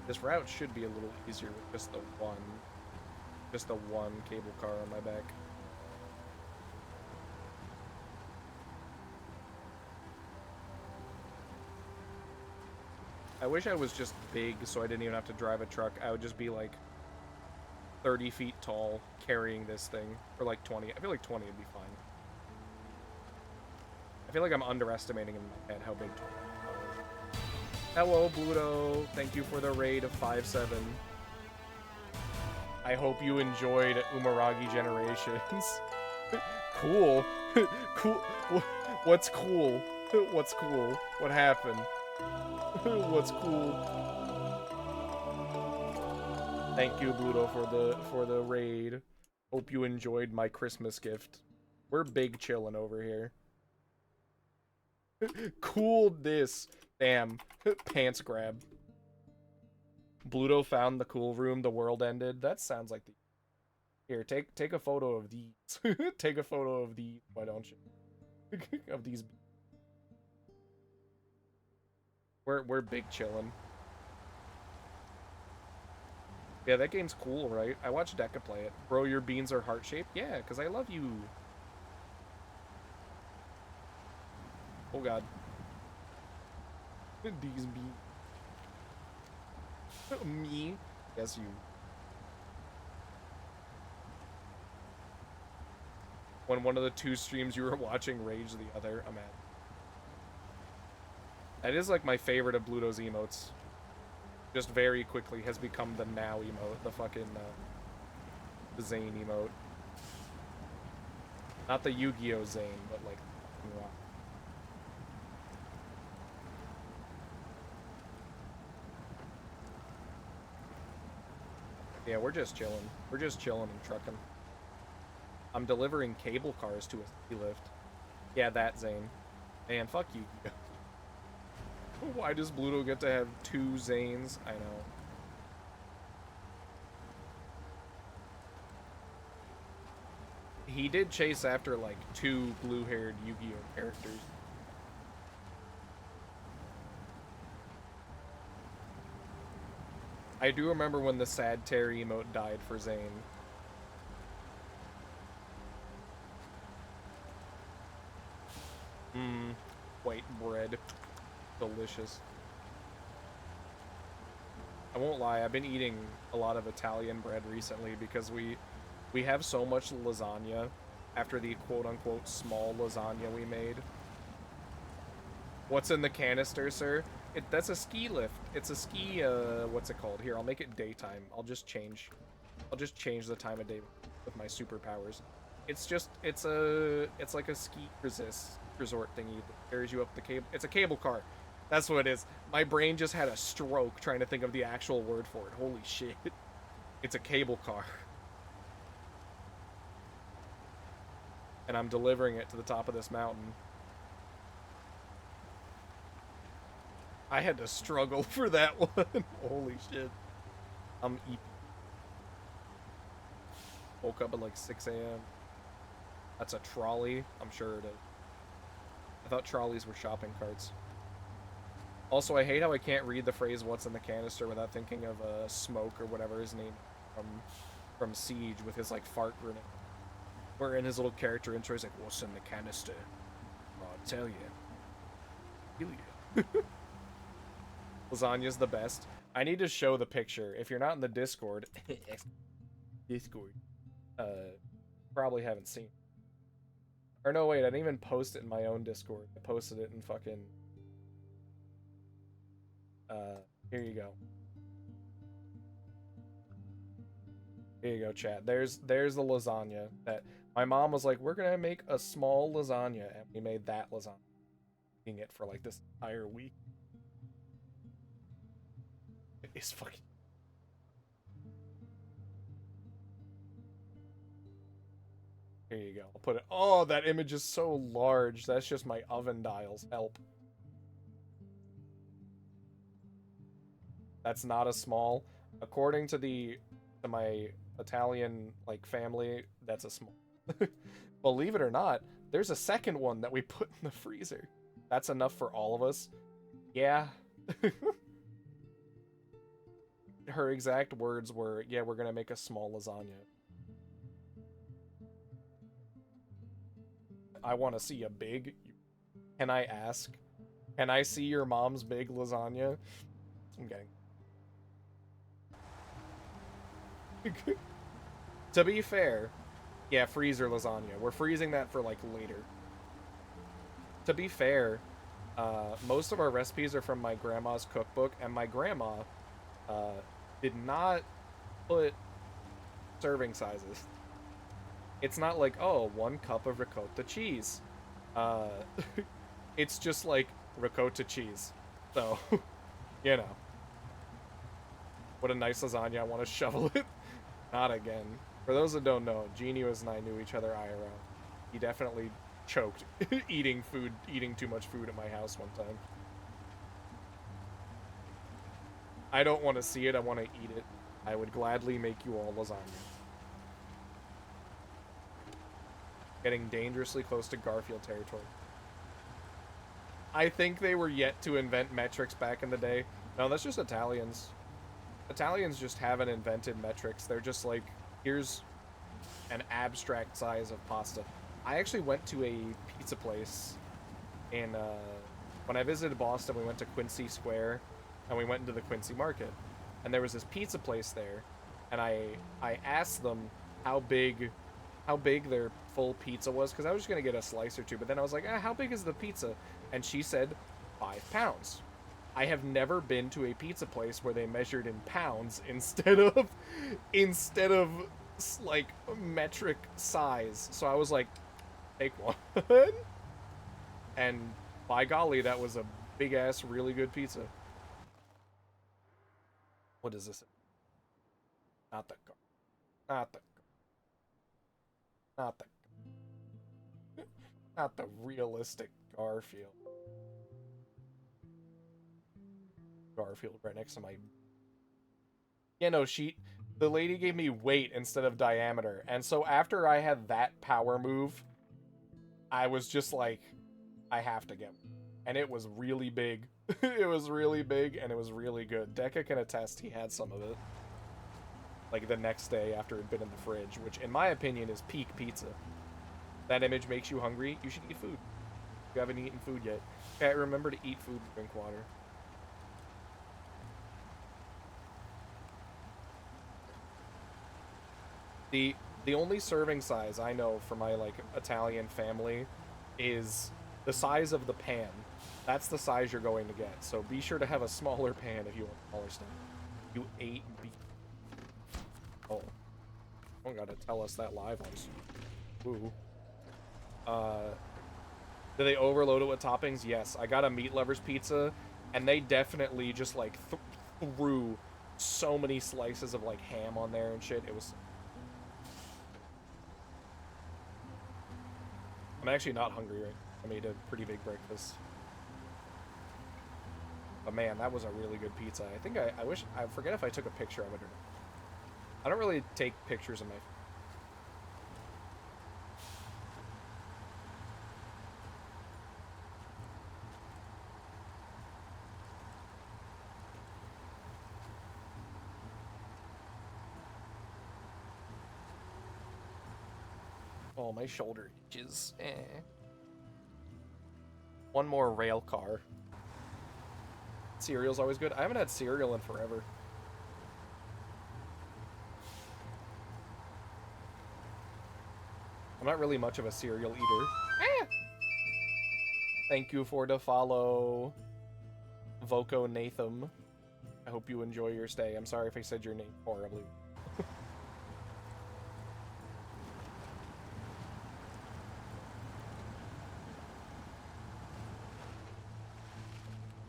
This route should be a little easier with just the one cable car on my back. I wish I was just big so I didn't even have to drive a truck. I would just be like 30 feet tall carrying this thing, or like 20. I feel like 20 would be fine. I feel like I'm underestimating in my head how big 20 is. Hello, Budo. Thank you for the raid of 5-7. I hope you enjoyed Umaragi Generations. Cool. Cool. What's cool? What's cool? What happened? What's cool? Thank you, Bluto, for the raid. Hope you enjoyed my Christmas gift. We're big chillin' over here. Cool this. Damn. Pants grab. Bluto found the cool room, the world ended. That sounds like the... Here, take a photo of these. Take a photo of these, why don't you? Of these. We're big chillin'. Yeah, that game's cool, right? I watched Deca play it. Bro, your beans are heart-shaped? Yeah, because I love you. Oh god. These beans. Me? Yes, you. When one of the two streams you were watching rage the other, I'm at. That is like my favorite of Bluto's emotes. Just very quickly has become the now emote, the fucking the Zane emote. Not the Yu-Gi-Oh Zane, but like rock. Yeah, we're just chilling. We're just chilling and trucking. I'm delivering cable cars to a ski lift. Yeah, that Zane. Man, fuck you. Why does Bluto get to have two Zanes? I know. He did chase after, like, two blue-haired Yu-Gi-Oh characters. I do remember when the Sad Terry emote died for Zane. bread. Delicious. I won't lie, I've been eating a lot of Italian bread recently because we have so much lasagna after the quote-unquote small lasagna we made. What's in the canister, sir? That's a ski lift. It's a ski, what's it called? Here, I'll make it daytime. I'll just change the time of day with my superpowers. It's like a ski resort thingy that carries you up the cable. It's a cable car. That's what it is. My brain just had a stroke trying to think of the actual word for it. Holy shit. It's a cable car. And I'm delivering it to the top of this mountain. I had to struggle for that one. Holy shit. I'm eating. Woke up at like 6 a.m. That's a trolley. I'm sure it is. I thought trolleys were shopping carts. Also, I hate how I can't read the phrase "what's in the canister" without thinking of Smoke or whatever his name from Siege with his like fart grenade. Where in his little character intro he's like, "What's in the canister? I'll tell you." Kill you. Lasagna's the best. I need to show the picture. If you're not in the Discord, probably haven't seen. Or no, wait, I didn't even post it in my own Discord. I posted it in fucking. Here you go. Here you go, chat. There's the lasagna that my mom was like, we're gonna make a small lasagna, and we made that lasagna. Eating it for like this entire week. It's fucking. Here you go. I'll put it. Oh, that image is so large. That's just my oven dials. Help. That's not a small. According to my Italian like family, that's a small. Believe it or not, there's a second one that we put in the freezer. That's enough for all of us. Yeah. Her exact words were, yeah, we're gonna make a small lasagna. I want to see a big. Can I ask? Can I see your mom's big lasagna? I'm getting. To be fair, yeah, freezer lasagna. We're freezing that for like later. To be fair, most of our recipes are from my grandma's cookbook, and my grandma did not put serving sizes. It's not like, oh, 1 cup of ricotta cheese. It's just like ricotta cheese. So, you know. What a nice lasagna. I want to shovel it. Not again. For those that don't know, Genius and I knew each other IRL. He definitely choked eating too much food at my house one time. I don't want to see it. I want to eat it. I would gladly make you all lasagna. Getting dangerously close to Garfield territory. I think they were yet to invent metrics back in the day. No, that's just Italians. Italians just haven't invented metrics. They're just like, here's an abstract size of pasta. I actually went to a pizza place in, when I visited Boston, we went to Quincy Square, and we went into the Quincy Market. And there was this pizza place there, and I asked them how big their full pizza was, because I was just going to get a slice or two, but then I was like, how big is the pizza? And she said, 5 pounds. I have never been to a pizza place where they measured in pounds instead of like metric size. So I was like, take one. And by golly, that was a big ass, really good pizza. What is this? Not the car. Not the realistic Garfield. Garfield right next to my. Yeah, no, the lady gave me weight instead of diameter, and so after I had that power move, I was just like, I have to get one. And it was really big. It was really big, and it was really good. Deca can attest he had some of it. Like the next day after it'd been in the fridge, which in my opinion is peak pizza. That image makes you hungry, you should eat food. You haven't eaten food yet. Okay, remember to eat food and drink water. The only serving size I know for my, like, Italian family is the size of the pan. That's the size you're going to get. So be sure to have a smaller pan if you want smaller stuff. You ate beef. Oh. Don't gotta tell us that live on. Ooh. Do they overload it with toppings? Yes. I got a meat lovers pizza, and they definitely just, like, threw so many slices of, like, ham on there and shit. It was... I'm actually not hungry right now. I made a pretty big breakfast. But man, that was a really good pizza. I think I wish... I forget if I took a picture of it or not. I don't really take pictures of my... Oh, my shoulder itches. One more rail car. Cereal's always good. I haven't had cereal in forever. I'm not really much of a cereal eater. Thank you for the follow, Voco Natham. I hope you enjoy your stay. I'm sorry if I said your name horribly.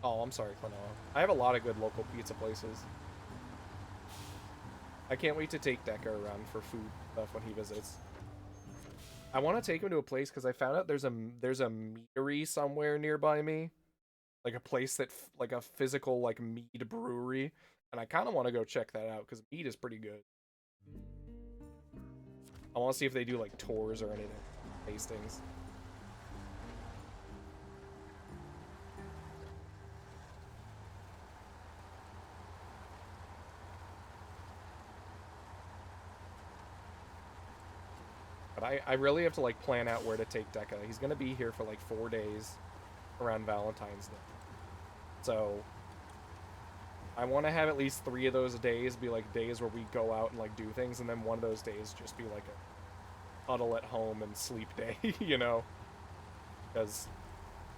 Oh, I'm sorry, Quinoa. I have a lot of good local pizza places. I can't wait to take Deca around for food stuff when he visits. I want to take him to a place because I found out there's a meadery somewhere nearby me, like a place that like a physical like mead brewery, and I kind of want to go check that out because mead is pretty good. I want to see if they do like tours or anything, tastings. But I really have to like plan out where to take Deca. He's gonna be here for like 4 days around Valentine's Day. So I want to have at least 3 of those days be like days where we go out and like do things, and then one of those days just be like a huddle at home and sleep day, you know? Because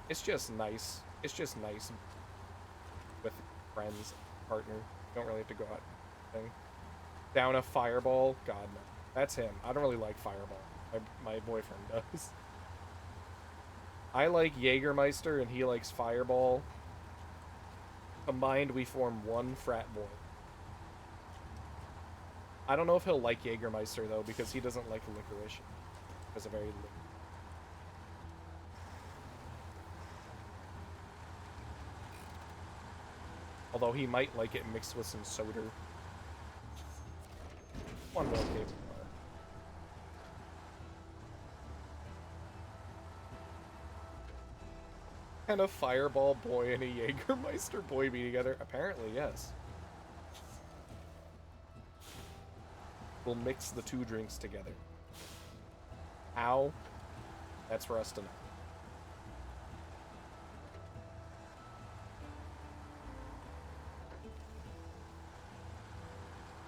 it's just nice. It's just nice with friends, partner. You don't really have to go out and thing. Down a Fireball? God, no. That's him. I don't really like Fireball. My boyfriend does. I like Jägermeister and he likes Fireball. Combined, we form one frat boy. I don't know if he'll like Jägermeister, though, because he doesn't like licorice. It's a very... Although he might like it mixed with some soda. One more cable. Can a Fireball boy and a Jägermeister boy be together? Apparently, yes. We'll mix the 2 drinks together. How? That's for us to know.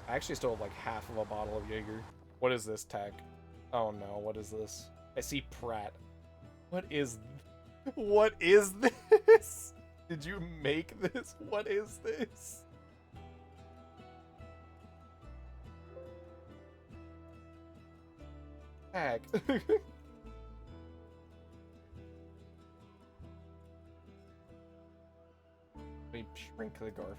I actually still have like half of a bottle of Jaeger. What is this tag? Oh no, what is this? I see Pratt. What is this? Did you make this? What is this? Tag. Let me shrink the Garf.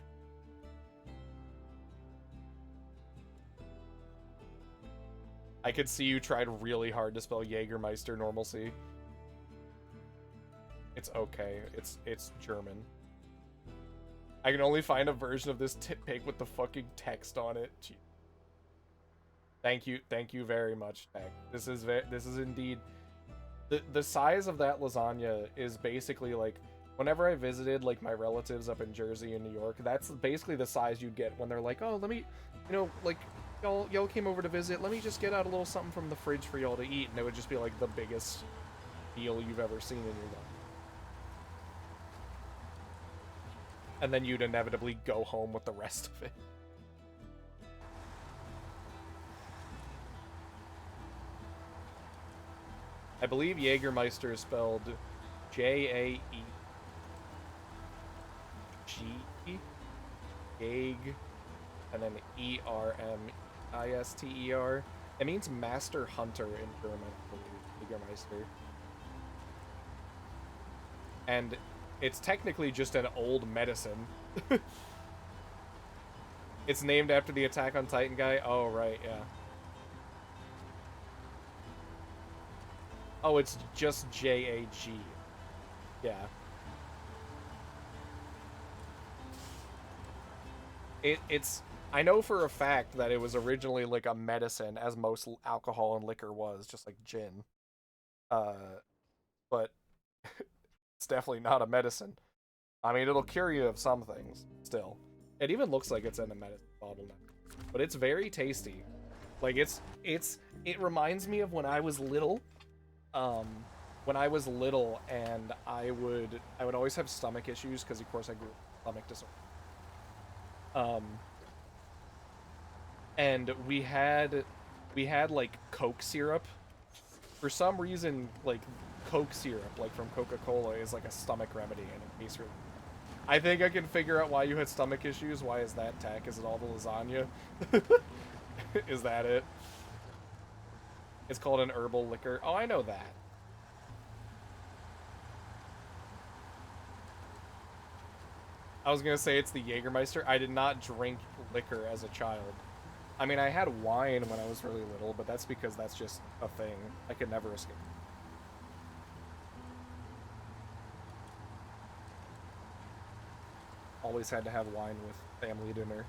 I could see you tried really hard to spell Jägermeister normalcy. It's okay. It's German. I can only find a version of this pic with the fucking text on it. Gee. Thank you very much, Tag. This is indeed the size of that lasagna is basically like whenever I visited like my relatives up in Jersey and New York, that's basically the size you get when they're like, oh, let me, you know, like y'all came over to visit, let me just get out a little something from the fridge for y'all to eat, and it would just be like the biggest meal you've ever seen in your life. and then you'd inevitably go home with the rest of it. I believe Jägermeister is spelled Jaeg, Jäg, and then Ermister. It means master hunter in German, I believe, Jägermeister. And it's technically just an old medicine. It's named after the Attack on Titan guy. Oh, right, yeah. Oh, it's just J-A-G. Yeah. It's... I know for a fact that it was originally like a medicine, as most alcohol and liquor was, just like gin. But it's definitely not a medicine. I mean, it'll cure you of some things, still. It even looks like it's in a medicine bottle now. But it's very tasty. Like, it reminds me of when I was little. When I was little, and I would always have stomach issues, because of course I grew up with stomach disorder. And we had like Coke syrup. For some reason, like, Coke syrup, like from Coca-Cola, is like a stomach remedy, and it tastes really... I think I can figure out why you had stomach issues. Why is that, Tack? Is it all the lasagna? Is that it? It's called an herbal liquor. Oh, I know that. I was gonna say it's the Jägermeister. I did not drink liquor as a child. I mean, I had wine when I was really little, but that's because that's just a thing. I could never escape. Always had to have wine with family dinner.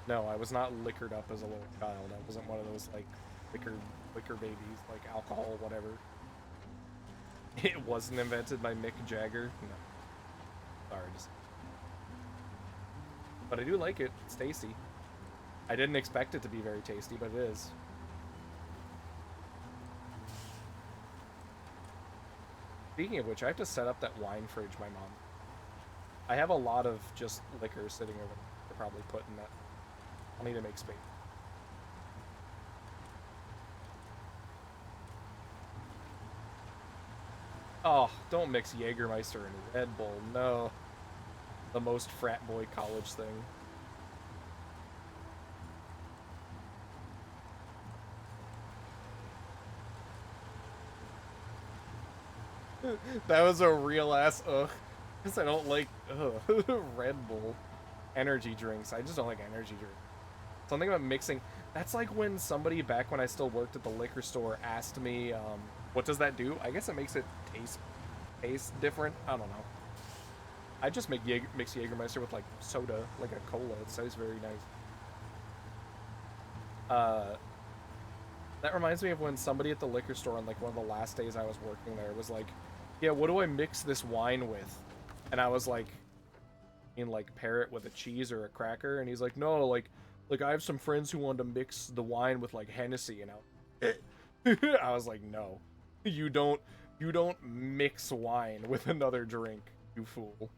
No, I was not liquored up as a little child. I wasn't one of those, like, liquor babies, like alcohol, whatever. It wasn't invented by Mick Jagger. No. Sorry, just... But I do like it. It's tasty. I didn't expect it to be very tasty, but it is. Speaking of which, I have to set up that wine fridge my mom. I have a lot of just liquor sitting over there to probably put in that. I'll need to make space. Oh, don't mix Jägermeister and Red Bull. No. The most frat boy college thing. That was a real ass ugh. Because I don't like Red Bull energy drinks. I just don't like energy drinks. Something about mixing. That's like when somebody back when I still worked at the liquor store asked me, what does that do? I guess it makes it taste different. I don't know. I just mix Jägermeister with like soda, like a cola. It tastes very nice. That reminds me of when somebody at the liquor store on like one of the last days I was working there was like, yeah, what do I mix this wine with? And I was like, pair it with a cheese or a cracker, and he's like, no, like I have some friends who want to mix the wine with like Hennessy, you know. I was like, no, you don't mix wine with another drink, you fool.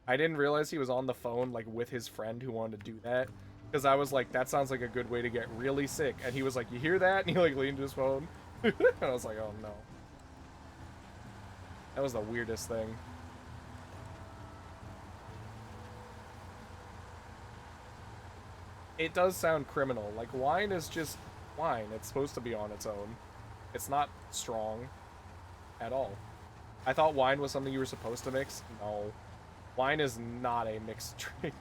I didn't realize he was on the phone like with his friend who wanted to do that, because I was like, that sounds like a good way to get really sick. And he was like, you hear that? And he like leaned to his phone. And I was like, oh no. That was the weirdest thing. It does sound criminal. Like, wine is just wine. It's supposed to be on its own. It's not strong at all. I thought wine was something you were supposed to mix. No. Wine is not a mixed drink.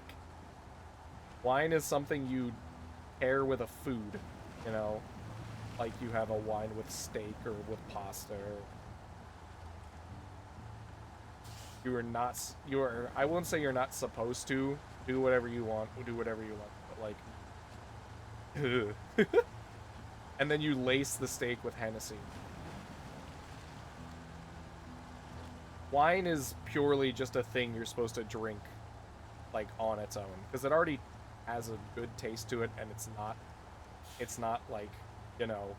Wine is something you pair with a food, you know? Like you have a wine with steak or with pasta. I won't say you're not supposed to do whatever you want, but like... And then you lace the steak with Hennessy. Wine is purely just a thing you're supposed to drink, like, on its own. Because it already has a good taste to it, and it's not like, you know,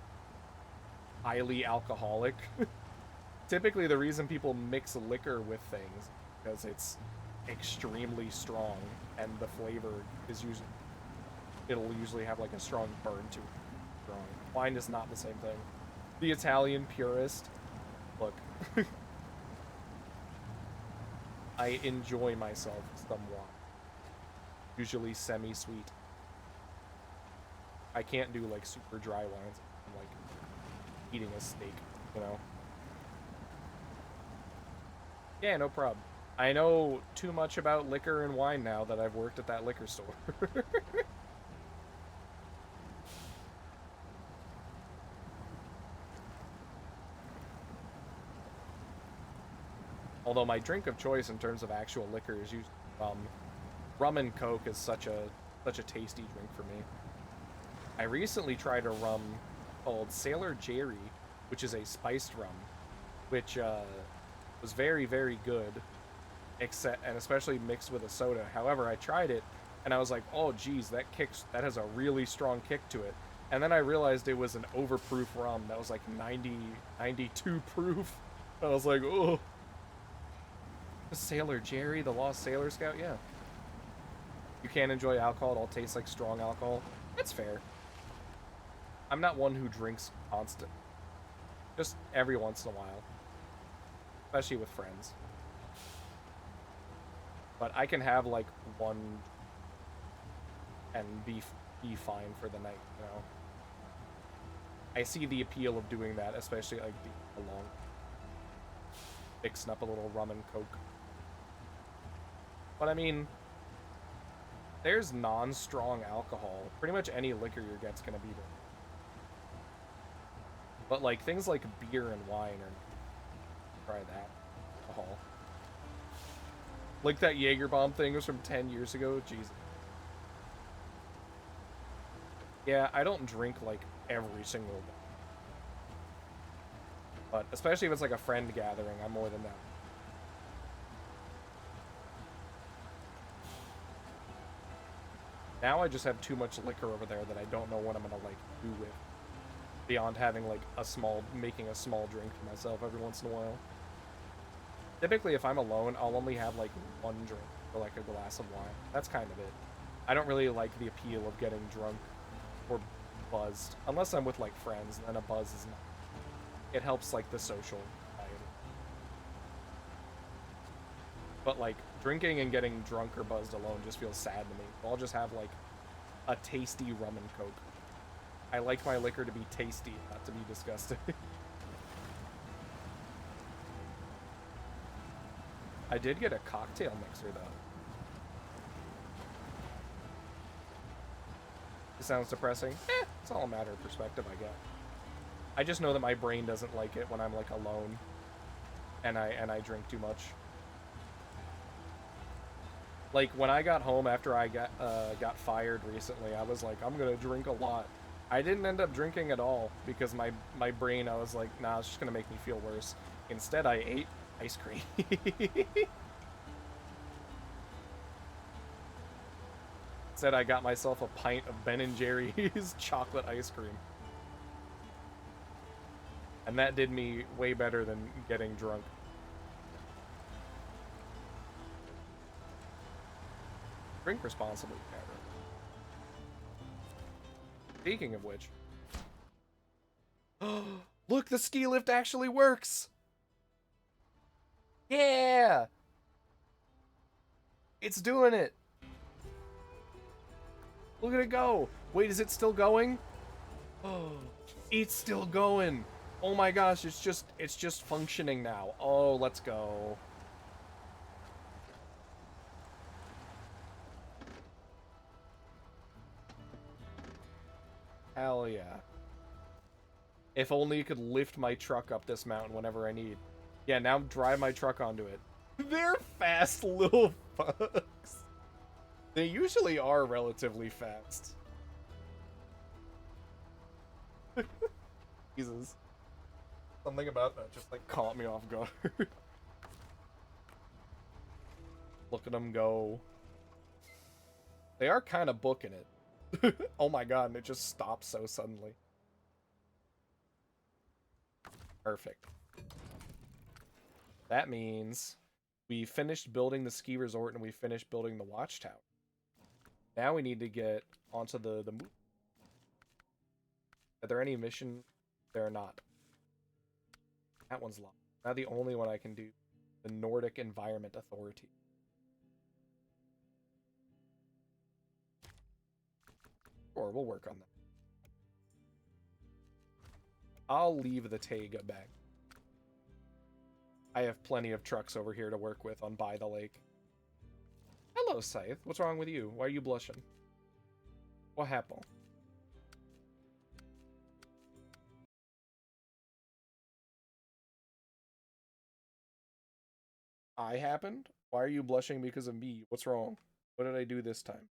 highly alcoholic. Typically, the reason people mix liquor with things because it's extremely strong, and the flavor is usually it'll usually have like a strong burn to it. Strong. Wine is not the same thing. The Italian purist, look, I enjoy myself some wine, usually semi-sweet. I can't do like super dry wines. I'm like eating a steak, you know. Yeah, no problem. I know too much about liquor and wine now that I've worked at that liquor store. Although my drink of choice in terms of actual liquor is usually rum. Rum and Coke is such a tasty drink for me. I recently tried a rum called Sailor Jerry, which is a spiced rum, which was very, very good, and especially mixed with a soda. However, I tried it, and I was like, oh, geez, that has a really strong kick to it. And then I realized it was an overproof rum that was like 90, 92 proof. I was like, oh. Sailor Jerry, the Lost Sailor Scout, yeah. You can't enjoy alcohol, it all tastes like strong alcohol. That's fair. I'm not one who drinks constant. Just every once in a while. Especially with friends. But I can have like one and be fine for the night, you know. I see the appeal of doing that, especially like the long mixing up a little rum and Coke. But I mean, there's non-strong alcohol. Pretty much any liquor you get's gonna be there. But like things like beer and wine are try that alcohol. Like that Jaeger bomb thing was from 10 years ago. Jesus. Yeah, I don't drink like every single day. But especially if it's like a friend gathering, I'm more than that. Now I just have too much liquor over there that I don't know what I'm gonna like do with. Beyond having like making a small drink for myself every once in a while. Typically, if I'm alone, I'll only have like one drink or like a glass of wine. That's kind of it. I don't really like the appeal of getting drunk or buzzed. Unless I'm with like friends, then a buzz is not. It helps like the social anxiety. But like drinking and getting drunk or buzzed alone just feels sad to me. So I'll just have like a tasty rum and Coke. I like my liquor to be tasty, not to be disgusting. I did get a cocktail mixer though. It sounds depressing. It's all a matter of perspective, I guess. I just know that my brain doesn't like it when I'm like alone and I drink too much. Like when I got home after I got fired recently, I was like, I'm gonna drink a lot. I didn't end up drinking at all because my brain, I was like, nah, it's just gonna make me feel worse. Instead, I ate ice cream. Instead, I got myself a pint of Ben & Jerry's chocolate ice cream. And that did me way better than getting drunk. Drink responsibly, Catherine. Speaking of which. Look, the ski lift actually works! Yeah! It's doing it! Look at it go! Wait, is it still going? Oh, it's still going! Oh my gosh, it's just functioning now. Oh, let's go. Hell yeah. If only you could lift my truck up this mountain whenever I need. Yeah, now drive my truck onto it. They're fast little fucks. They usually are relatively fast. Jesus. Something about that just like caught me off guard. Look at them go. They are kind of booking it. Oh my god, and it just stops so suddenly. Perfect. That means we finished building the ski resort and we finished building the watchtower. Now we need to get onto the move. Are there any missions? There are not. That one's locked. Now the only one I can do, the Nordic Environment Authority. Sure, we'll work on that. I'll leave the Taiga back. I have plenty of trucks over here to work with on By the Lake. Hello, Scythe. What's wrong with you? Why are you blushing? What happened? I happened? Why are you blushing because of me? What's wrong? What did I do this time?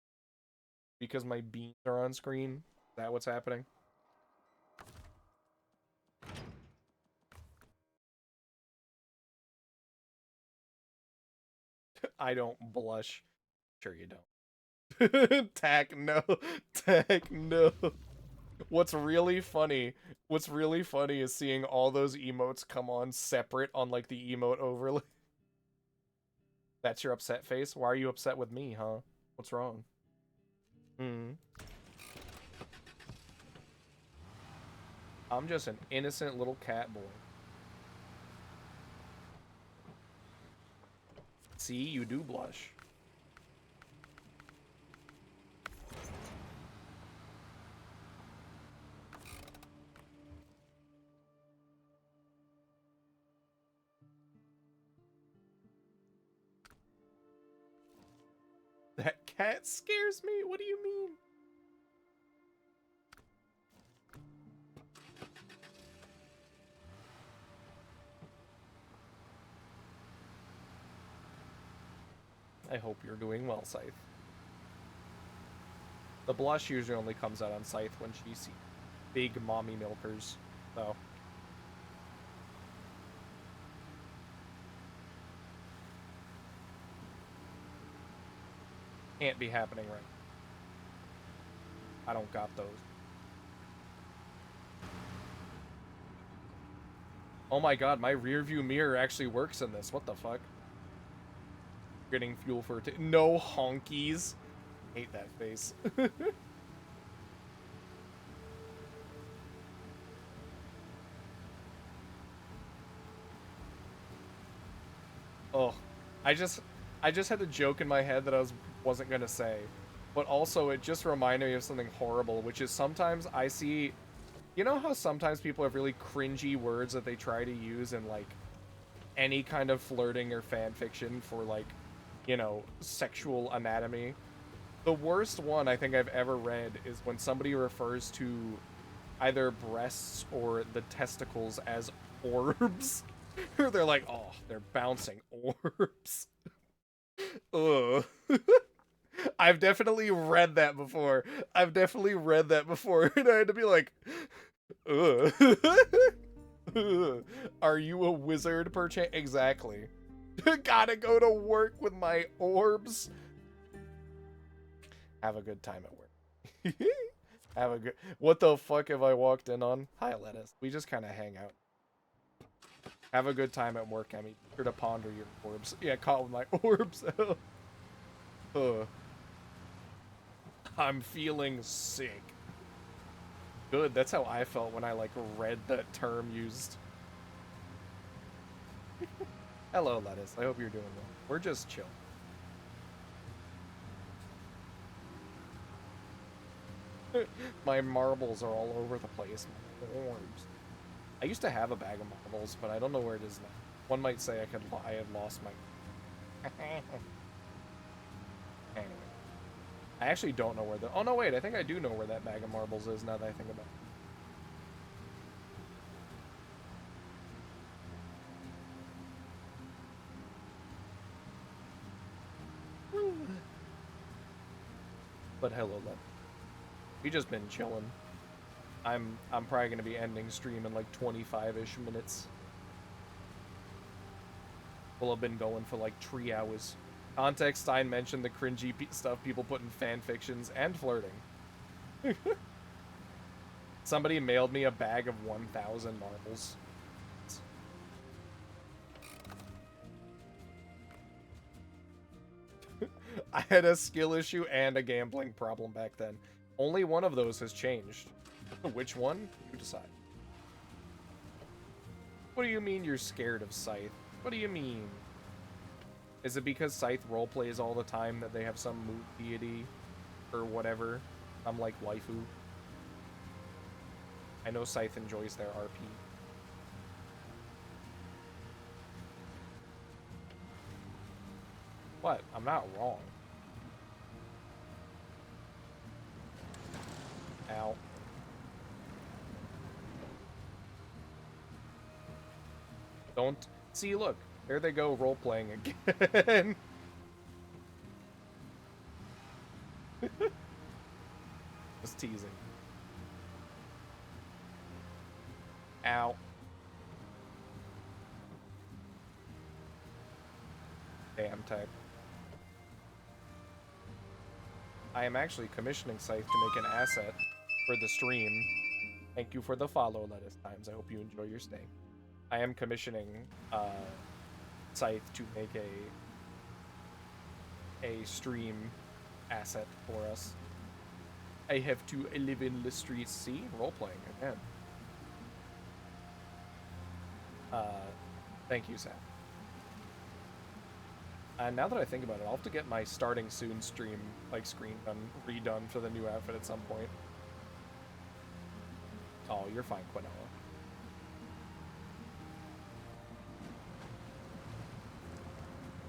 Because my beans are on screen? Is that what's happening? I don't blush. Sure you don't. Tack, no. Tack, no. What's really funny is seeing all those emotes come on separate on, like, the emote overlay. That's your upset face? Why are you upset with me, huh? What's wrong? I'm just an innocent little cat boy. See, you do blush. That cat scares me? What do you mean? I hope you're doing well, Scythe. The blush usually only comes out on Scythe when she sees big mommy milkers, so. Can't be happening right. I don't got those. Oh my god, my rear view mirror actually works in this. What the fuck? Getting fuel for it. No honkies. Hate that face. Oh, I just had a joke in my head that I wasn't gonna say, but also it just reminded me of something horrible, which is sometimes I see, you know how sometimes people have really cringy words that they try to use in, like, any kind of flirting or fan fiction for, like, you know, sexual anatomy. The worst one I think I've ever read is when somebody refers to either breasts or the testicles as orbs. They're like, oh, they're bouncing orbs. Ugh. I've definitely read that before. And I had to be like, ugh. Are you a wizard, perchance? Exactly. Gotta go to work with my orbs. Have a good time at work. Have a good... What the fuck have I walked in on? Hi, Lettuce. We just kind of hang out. Have a good time at work, Emmy. Be sure to ponder your orbs. Yeah, caught with my orbs. I'm feeling sick. Good, that's how I felt when I, like, read that term used. Hello, Lettuce. I hope you're doing well. We're just chill. My marbles are all over the place. My orbs. I used to have a bag of marbles, but I don't know where it is now. One might say I had lost my... Anyway. I actually don't know where the... Oh, no, wait. I think I do know where that bag of marbles is now that I think about it. But hello, Love. We just been chilling. I'm probably gonna be ending stream in like 25-ish minutes. We'll have been going for like 3 hours. Context, Stein mentioned the cringy stuff people put in fan fictions and flirting. Somebody mailed me a bag of 1,000 marbles. I had a skill issue and a gambling problem back then. Only one of those has changed. Which one? You decide. What do you mean you're scared of Scythe? What do you mean? Is it because Scythe roleplays all the time that they have some mood deity or whatever? I'm like waifu. I know Scythe enjoys their RP. What? I'm not wrong. Ow. Don't... See, look. There they go, role-playing again. Just teasing. Ow. Damn tech. I am actually commissioning Scythe to make an asset for the stream. Thank you for the follow, Lettuce Times. I hope you enjoy your stay. I am commissioning Scythe to make a stream asset for us. I have to live in the streets. See? Role-playing again. Thank you, Sam. And now that I think about it, I'll have to get my starting soon stream, like, screen redone for the new outfit at some point. Oh, you're fine, Quinoa.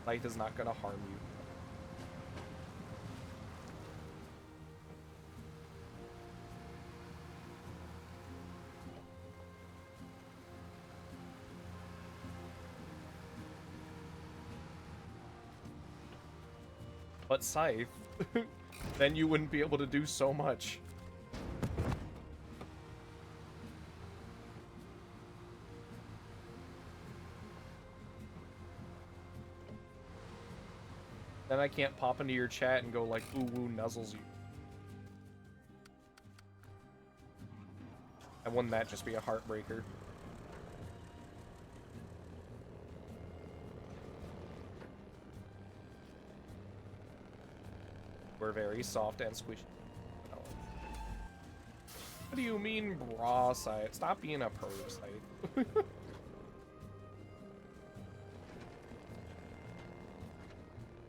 Life is not gonna harm you. But Scythe, then you wouldn't be able to do so much. Then I can't pop into your chat and go like, ooh woo nuzzles you. And wouldn't that just be a heartbreaker? We're very soft and squishy. Oh. What do you mean, bra Scythe? Stop being a perv, Scythe.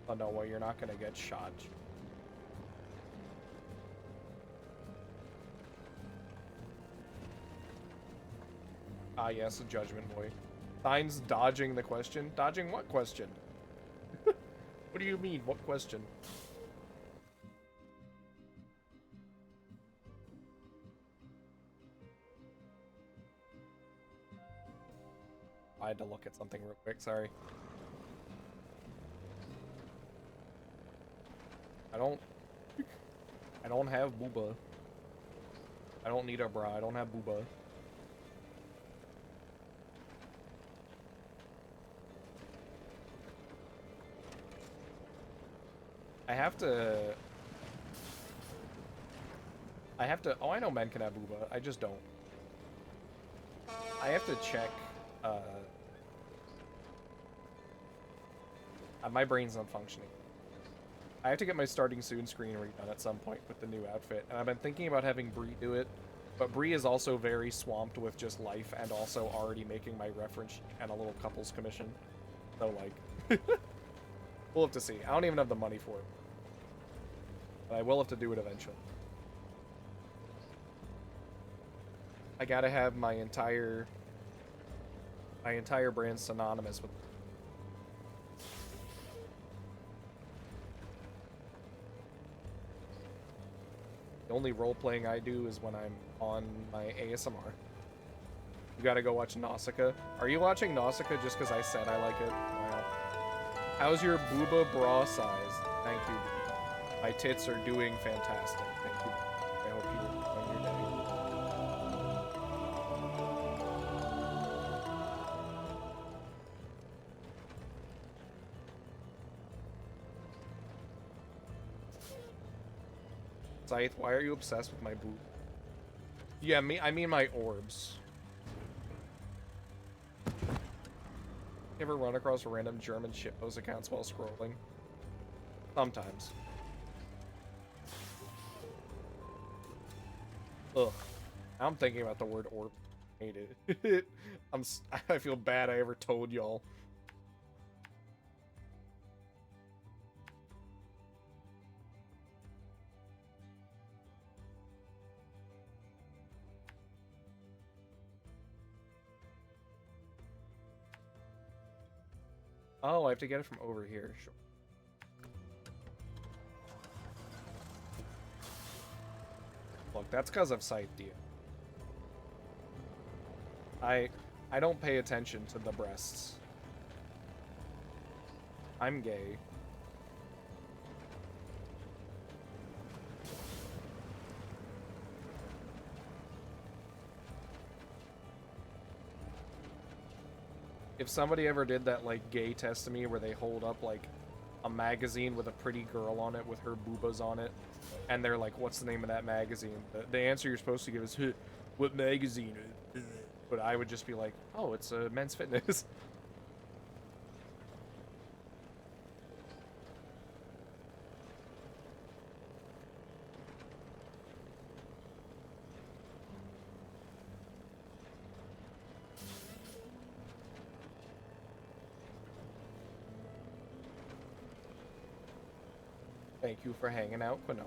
Oh no, well, you're not gonna get shot. Ah yes, a judgment boy. Sign's dodging the question. Dodging what question? What do you mean, what question? I had to look at something real quick, sorry. I don't have booba. I don't need a bra, I don't have booba. I have to, oh, I know men can have booba, I just don't. I have to check, my brain's not functioning. I have to get my starting soon screen redone at some point with the new outfit, and I've been thinking about having Bree do it, but Bree is also very swamped with just life and also already making my reference sheet and a little couples commission. So, like, we'll have to see. I don't even have the money for it. But I will have to do it eventually. I gotta have my entire brand synonymous with. The only role-playing I do is when I'm on my ASMR. You gotta go watch Nausicaa. Are you watching Nausicaa just because I said I like it? Wow. How's your booba bra size? Thank you. My tits are doing fantastic. Thank you. I hope you're enjoying your day. Scythe, why are you obsessed with my boob? Yeah, I mean my orbs. You ever run across random German shitpost accounts while scrolling? Sometimes. Ugh. I'm thinking about the word orb. Hate it. I feel bad I ever told y'all. Oh, I have to get it from over here. Sure. Look, that's because I've scythed you. I don't pay attention to the breasts. I'm gay. If somebody ever did that, like, gay test to me where they hold up, like, a magazine with a pretty girl on it with her boobas on it, and they're like, what's the name of that magazine? The answer you're supposed to give is, what magazine? But I would just be like, oh, it's Men's Fitness. Thank you for hanging out, Quinoa.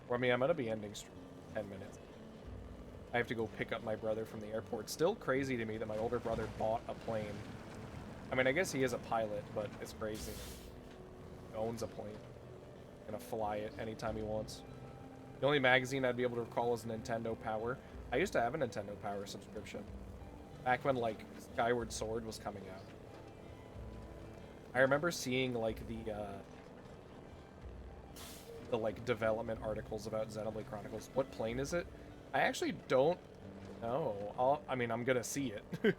Well, I mean, I'm gonna be ending stream in 10 minutes. I have to go pick up my brother from the airport. Still crazy to me that my older brother bought a plane. I mean, I guess he is a pilot, but it's crazy. He owns a plane. Gonna fly it anytime he wants. The only magazine I'd be able to recall is Nintendo Power. I used to have a Nintendo Power subscription. Back when, like, Skyward Sword was coming out. I remember seeing, like, the like, development articles about Xenoblade Chronicles. What plane is it? I actually don't know. I mean, I'm gonna see it.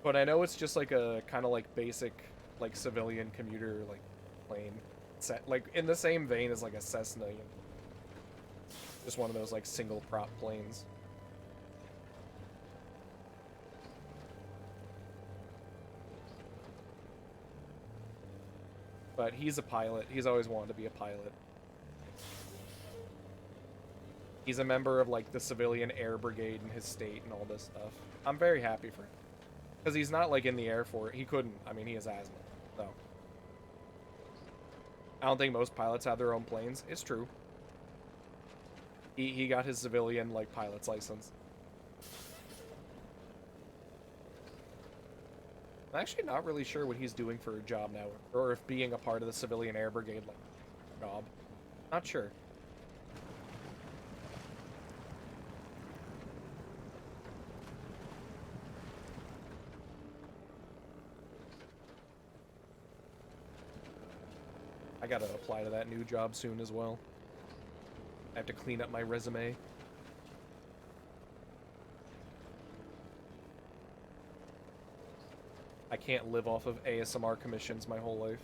But I know it's just like a kind of like basic, like, civilian commuter, like, plane. Set, like, in the same vein as, like, a Cessna. You know? Just one of those, like, single prop planes. But he's a pilot. He's always wanted to be a pilot. He's a member of, like, the civilian air brigade in his state and all this stuff. I'm very happy for him. Because he's not, like, in the Air Force. He couldn't. I mean, he has asthma. So. I don't think most pilots have their own planes. It's true. He got his civilian, like, pilot's license. I'm actually not really sure what he's doing for a job now, or if being a part of the civilian air brigade, like, job. Not sure. I gotta apply to that new job soon as well. I have to clean up my resume. I can't live off of ASMR commissions my whole life.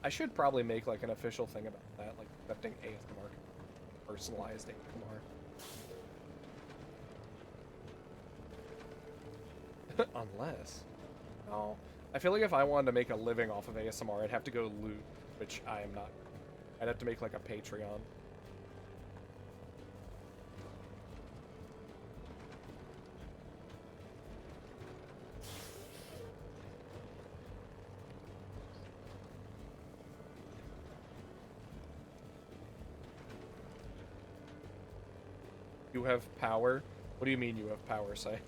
I should probably make, like, an official thing about that, like, accepting ASMR. Personalized ASMR. Unless... Oh. I feel like if I wanted to make a living off of ASMR, I'd have to go loot, which I am not. I'd have to make, like, a Patreon. You have power? What do you mean you have power, Sai?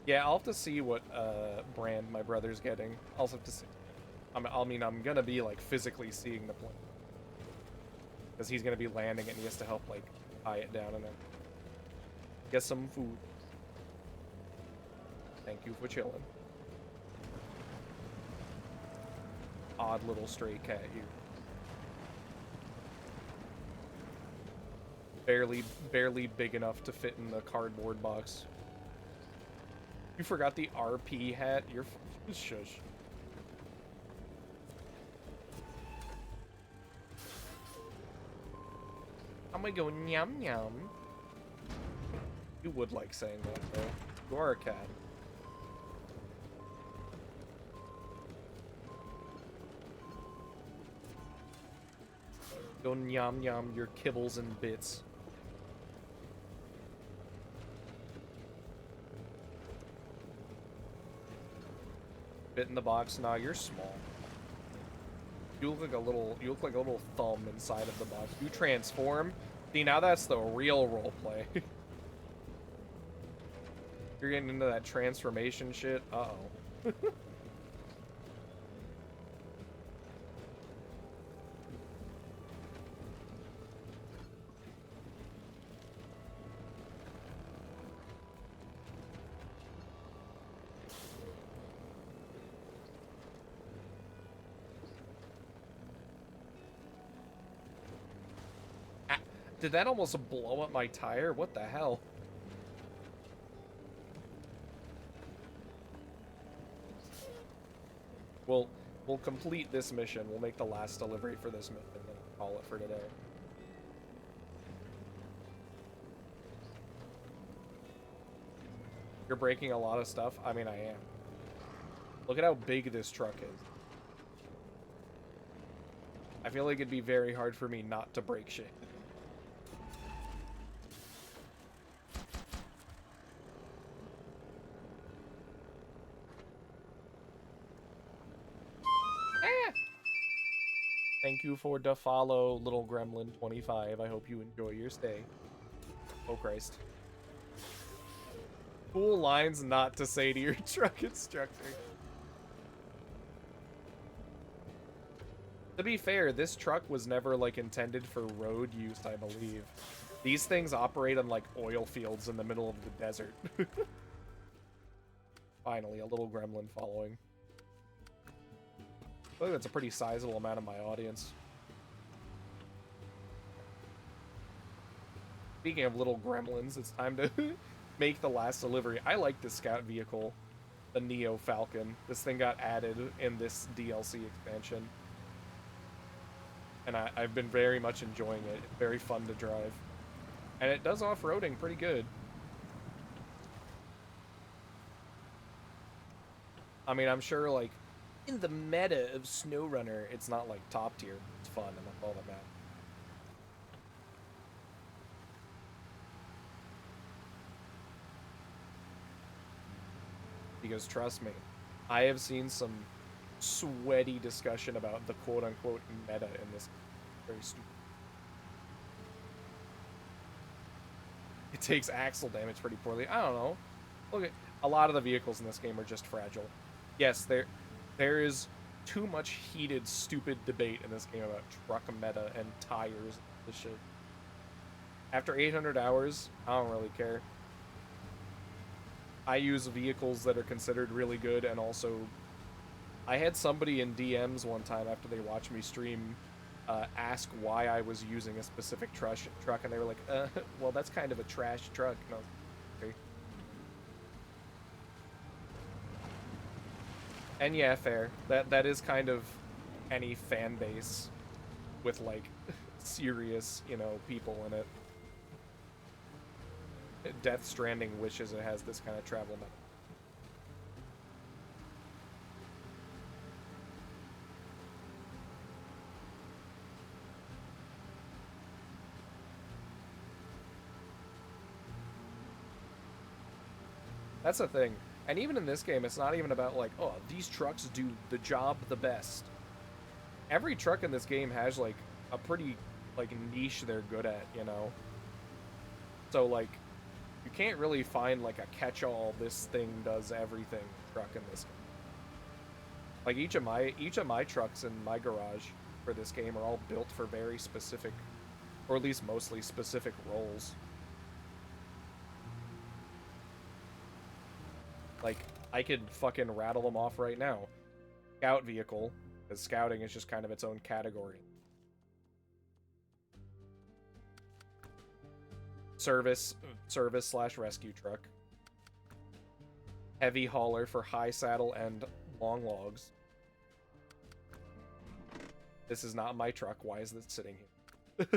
Yeah, I'll have to see what brand my brother's getting. I'll have to see. I mean, I'm gonna be, like, physically seeing the plane. Because he's gonna be landing it and he has to help, like, tie it down and then get some food. Thank you for chilling. Odd little stray cat here. Barely big enough to fit in the cardboard box. You forgot the RP hat? You're shush. I'm gonna go nyam nyam. You would like saying that, though. You are a cat. Go nyam nyam your kibbles and bits. Bit in the box. Nah, you're small. You look like a little thumb inside of the box. You transform. See, now that's the real roleplay. You're getting into that transformation shit. Uh-oh. Did that almost blow up my tire? What the hell? We'll complete this mission. We'll make the last delivery for this mission and then call it for today. You're breaking a lot of stuff? I mean, I am. Look at how big this truck is. I feel like it'd be very hard for me not to break shit. Thank you for the follow, little gremlin 25. I hope you enjoy your stay. Oh, Christ. Cool lines not to say to your truck instructor. To be fair, this truck was never, like, intended for road use, I believe. These things operate on, like, oil fields in the middle of the desert. Finally, a little gremlin following. I think that's a pretty sizable amount of my audience. Speaking of little gremlins, it's time to make the last delivery. I like this scout vehicle, the Neo Falcon. This thing got added in this DLC expansion. And I've been very much enjoying it. It's very fun to drive. And it does off-roading pretty good. I mean, I'm sure, like, in the meta of SnowRunner, it's not, like, top tier. It's fun, and that's all that matters. Because, trust me, I have seen some sweaty discussion about the quote-unquote meta in this. Very stupid. It takes axle damage pretty poorly. I don't know. Look at a lot of the vehicles in this game are just fragile. Yes, there is too much heated, stupid debate in this game about truck meta and tires and this shit. After 800 hours, I don't really care. I use vehicles that are considered really good, and also I had somebody in DMs one time after they watched me stream ask why I was using a specific truck, and they were like, well, that's kind of a trash truck. And I was like, okay. And yeah, fair. That is kind of any fan base with, like, serious, you know, people in it. Death Stranding wishes it has this kind of travel meta. That's the thing. And even in this game, it's not even about, like, oh, these trucks do the job the best. Every truck in this game has, like, a pretty, like, niche they're good at, you know? So, like, you can't really find, like, a catch-all, this thing does everything truck in this game. Like, each of my trucks in my garage for this game are all built for very specific, or at least mostly specific roles. Like, I could fucking rattle them off right now. Scout vehicle, because scouting is just kind of its own category. Service/rescue truck. Heavy hauler for high saddle and long logs. This is not my truck. Why is this sitting here?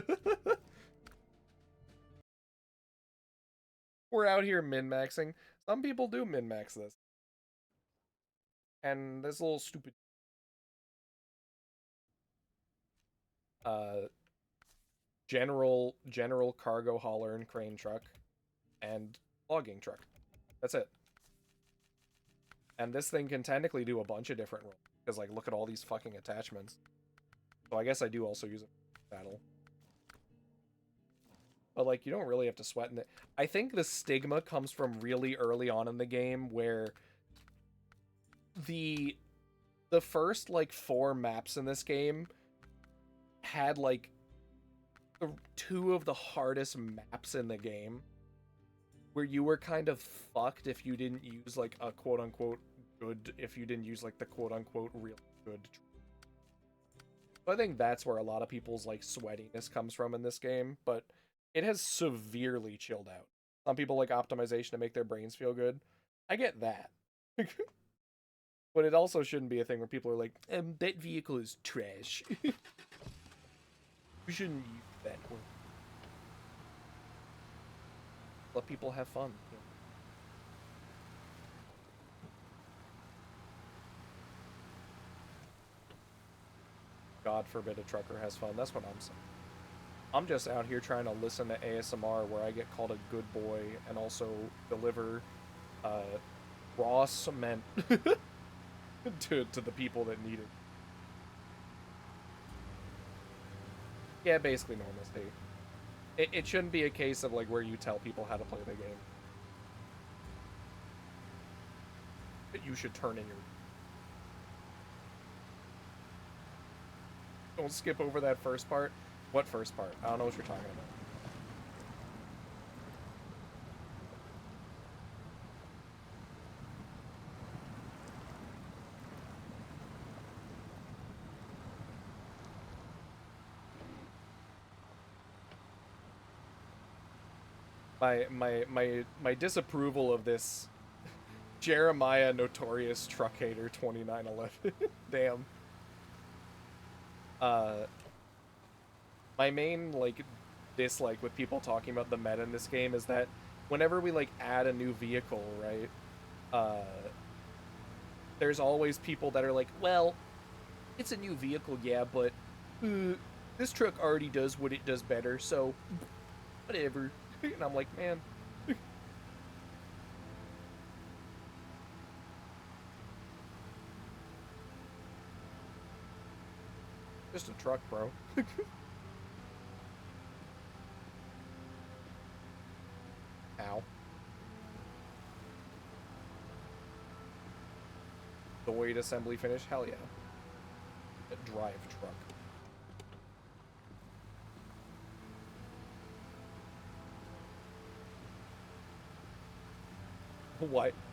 We're out here min-maxing. Some people do min-max this. And this little stupid general cargo hauler and crane truck, and logging truck. That's it. And this thing can technically do a bunch of different roles, because, like, look at all these fucking attachments. So I guess I do also use it for battle. But, like, you don't really have to sweat in it. I think the stigma comes from really early on in the game, where the first, like, 4 maps in this game had, like, 2 of the hardest maps in the game, where you were kind of fucked if you didn't use, like, a quote-unquote good, if you didn't use, like, the quote-unquote real good. So I think that's where a lot of people's, like, sweatiness comes from in this game, but it has severely chilled out. Some people like optimization to make their brains feel good. I get that. But it also shouldn't be a thing where people are like, that vehicle is trash. We shouldn't use that word. Let people have fun. You know? God forbid a trucker has fun. That's what I'm saying. I'm just out here trying to listen to ASMR where I get called a good boy and also deliver raw cement to the people that need it. Yeah, basically normalcy. It shouldn't be a case of, like, where you tell people how to play the game. But you should turn in your... Don't skip over that first part. What first part? I don't know what you're talking about. My disapproval of this Jeremiah Notorious Truck Hater 2911. Damn. My main, like, dislike with people talking about the meta in this game is that whenever we, like, add a new vehicle, right, there's always people that are like, well, it's a new vehicle, yeah, but this truck already does what it does better, so whatever. And I'm like, man. Just a truck, bro. Ow. The weight assembly finish? Hell yeah. A drive truck.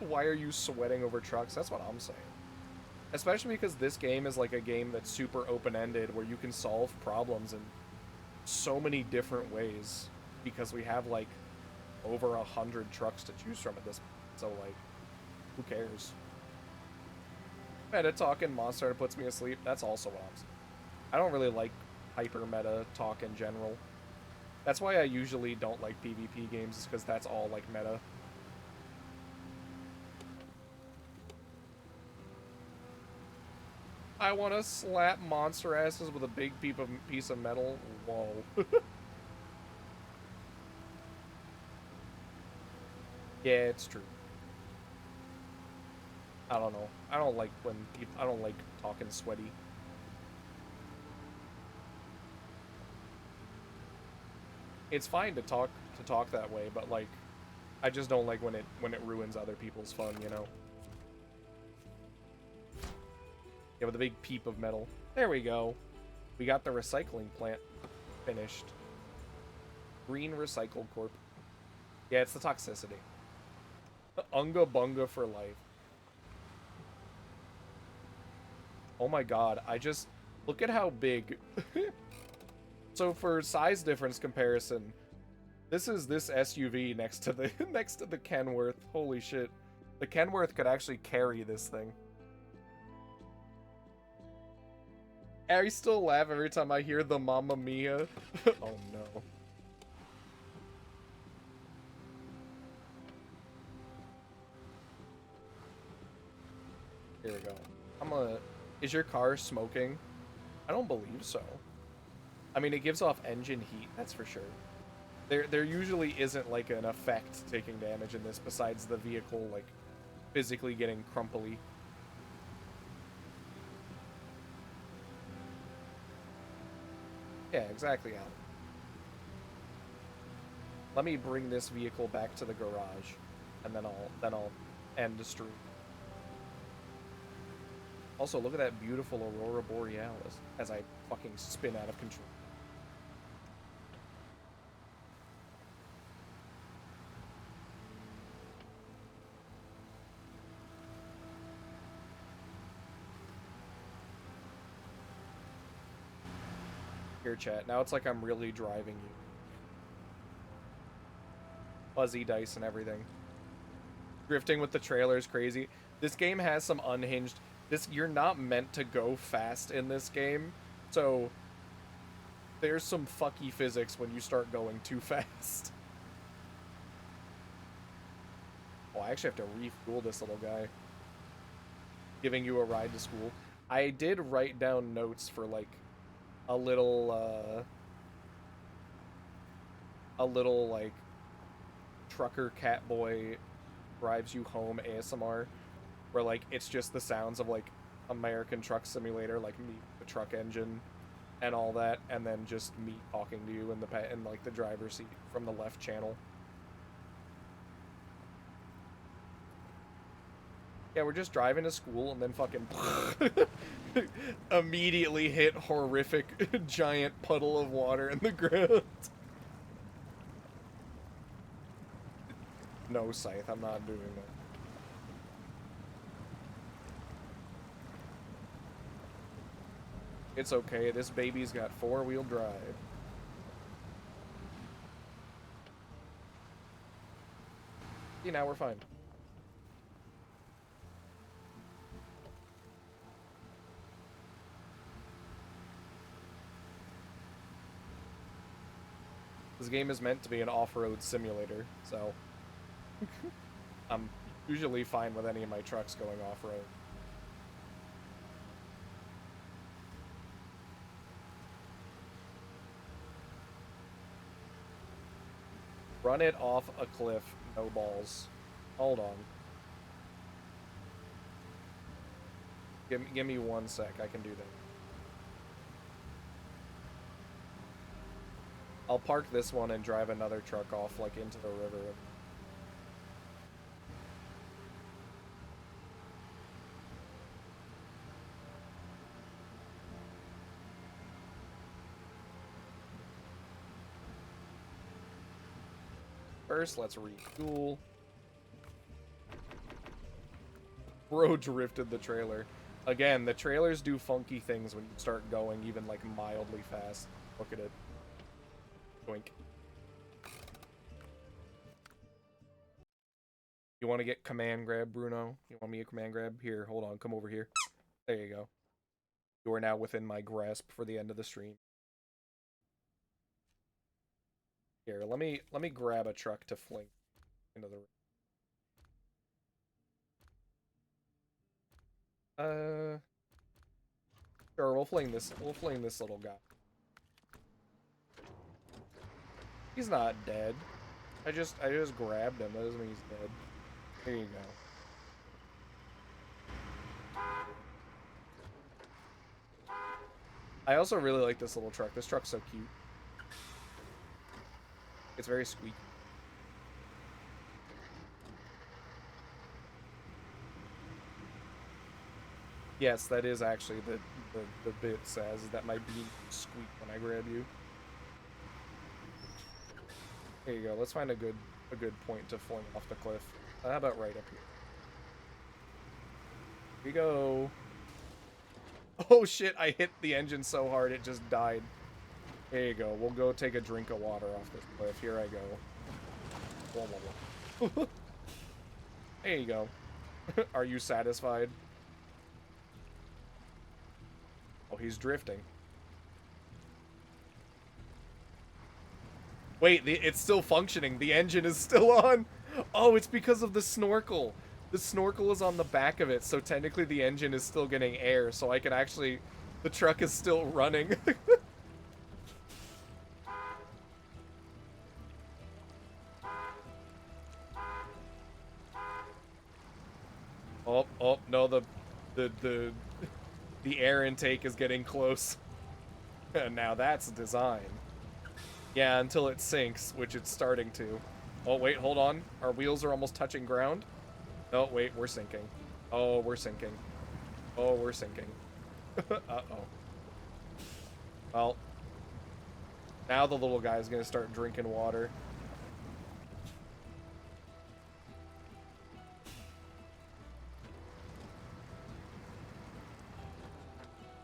Why are you sweating over trucks? That's what I'm saying. Especially because this game is like a game that's super open-ended, where you can solve problems in so many different ways, because we have, like, over 100 trucks to choose from at this point. So, like, who cares? Meta talk in Monster puts me asleep. That's also what I'm saying. I don't really like hyper meta talk in general. That's why I usually don't like PvP games, is because that's all, like, meta. I want to slap monster asses with a big piece of metal. Whoa. Yeah, it's true. I don't know. I don't like talking sweaty. It's fine to talk that way, but, like, I just don't like when it ruins other people's fun, you know. Yeah, with a big peep of metal. There we go. We got the recycling plant finished. Green Recycle Corp. Yeah, it's the toxicity. Unga bunga for life. Oh my god, I just... Look at how big... So for size difference comparison, this is this SUV next to the next to the Kenworth. Holy shit. The Kenworth could actually carry this thing. I still laugh every time I hear the Mamma Mia. Oh no. Here we go. Is your car smoking? I don't believe so. I mean, it gives off engine heat, that's for sure. There usually isn't, like, an effect taking damage in this besides the vehicle, like, physically getting crumply. Yeah, exactly, Alan. Let me bring this vehicle back to the garage, and then I'll end the stream. Also, look at that beautiful Aurora Borealis as I fucking spin out of control. Here, chat. Now it's like I'm really driving you. Fuzzy dice and everything. Drifting with the trailer is crazy. This game has some unhinged... You're not meant to go fast in this game, so there's some fucky physics when you start going too fast. Oh, I actually have to refuel this little guy. Giving you a ride to school. I did write down notes for, like, a little, like, trucker Catboy Drives You Home ASMR. Where, like, it's just the sounds of, like, American Truck Simulator, like, me, the truck engine, and all that, and then just me talking to you in like, the driver's seat from the left channel. Yeah, we're just driving to school, and then fucking immediately hit horrific giant puddle of water in the ground. No, Scythe, I'm not doing that. It's okay, this baby's got 4-wheel drive. See, now we're fine. This game is meant to be an off-road simulator, so I'm usually fine with any of my trucks going off-road. Run it off a cliff, no balls. Hold on. Give me 1 sec, I can do that. I'll park this one and drive another truck off, like, into the river. First, let's refuel. Bro drifted the trailer. Again, the trailers do funky things when you start going even, like, mildly fast. Look at it. Boink. You want to get command grab, Bruno? You want me to command grab? Here, hold on, come over here. There you go. You are now within my grasp for the end of the stream. Here, let me grab a truck to fling into the... Sure, we'll fling this little guy. He's not dead. I just grabbed him. That doesn't mean he's dead. There you go. I also really like this little truck. This truck's so cute. It's very squeaky. Yes, that is actually the bit says that my beam squeak when I grab you. There you go. Let's find a good point to fling off the cliff. How about right up here? Here we go. Oh shit, I hit the engine so hard it just died. There you go. We'll go take a drink of water off this cliff. Here I go. Whoa, whoa, whoa. There you go. Are you satisfied? Oh, he's drifting. Wait, it's still functioning. The engine is still on. Oh, it's because of the snorkel. The snorkel is on the back of it, so technically the engine is still getting air, so I can actually... The truck is still running. oh, no, the air intake is getting close. Now that's design. Yeah, until it sinks, which it's starting to. Oh, wait, hold on. Our wheels are almost touching ground. Oh, wait, we're sinking. Oh, we're sinking. Oh, we're sinking. Uh-oh. Well, now the little guy's gonna start drinking water.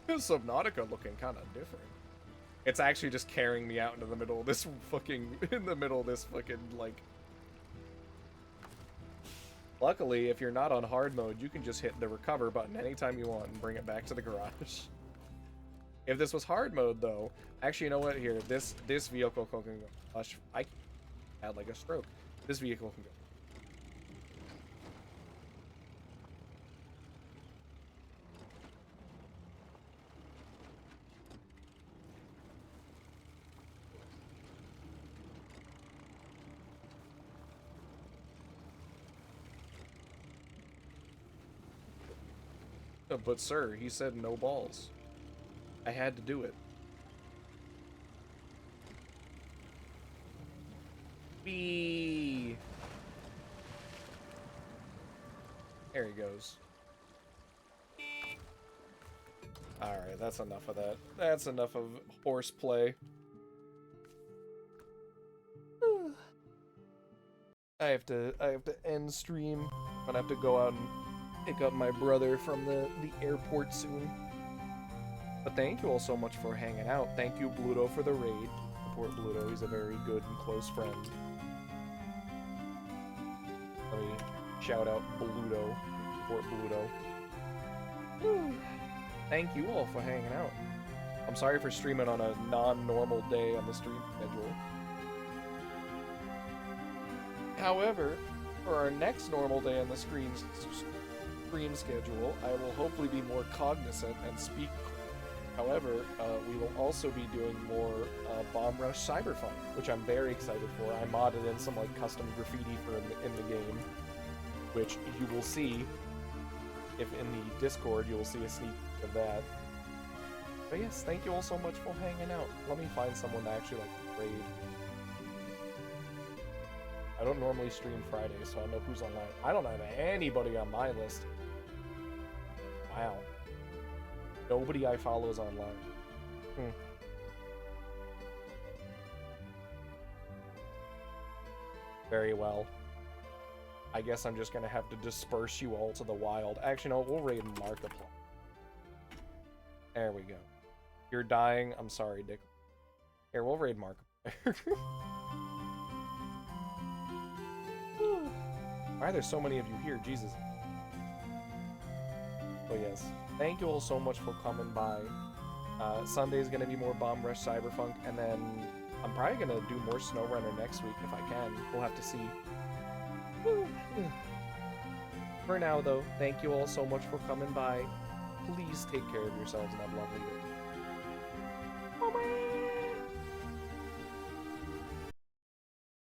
Subnautica looking kind of different. It's actually just carrying me out into the middle of this fucking, like... Luckily, if you're not on hard mode, you can just hit the recover button anytime you want and bring it back to the garage. If this was hard mode, though, actually, you know what? Here, this vehicle can go. I had like a stroke. This vehicle can go. But sir, he said no balls. I had to do it. Wee. There he goes. Alright, that's enough of that. That's enough of horseplay. I have to end stream. I'm gonna have to go out and pick up my brother from the airport soon. But thank you all so much for hanging out. Thank you, Bluto, for the raid. Support Bluto. He's a very good and close friend. Let me shout out Bluto. Support Bluto. Thank you all for hanging out. I'm sorry for streaming on a non-normal day on the stream schedule. However, for our next normal day on the stream schedule, I will hopefully be more cognizant and speak. However, we will also be doing more Bomb Rush Cyberfun, which I'm very excited for. I modded in some like custom graffiti for in the game, which you will see if in the Discord you will see a sneak peek of that. But yes, thank you all so much for hanging out. Let me find someone to actually like raid. I don't normally stream Fridays, so I don't know who's online. I don't have anybody on my list. Wow. Nobody I follow is online. Very well. I guess I'm just gonna have to disperse you all to the wild. Actually, no, we'll raid Markiplier. There we go. You're dying. I'm sorry, Dick. Here, we'll raid Markiplier. Why are there so many of you here? Jesus. But yes, thank you all so much for coming by. Sunday is going to be more Bomb Rush Cyberfunk, and then I'm probably going to do more SnowRunner next week if I can. We'll have to see. For now, though, thank you all so much for coming by. Please take care of yourselves and have a lovely day.